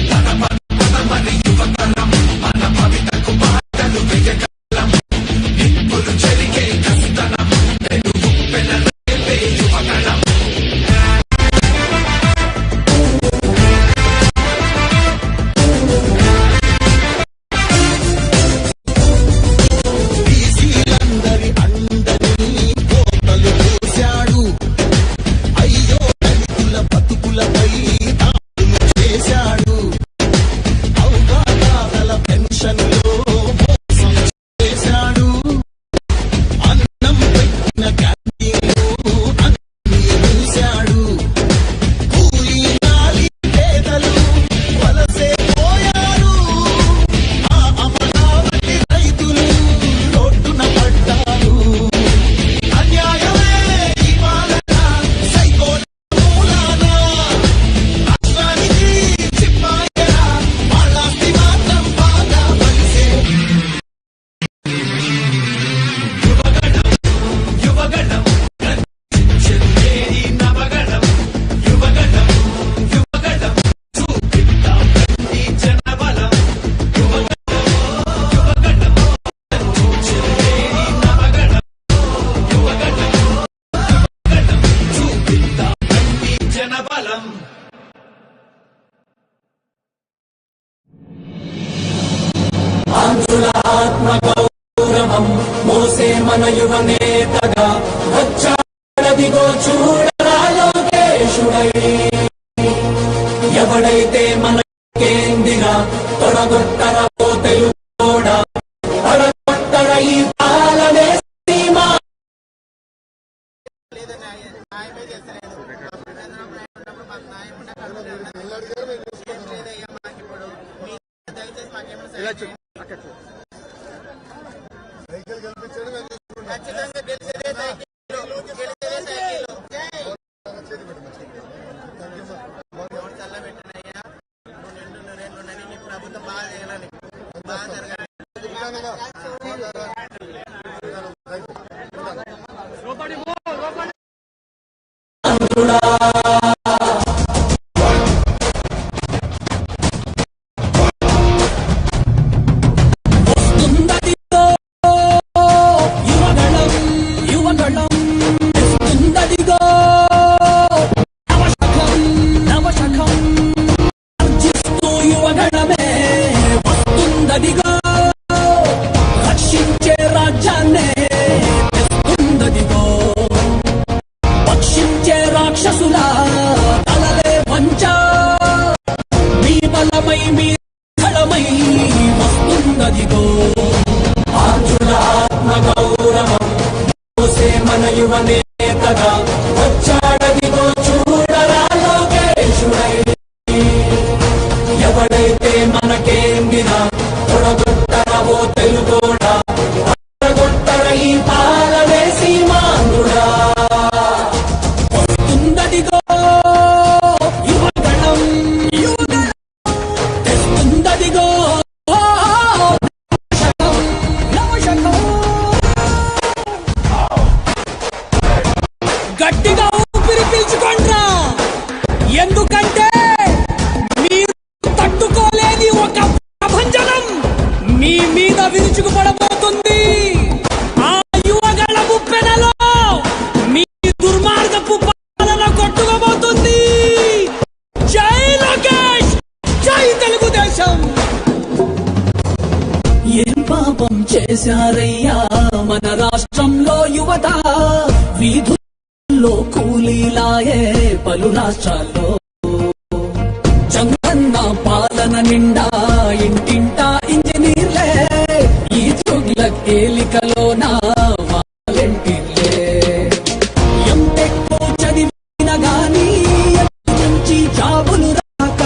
[SPEAKER 1] తన పదమని యువతరం మన భవితకు బాటలు వెయ్యగలం నిప్పులు చెరిగే కసితనం పెనుగు పెనరేపే యువకళం ఆత్మగౌరవం మోసే మన యువ నేతగా వచ్చాడదిగో చూడరా లోకేశుడై ఎవడైతే మన కేంద్రిగా తొడగొట్టరా ఓ తెలుగోడా తొడగొట్టర ఈ పాలనే సీమా
[SPEAKER 3] చేశారయ్యా మన రాష్ట్రంలో యువత వీధుల్లో కూలీలాయే పలు రాష్ట్రాల్లో చంద్రన్న పాలన నిండా ఇంటింటా ఇంజనీర్లే ఈ చుగ్ల కేలికలోన వాలంటీర్లే ఎంటెక్ చదివిన గానీ నుంచి జాబులు రాక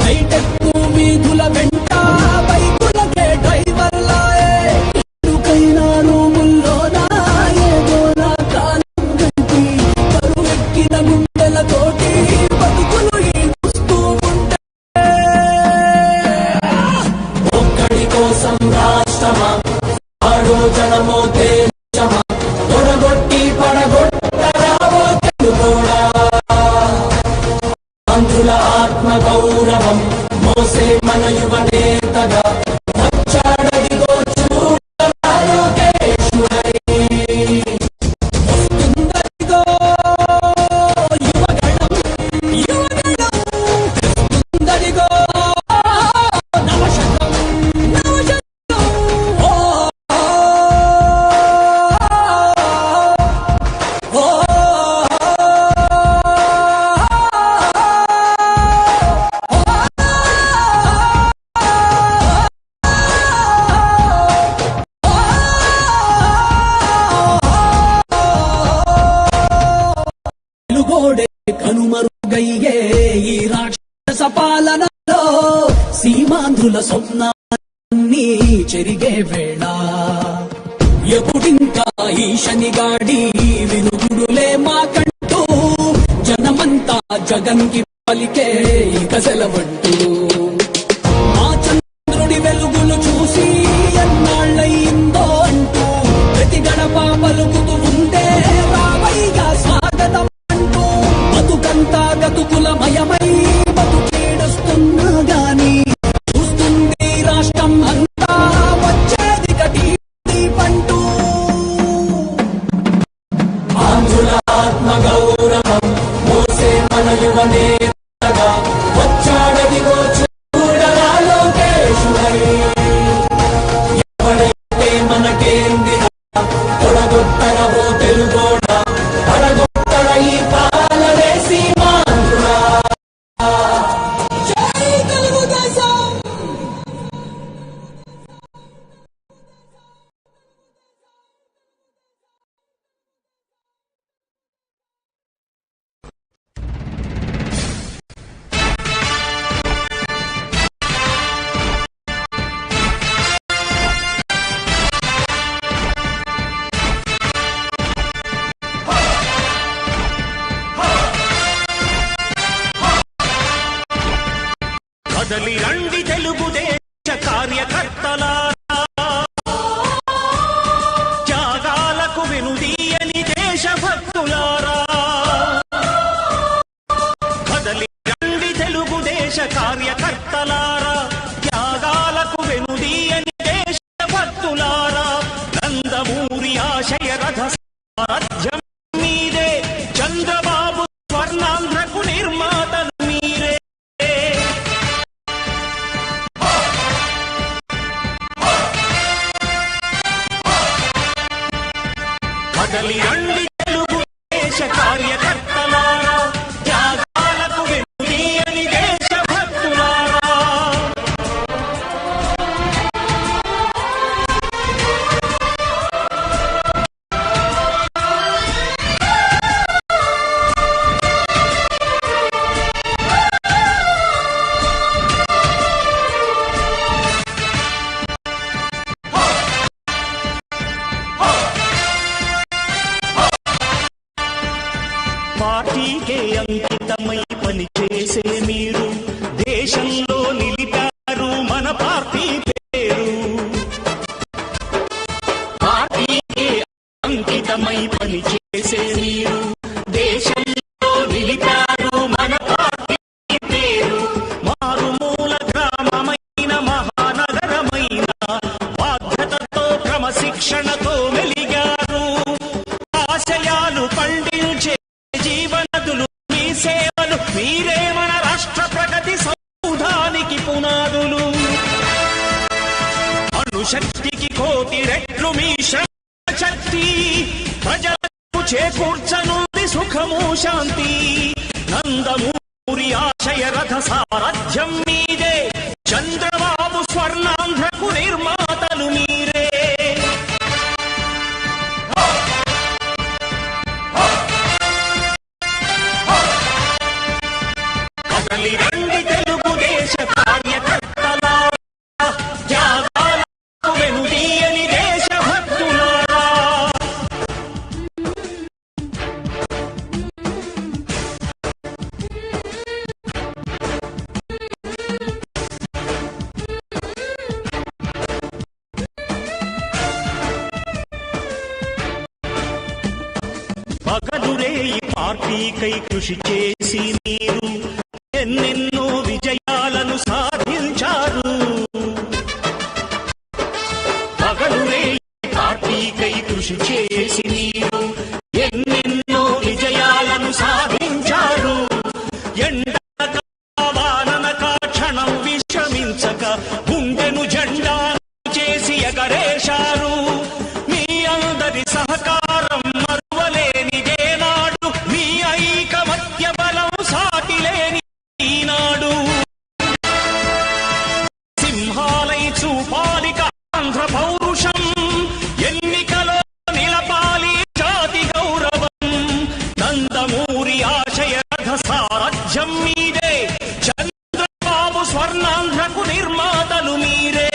[SPEAKER 3] హైటెక్ వీధుల వెంట బైకులకే డ్రైవర్లాయే ఎరుకైనా రూముల్లోనా ఏదో నా కాలం గంటి పరువెక్కిన గుండెలతోటి బతుకులు ఈడుస్తూ ఉంటే కనుమరుగయ్యే ఈ రాక్షస పాలనలో సీమాంధ్రుల స్వప్నాన్ని చెరిగే వేళ ఎప్పుడింకా ఈ శనిగాడి విరుగుడులే మాకంటూ జనమంతా జగన్కి పలికే ఇక సెలవంటూ మా చంద్రుడి వెలుగులు చూసి ఎన్నాళ్ళయిందో అంటూ ప్రతి గడప పలుకుతూ ఉండే రామయ్య స్వాగతం అంటూ బతుకంతా గతుకులమయమై బతుకేడుస్తున్నా గాని చూస్తుంది రాష్ట్రం అంతా వచ్చేది కటి పంటూ
[SPEAKER 1] ఆంధ్రుల ఆత్మ గౌరవం మోసే మన యువనేతగా వచ్చాడదిగో చూడరా లోకేశుడై ఎవడైతే మనకేందిరా తొడగొట్టరవో తెలుగోడ పడగొట్టర ఈ పాలనే సీమాంధ్రుడా జై తెలుగుదేశం.
[SPEAKER 8] కదలి రండి తెలుగుదేశ కార్యకర్తలారా, త్యాగాలకు వెనుదీయని దేశభక్తులారా. కదలి రండి తెలుగుదేశ కార్యకర్తలారా, త్యాగాలకు వెనుదీయని దేశభక్తులారా. నందమూరి ఆశయ రథ సారథ్యం మీదే, చంద్రబాబు స్వర్ణాంధ్రకు నిర్మాతలు మీరే. కదలి రండి తెలుగుదేశ కార్యకర్తలారా, త్యాగాలకు వెనుదీయని దేశభక్తులారా. పార్టీకే అంకితమై పనిచేసే మీరు దేశంలో నిలిపారు మన పార్టీ పేరు. పార్టీకే అంకితమై పనిచేసే మీరు దేశంలో నిలిపారు మన పార్టీ పేరు. మారుమూల గ్రామమైన మహానగరమైన బాధ్యతతో క్రమశిక్షణతో మెలిగారు. ఆశయాలు పండించే జీవనదులు మీ సేవలు, మీరే మన రాష్ట్ర ప్రగతి సౌధానికి పునాదులు. అణుశక్తికి కోటి రెట్లు మీ శ్రమ శక్తి, ప్రజలకు చేకూర్చనుంది సుఖము శాంతి. నందమూరి ఆశయ రథ సారథ్యం మీదే, చంద్రబాబు స్వర్ణాంధ్రకు నిర్మాతలు మీరే. కదలి రండి తెలుగుదేశ కార్యకర్తలారా, త్యాగాలకు వెనుదీయని దేశభక్తులారా. పగలురే ఈ పార్టీకై కృషి చేసి మీరు ఎన్నెన్నో విజయాలను సాధించారు. పగలురే ఈ పార్టీకై కృషి చేసి మీరు ఎన్నెన్నో విజయాలను సాధించారు. ఎండనక వాననక క్షణం విశ్రమించక గుండెను జెండా చేసి ఎగరేశారు. మీ అందరి సహకారం మరువలేనిదే నాడు, మీ ఐకమత్య బలం సాటిలేని ఈనాడు. సారథ్యం మీదే, చంద్రబాబు స్వర్ణాంధ్రకు నిర్మాతలు మీరే.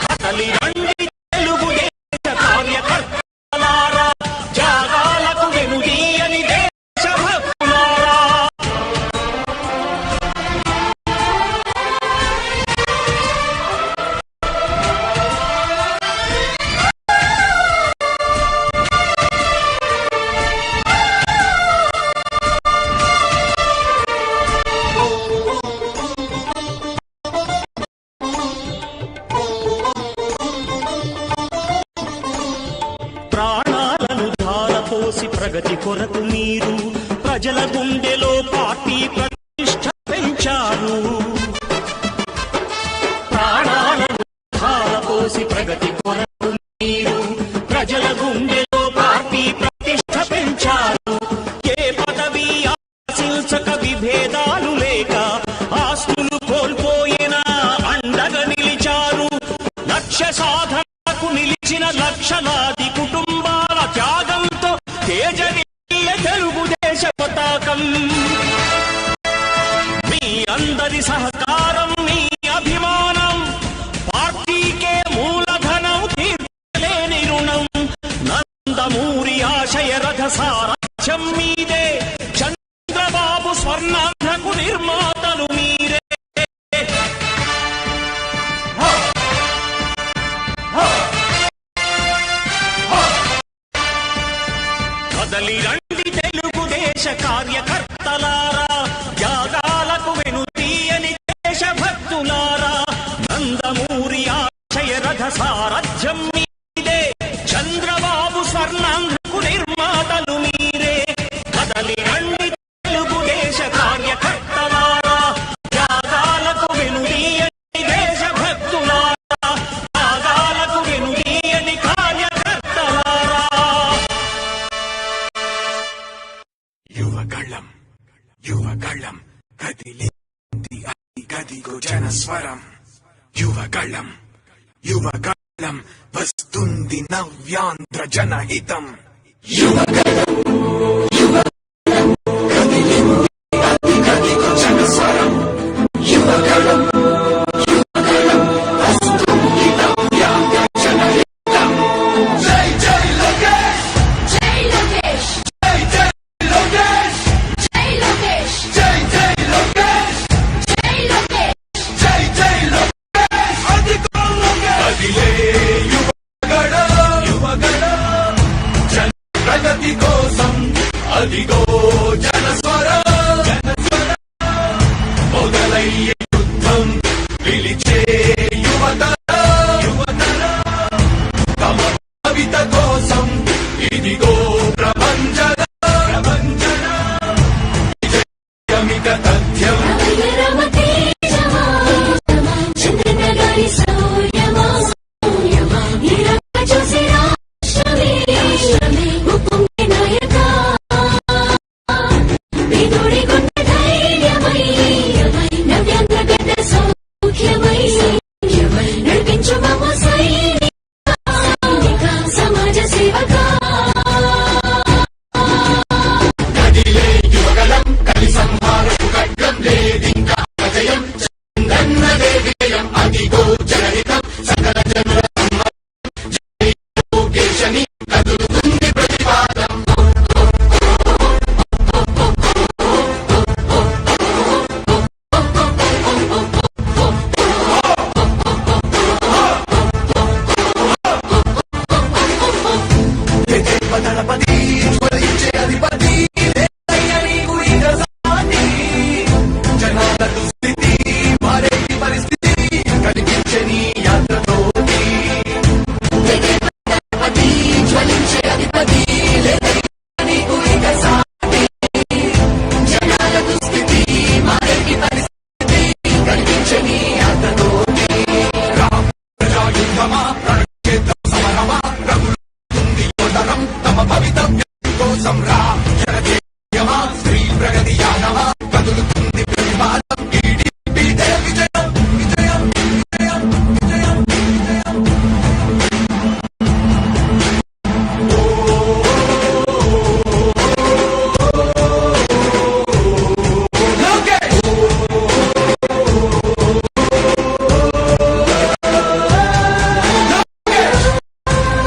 [SPEAKER 8] కదలి రండి తెలుగుదేశ కార్యకర్తలారా, త్యాగాలకు వెనుదీయని దేశభక్తులారా. ప్రాణాలను ధారపోసి ప్రగతి కొరకు మీరు ప్రజల గుండెలో పార్టీ ప్రతిష్ట పెంచారు. ప్రాణాలను ధారపోసి ప్రగతి కొరకు మీరు ప్రజల గుండెలో పార్టీ ప్రతిష్ట పెంచారు. ఏ పదవి ఆశించక విభేదాలు లేక ఆస్తులు కోల్పోయినా అండగా నిలిచారు. లక్ష్య సాధనకు నిలిచిన లక్షలాది కుటుంబాల త్యాగంతో తేజరిల్లే తెలుగుదేశ పతాకం. మీ అందరి సహకారం, మీ అభిమానం పార్టీకే మూలధనం, తీర్చలేని రుణం. నందమూరి ఆశయ రథ సారథ్యం మీదే, చంద్రబాబు స్వర్ణాంధ్రకు నిర్మాతలు మీరే. కదలి రండి తెలుగుదేశ కార్యకర్తలారా, త్యాగాలకు వెనుదీయని దేశభక్తులారా. నందమూరి ఆశయ రథ సారథ్యం మీదే, చంద్రబాబు స్వర్ణాంధ్రకు నిర్మాతలు మీరే. కదలి రండి తెలుగుదేశ కార్యకర్తలారా, త్యాగాలకు వెనుదీయని దేశభక్తులారా. త్యాగాలకు వెనుదీయని కార్యకర్తలారా.
[SPEAKER 21] యువగళం యువగళం కదిలింది గదిగో జనస్వరం. యువగళం యువగళం వస్తుంది నవ్యాంధ్ర జనహితం. యువగళం యువగళం కదిలింది గదిగో జనస్వరం. యువగళం యువగళం వస్తుంది నవ్యాంధ్ర జనహితం. జై జై లోకేష్, జై లోకేష్, జై జై లోకేష్, జై లోకేష్, జై జై లోకేష్, జై లోకేష్, జై జై లోకేష్. అదిగో లోకేష్, అదిలే యువగళం యువగళం, జన ప్రగతి కోసం అదిగో